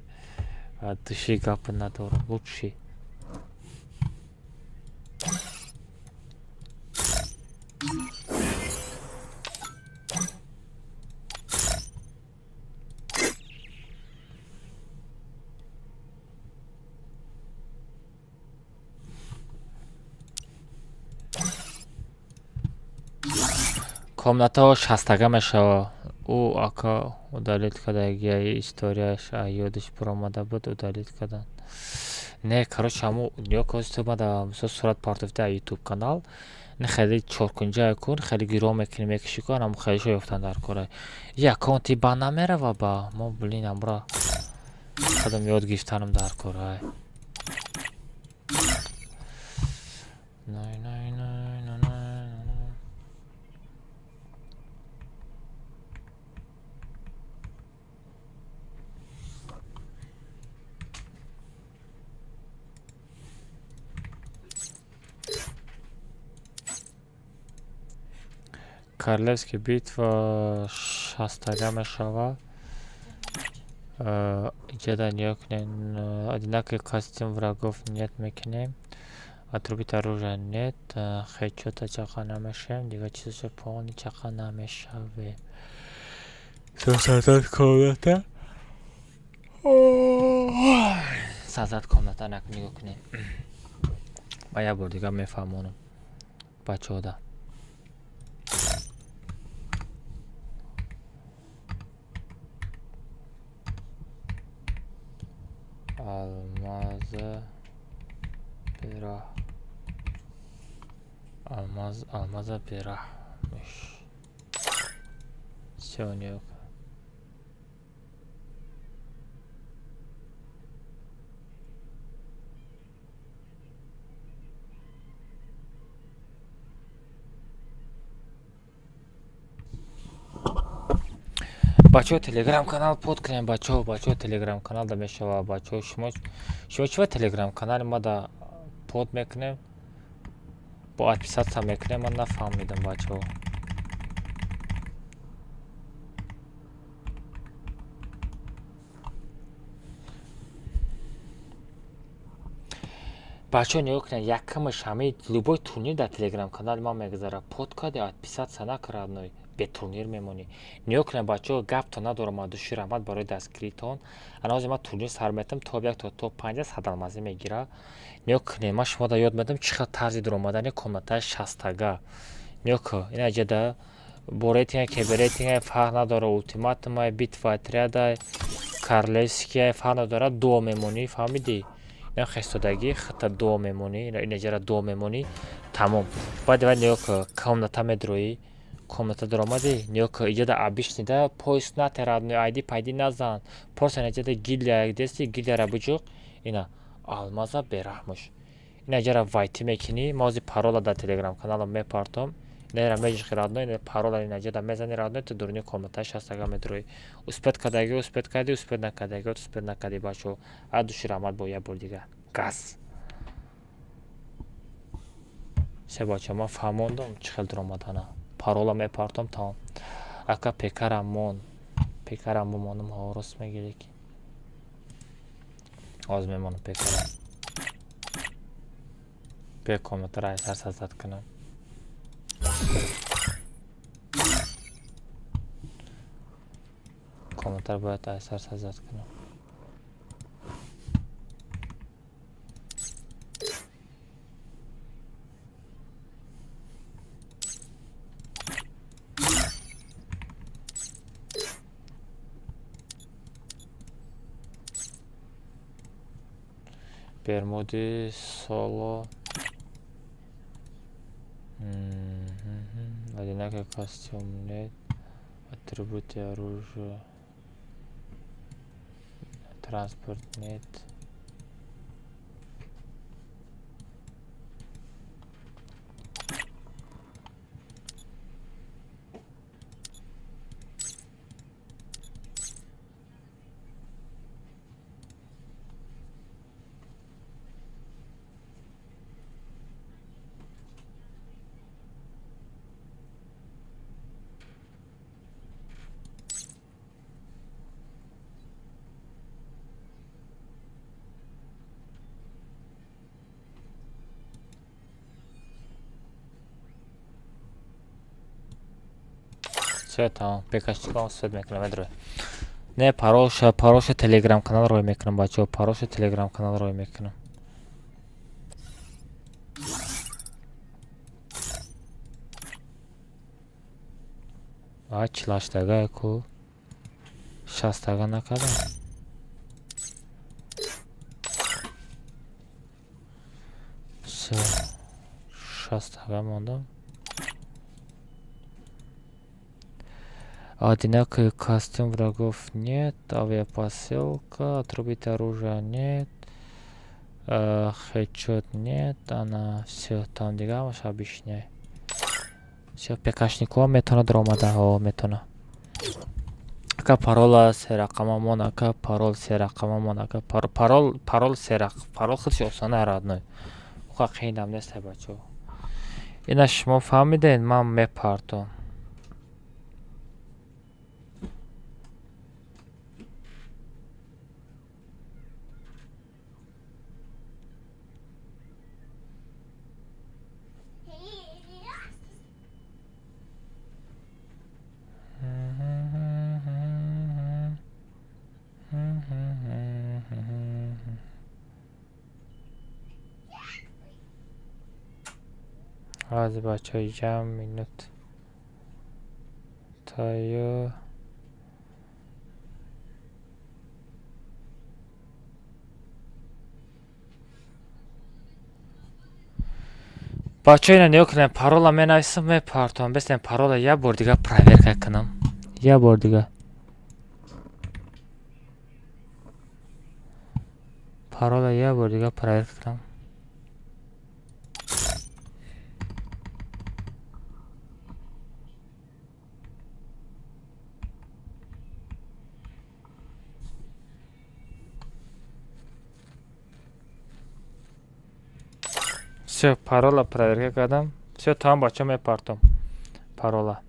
От души гапы надорам. Лучший. Комната 60 мешава. Ӯ ака удалит кадаги историяш ёдиш биромада буд, удалит кадан. Не, короче, ҳаму ёкости омада мисол сурат партофта YouTube канал. Не хеле чоркунҷа кун, хеле гиро мекунӣ мекишӣ кун, ҳаму хелешо ёфтан дар кора. Я аккаунти бан намерава ба. Мо блин амра. Хадам ёд гирифтанам дар кора. Королевская битва 60 мешава. Иҷада одинаковый костюм врагов нет мекунем. Отрубить оружие нет. Хэдшота чақа намешавем. Дигар чизашо полный чақа намешавем. Сазад комната. Сазад комната нак нигоҳ кунем. Ба як бор дигар мефаҳмонам. Бачода. Алмаза берах. Алмаза берах. Всё, нет. Бачо телеграм-канал подкунем, бачо телеграм-канал да мешава, бачо шумо чива телеграм-канали ма да под мекунем, бо подписаться мекунем, ман нафаҳмидам бачо. Бачо нигоҳ кунед, якамаш ҳамаи любой турнир дар телеграм-канали ман мегузара. Подкади подписаться накард, бе турнир мемонӣ. Нигоҳ кунед бачо, гапто надорам, души раҳмат барои дастгиритон. Анози ман турнир сар метам, топ 1 то топ 5 садалмазӣ мегира. Нигоҳ кунед, ман шумо да ёд медам чӣ хел тарзи дуромадани комнатаи 60. Нигоҳ кун, ина ҷада бо рейтинга ки бе рейтинга фарқ надора, ултиматумай, битва отрядай, королевския фарқ надора, дуо мемонӣ, фаҳмидӣ? Ина хестодагӣ, хата дуо мемонӣ, ина ҷара дуо мемонӣ, тамом. Баъд нигоҳ кун, комната медроӣ. Комната даромади, нигоҳ кун, иҷада обичнида поиск натерад, айди пайди назан. Просто иҷада гильдия дести, гильдияра буҷуқ, ина алмаза бераҳмуш. Ина ҷара вайти мекунӣ, мози парола дар телеграм-каналам мепартом. Ина меҷиқи радно, ина парола ина ҷада мезани радно, то дуруни комната 60 медроӣ. Успед кадаги, успед кади, успед накадаги, успед накади бачо. А души раҳмат бо як бор дигар. Газ. Се бачо, ман фаҳмондам чӣ хел дуромадана. Парола мепартам тамом. Ака пекарам бомонам ҳорос мегирӣ ки. Ҳоз мемонам пекарам. Бе комнатара айсар сазад кунам. Комнатара бояд айсар сазад кунам. Бермуди соло одинаковый костюм, нет. Атрибуты оружия. Транспорт, нет. Все, тамом. Пекашчиком сфед мекунам, медрӯй. Не, паролша телеграм канал рой мекунам, бачаҳо. Паролша телеграм канал рой мекунам. А 40 тага ку 60 тага накардам. Всё. 60 тага мондам. Одинаковый костюм врагов нет, авиапосылка, отрубить оружие нет, хедшот нет, она все там дигамаш объясняй. Все пекашникова метона дромада метона. Ака парола се рақамамон, ака парол се рақамамон, ака парол се рақам. Парол худш осона родной. Уха қиинам нест бачо. Ина шумо фаҳмидед, ман мепартам. Hadi başlayacağım minut. Tayo. Бачаҳо ина нигоҳ кунед, парола менависам мепартам. Бистем парола як бор дига проверка кунам. Як бор дига. Парола як бор дига проверка кунам. Все, парола проверка кардам. Все, там бача мепартам. Парола.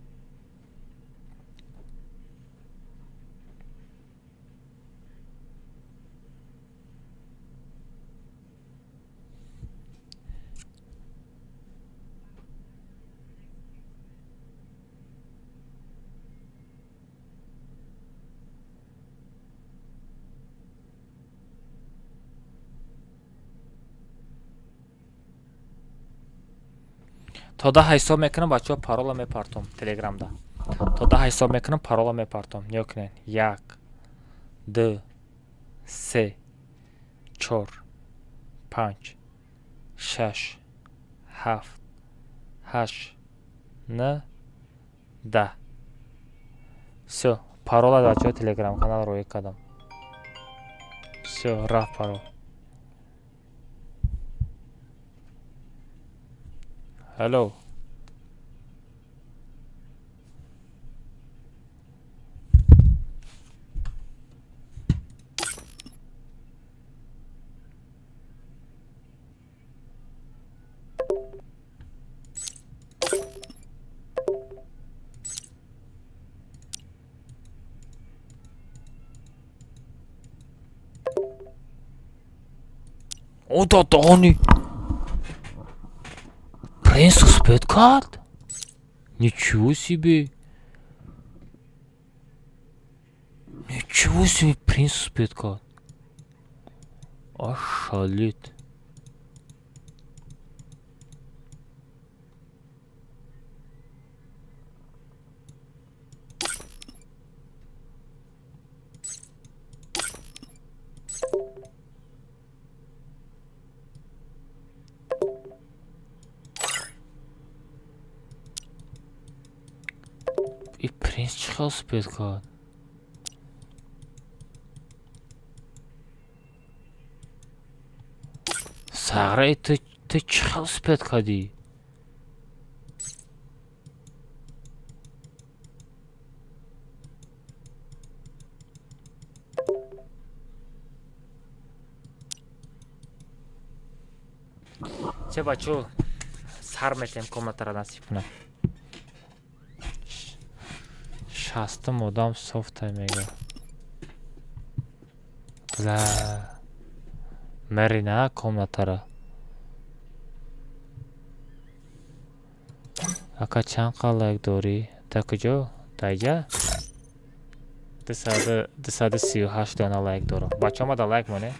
То 10 ҳисоб мекунам, бачаҳо парола мепартам телеграмда. То 10 ҳисоб мекунам, парола мепартам. Нигоҳ кунед. 1 2 3 4 5 6 7 8 9 10. Всё, парола бачаҳо телеграм канал роҳӣ кардам. Всё, рафт парол. Hello. О, да, Дони. Принц успеет карт? Ничего себе. Ничего себе, принц успеет карт. Ошалеть. принц чӣ хел спид кард? сағраи ту чӣ хел спид кардӣ? چه بچو سر میتیم کامنت را نصیب کنم. 60 مدام سوفت میگه بلا مری نه کامنت را اکا چند قلق داری؟ تا کجا؟ تا اینجا؟ 238 دانه لایک دارم. بچه ما دا لایک مانه؟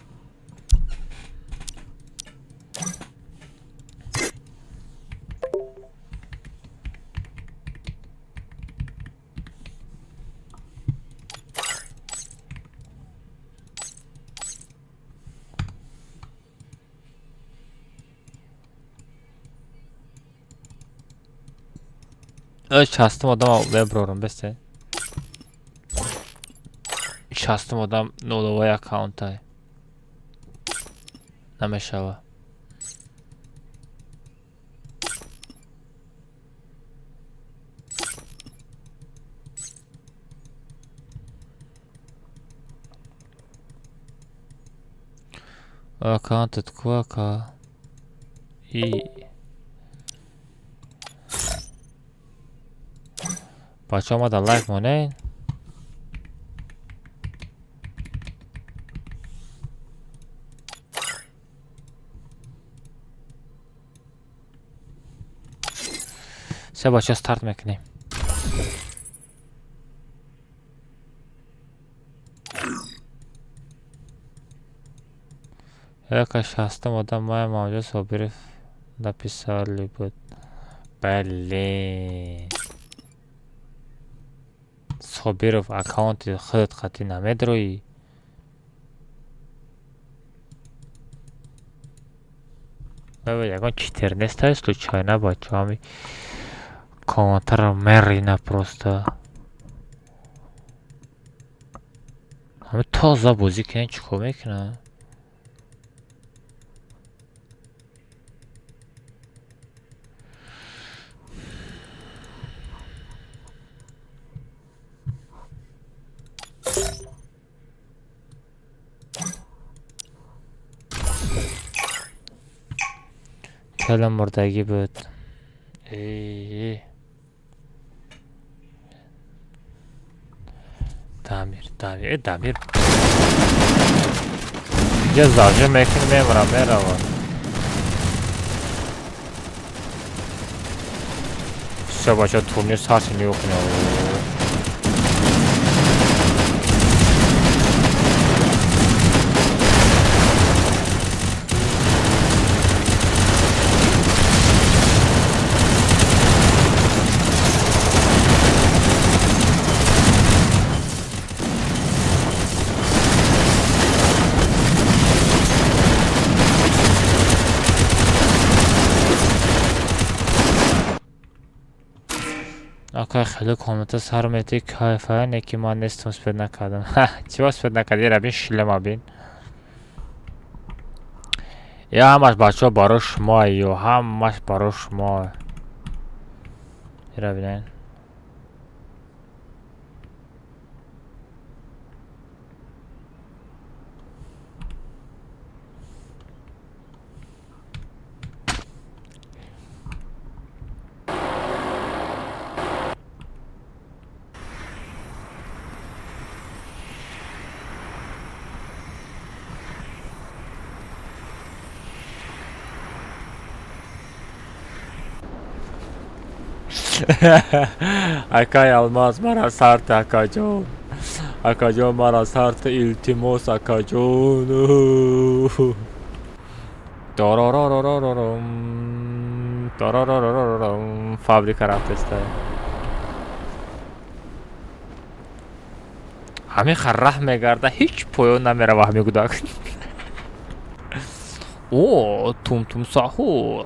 شستم آدم ببرارم بسته 60 آدم نولوای اکاونت های نمیشوه اکاونتت کو اکا ای بچه ما در لایک مانه سه بچه ستارت میکنیم. یک 60 آدم ماه موجود صابر написали بود. بله صابرов аккаунти خودت خطی نمیدروی. بابا یکان читер нестай случайно бачами комментарий мерина просто. همه تازه بازی کنین چیکار میکنن؟ کلم مردگی بود. دمیر یه زاجه میکنی میمرم میروم. سه بچه تورنیر سرسی میکنم. آقا خیلی کامنت سر میتی کایفه نکی ما نیستم سپید نکردم. چی با سپید نکردی؟ یه ربین شلم بین یا همش بچه ها برای شما یا همش برای شما. یه ربینین اکای الماس مرا سرت اکا جون. اکا جون مرا سرت التماس اکا جون. فابریکا رفتسته همین خرح میگرده هیچ پویون نمیره و همین گودک. اوه توم ساحور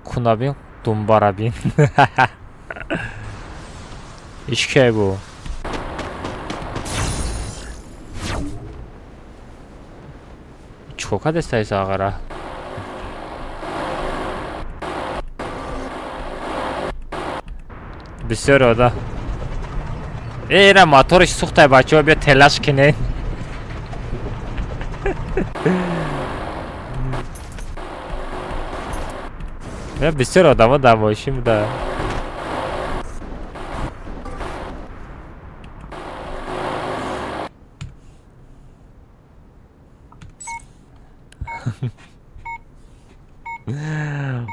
کنابین Dumba bin. İşke bu. Çikoka destəysə ağara. Bisyor o da. Era motor iş suxtay bачо bir telaş kine. Ya bisyor adamı da başım da.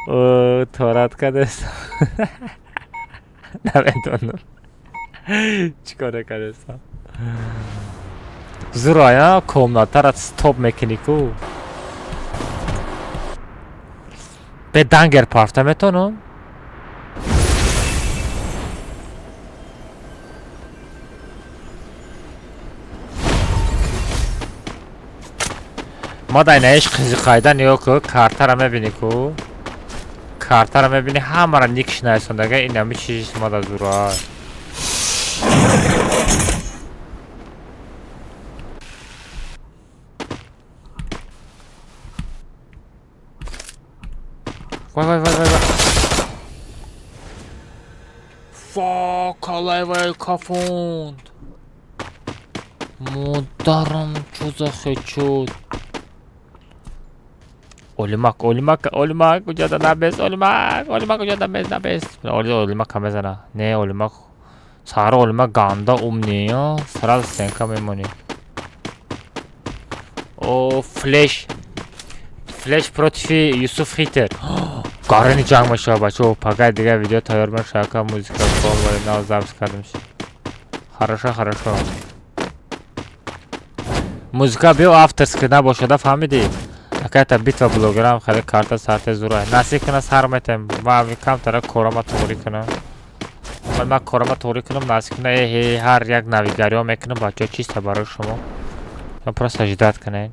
O Toratka des. Nawet onu. Чикоре кадеса. Зурая комната стоп механику. Bedangер парфтаметоно. Мадайнаиш қизиқайдан ёку картара мебинику. Картара мебини ҳамара никшнайсондага инами чиз мада зура. Vay. Fuck, alay kafond. Mudarım çuza xechut. Olimak, ucada nabes, olimak, ucada nabes. Olimak kamezana. Ne olimak? Sarı olimak ganda umniyor. Sıra senka memoni. O flash против Yusuf Hiter. Гарани жанг маша бачо, пока дига видео тайёр мен шака музыка на запись кардим. Хорошо. Музыка бил авторский набошада фаҳмиди? Какая-то битва блогерам хали карта сарте зура. Насик кана сар метем. Ва кам тара корама тури кана. Ма корама тури кунам насик кана ҳар як навигарио мекунам бачо чиста барои шумо. Просто ждат канаин.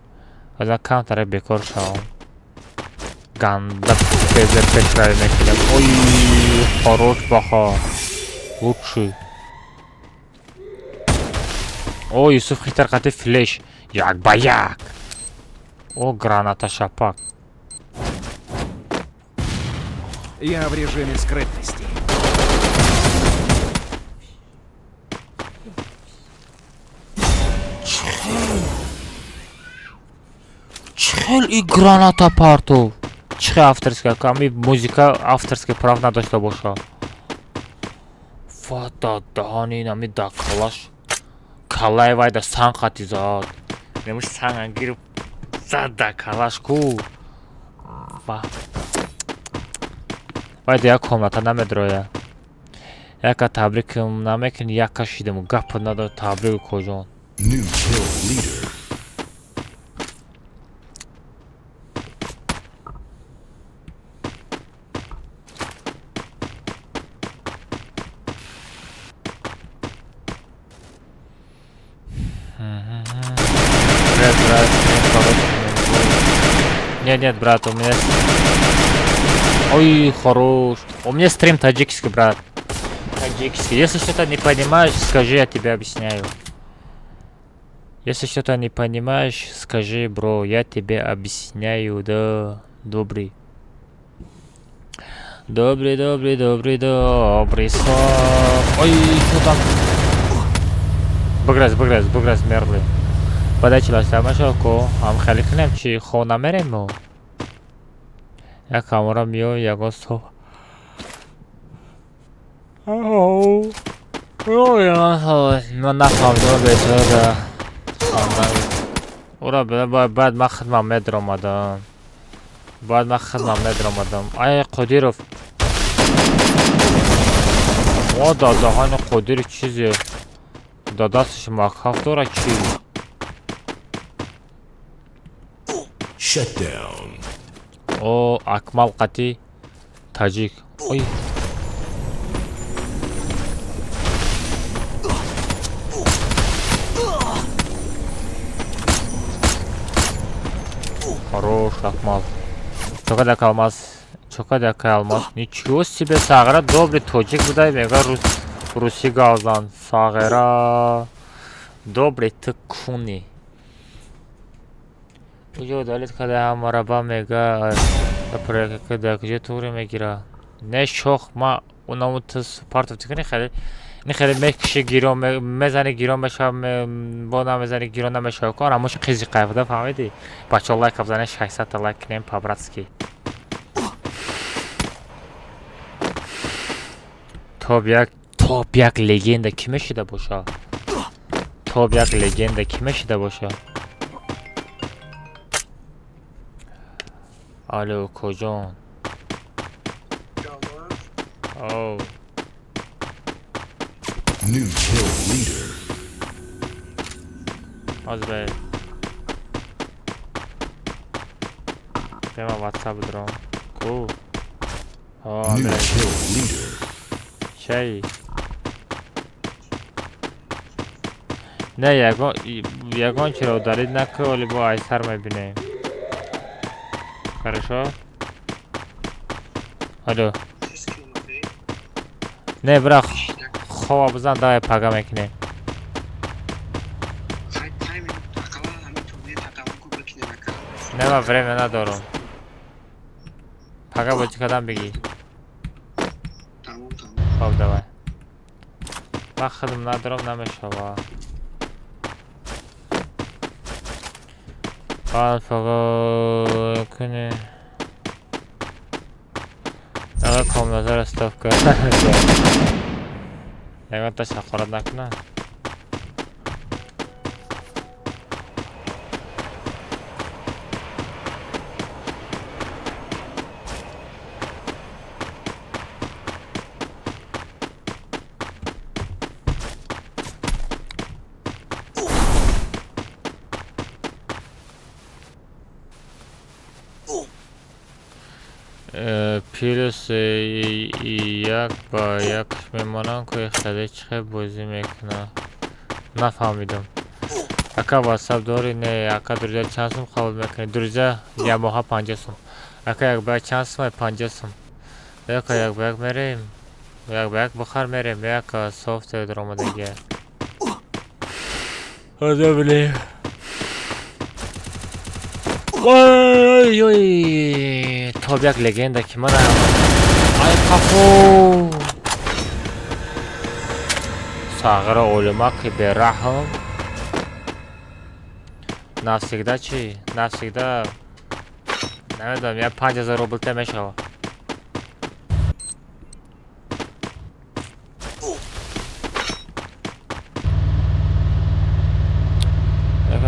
Аза кам тара бекор шавам. Ганда безер пешрай мекунам. Ой, хорош баха. Лучший. О, Юсуф Хитер қати флеш. Як ба як. О, граната шапак. Я в режиме скрытности. Чхел и граната партов. Чхе авторская, ками музыка авторская прав надошта боша. Фата дани нами да калаш. Калай вайда сан хати зад. Немуш сан ангир зад да калаш ку. Ва. Вайда як комната намедроя. Яка табрик намекин яка шидему гап надо табрик кожон. New kill leader. Нет, брат, у меня... Ой, хорош. У меня стрим таджикский, брат. Таджикский. Если что-то не понимаешь, скажи, я тебе объясняю. Если что-то не понимаешь, скажи, бро, я тебе объясняю, да. Добрый. Добрый слав. Ой, что там? Баграз, мерлый. Подачи ластамашоко, ам халикнем чи хона меремо. Я камера мио ягосо. Ау. Ой, на нахавдо бесода. Ура бад ма хидмам медромадам. Ай Қодиров. О дадахани Қодиров чизе. Дадасиш махавдора чи? Shut down. О, Акмал Қати, таджик. Ой. Хорош, Акмал. Только да калмаз Чокад яка алмаз. Ничего себе, Сагыра добрый тоджик будай, мега руси галзан. Сагыра добрый ты куни. Уҷо далит када амараба мега проект када кҷо туре мегира. Не шох ма унамутс партов тикни хеле این خیلی میکشی گیرون میزنی گیرون بشه با نمیزنی گیرون نمیشه کار هموش قیزی قیفده فهمیدی بچه لایک بزنه 600 تا لایک کنیم پابراتسکی توب یک لگند کی میشیده باشه توب یک لگند کی میشیده باشه الو کجان او New kill leader. از به ما واتساپ درام کو New kill leader. شی نه یگان چرا دارید نکه ولی با ایسر میبینیم хорошо الو نه برا خواب بزن دای پاگا میکنه نه من время ندارم پاگا بچه کدام بگی خب давай من خدم ندارم نمیشه با پاگا کنه اگر کام نظر استاف کرد یکان تشکرات نکنه پیروز یک با یکش میمانم که خیلی چه بازی میکنه نفهمیدم اکا واتساپ داری نه اکا درجه چند سوم قبول میکنی درجه یا ماها 50 سوم اکا یک باید چند سوم 50 سوم اکا یک باید میریم یک باید بخار میریم یک سافت درآمدگی آده بلی وای وای تاب یک لگنده که من ای کافو ساغر علما که به رحم نفسیگده چی؟ نفسیگده نمیدونم یک 5000 روبل تمه شوا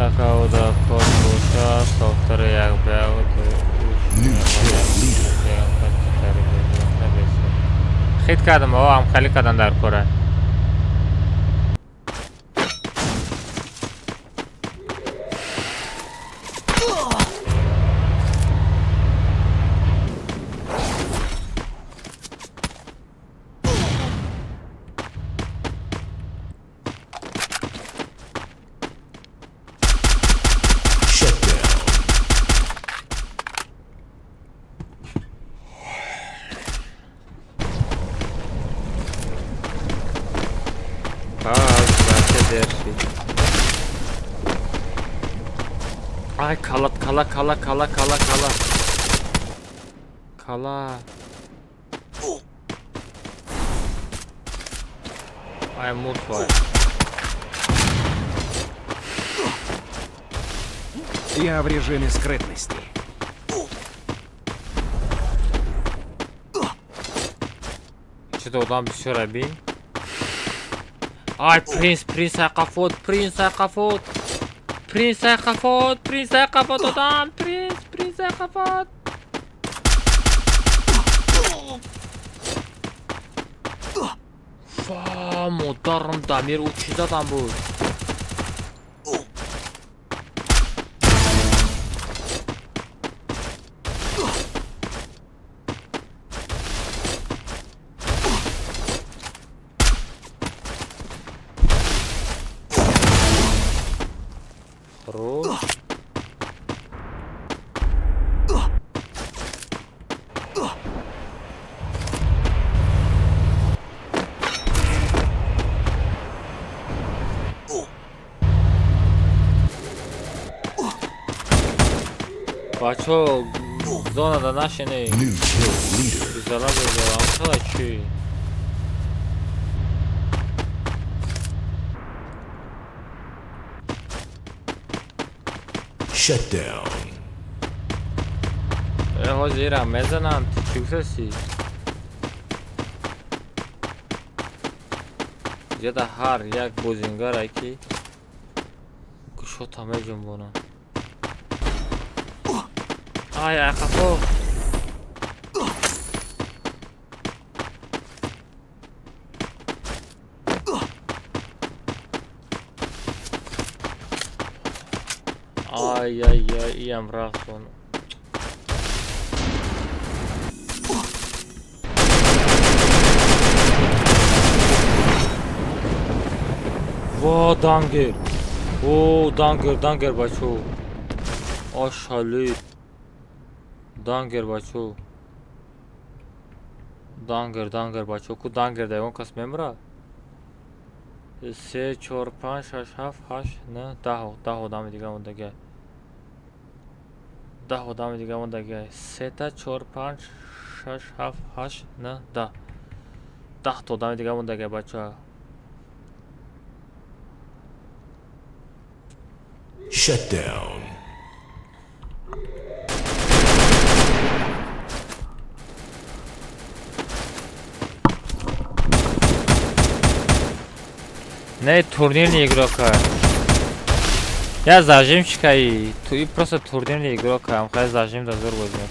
Kakao da korpusha software jak był خیت کردم آقا هم خیلی کردن در کره Ay kala Ay мертвая Я в режиме скрытности. Что-то вот там все раби. Ay prins Akafot adam prins Akafot Muhtarım damir uçuş adam bu بچه زانه دا نشینه New kill leader. بزرم تا چی Shut down. ها زیرم میزنم چی کسی زیاده هر یک بوزینگر که گشت همه جنبونم آی خفو آی آی آی ایم رفتون وا دانگر او دانگر بچو آشالی دانگر بچو دانگر بچو کو دانگر دیگون کس میمرا 3 4 5 6 7 8 9 10 دام دیگه موندگه 10 دام دیگه موندگه 3 تا 4 5 6 7 8 9 10 تا دام دیگه موندگه بچه Shut down. Не, турнир не игрока. Я зажимчика и просто турнирный игрок, а хай зажим да зор возьмет.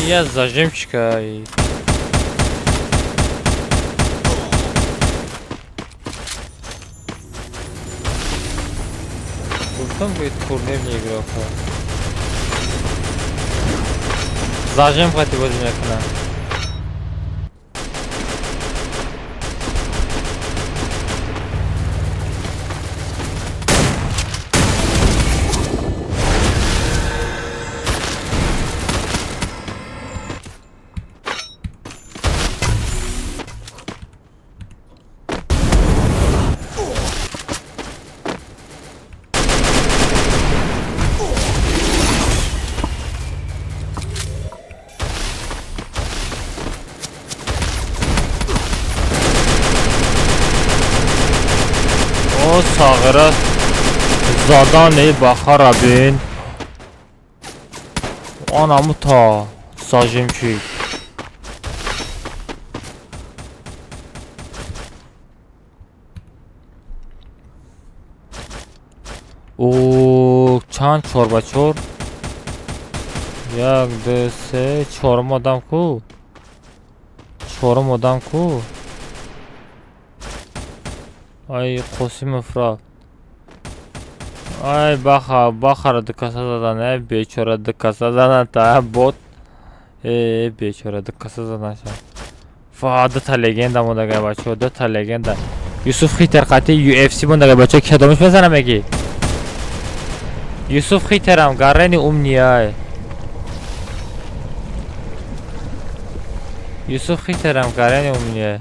Я зажимчика и Гуфтам будет турнирный игрок. Зажим хоть возьмет на. ساغره زادان بخار بین آنمو تا ساجم چی او چند چور با چور یک دو سه چورم آدم کو چورم آدم کو ای قسم افراد ای بخار دکسه زدن ای بیچاره دکسه زدن تا بوت ای بیچاره دکسه زدن شد دو تا لگنده مونده گه بچه دو تا لگنده یوسف خیتر قطعی یو اف سی مونده گه بچه کدامش بزنم اگه یوسف خیترم گرنی امنیه یوسف خیترم گرنی امنیه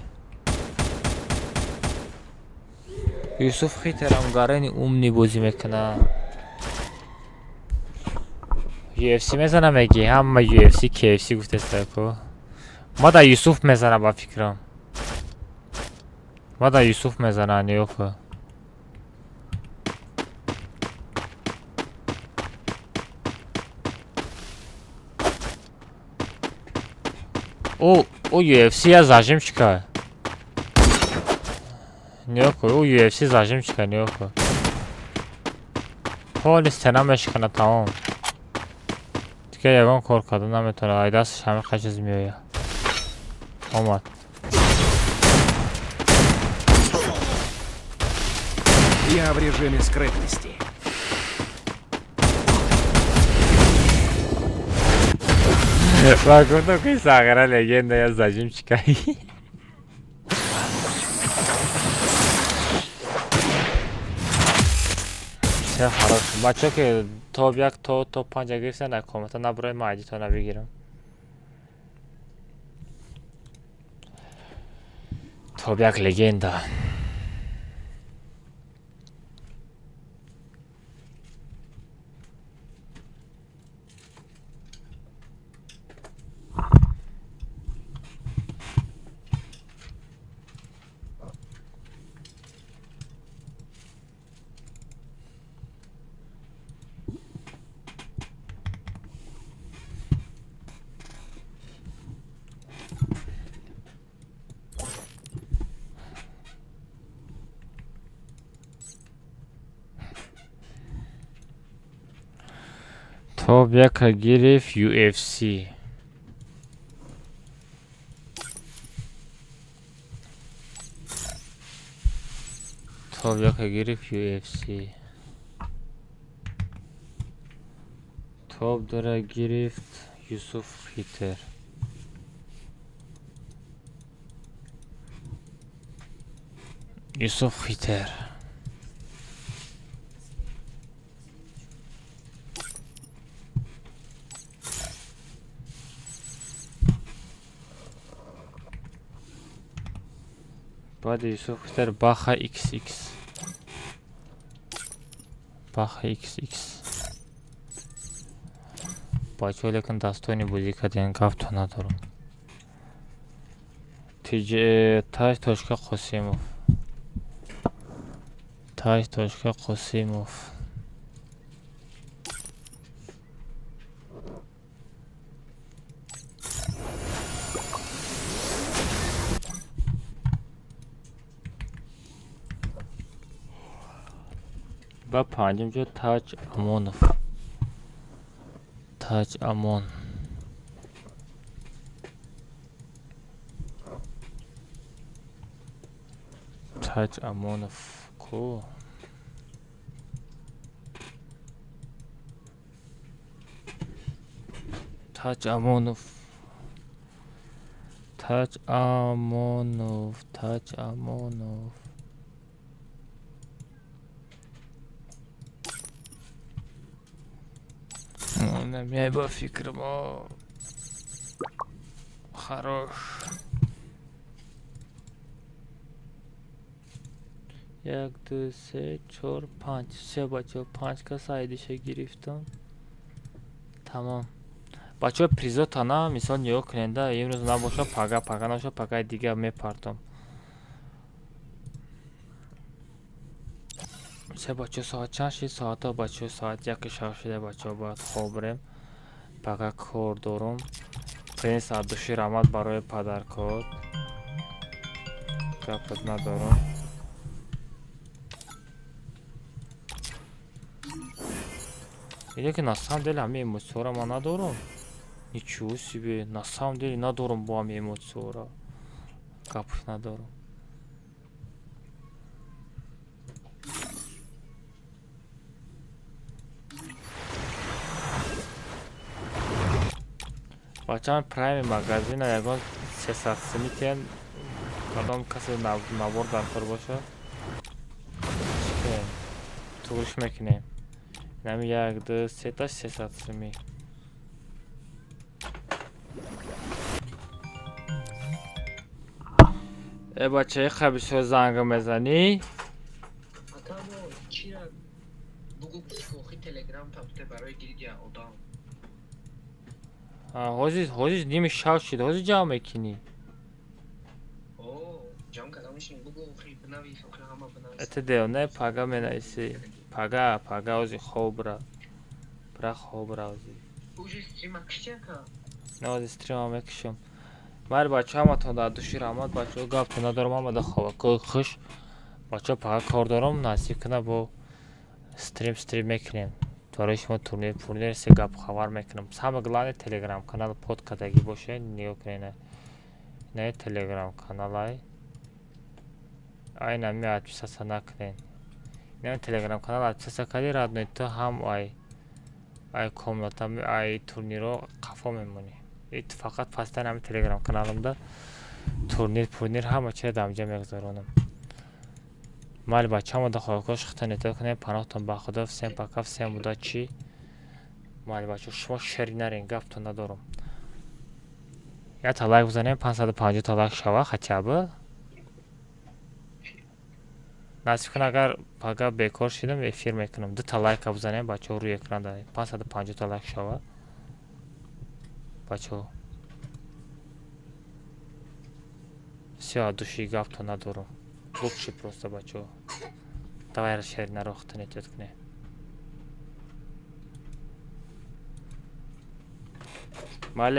یوسف خیترم گرنی امنی بازی میکنه یو اف سی میزنم اگه همه یو اف سی کی اف سی گفته استرکو ما دا یوسف میزنم با فکرم ما دا یوسف میزنم نیوکو او یو اف سی از زجیم چیکار نیوکو او یو اف سی زجیم چیکار نیوکو پولیس تنمش کنه تمام دیگه یگان کار کردن نمیتونه ای دستش همه خشز میایه آمد Я в режиме скрытности. و گفتم که ساغره لگنده یا زجیم چیکایی چه خراب شد بچه که توب یک توب پنج گرفتن نکامتا نبرای معدی تا نبگیرم Топ як легенда. Топ яка гирифт UFC. Топ яка гирифт UFC. Топ дара гирифт Юсуф Хитер. Юсуф Хитер. بعد Юсуф Хитер Баха XX. Баха XX. Бачо лекин достойный бузӣ карден гап-то надорам. Taj.Qosimov. Taj.Qosimov. و پنجم جا تاج امونوف. تاج امون. تاج امونوف کو تاج امونوف. تاج امونوف. تاج امونوف. نمیای با فکر ما. خروش. 1 2 3 4 5 سه بچه 5 کا سایدش گرفتم. تمام بچه پریزا تانا مثال نیو کننده امروز نباشه پگا نباشه پگا دیگه میپرتم. سه بچه ساعت چند شد ساعت ها بچه ساعت 1 شب شده بچه باید خواب بریم پگا کار دارم. پرینس عبدالشیر آمد برای پدر کار گپت ندارم. Или на самом деле ами эмоциора ма надорам. Ничего себе, на самом деле надорам бо ами эмоциора. Гапш надорам. бачаам прайми магазина ягон 300 симитен кадом касе навор дар кор боша тугриш мекунем. Нами 1 2 3 та 300 сими. бачаи хабишо занга мезанӣ? ҳозир ними шав шид ҳозир ҷамъ мекунӣ? этедел не пага менависӣ. Пага ҳозир хоб ра. Бра хоб ра ҳозир. Не ҳозир стрима мекушам. Майли бачаҳо ҳаматон дар души раҳмат бачаҳо гапто надорам ҳамада хобакои хуш. Бачаҳо пага кор дорам насиб кунад бо стрим мекунем. барои шумо турнир се гап хабар мекунам. Самое главное телеграм канал под кадагӣ боше нигоҳ кунед. Не телеграм каналай. Ай нами подписаться накунед. Не телеграм канал подписаться кардӣ радной то ҳам ай комната ай турниро қафо мемонӣ. Ит фақат пастан ҳами телеграм каналамда турнир ҳама чиро дамҷа мегузаронам. Майли бачаҳомо да хоҳакош хитон эътиқод кунед. Паноҳтон ба худо. Всем пока, всем удачи. Майли бачаҳо шумо шери нарен гапто надорам. Я та лайк бизанем 550 та лайк шава хотя бы. насиб кун агар бекор шидам эфир мекунам 2 та лайк бизанем бачаҳо рӯи экран 550 та лайк шава бачаҳо всё души гапто надорам лучше просто бачаҳо давай расширить на рохта нетет кне мале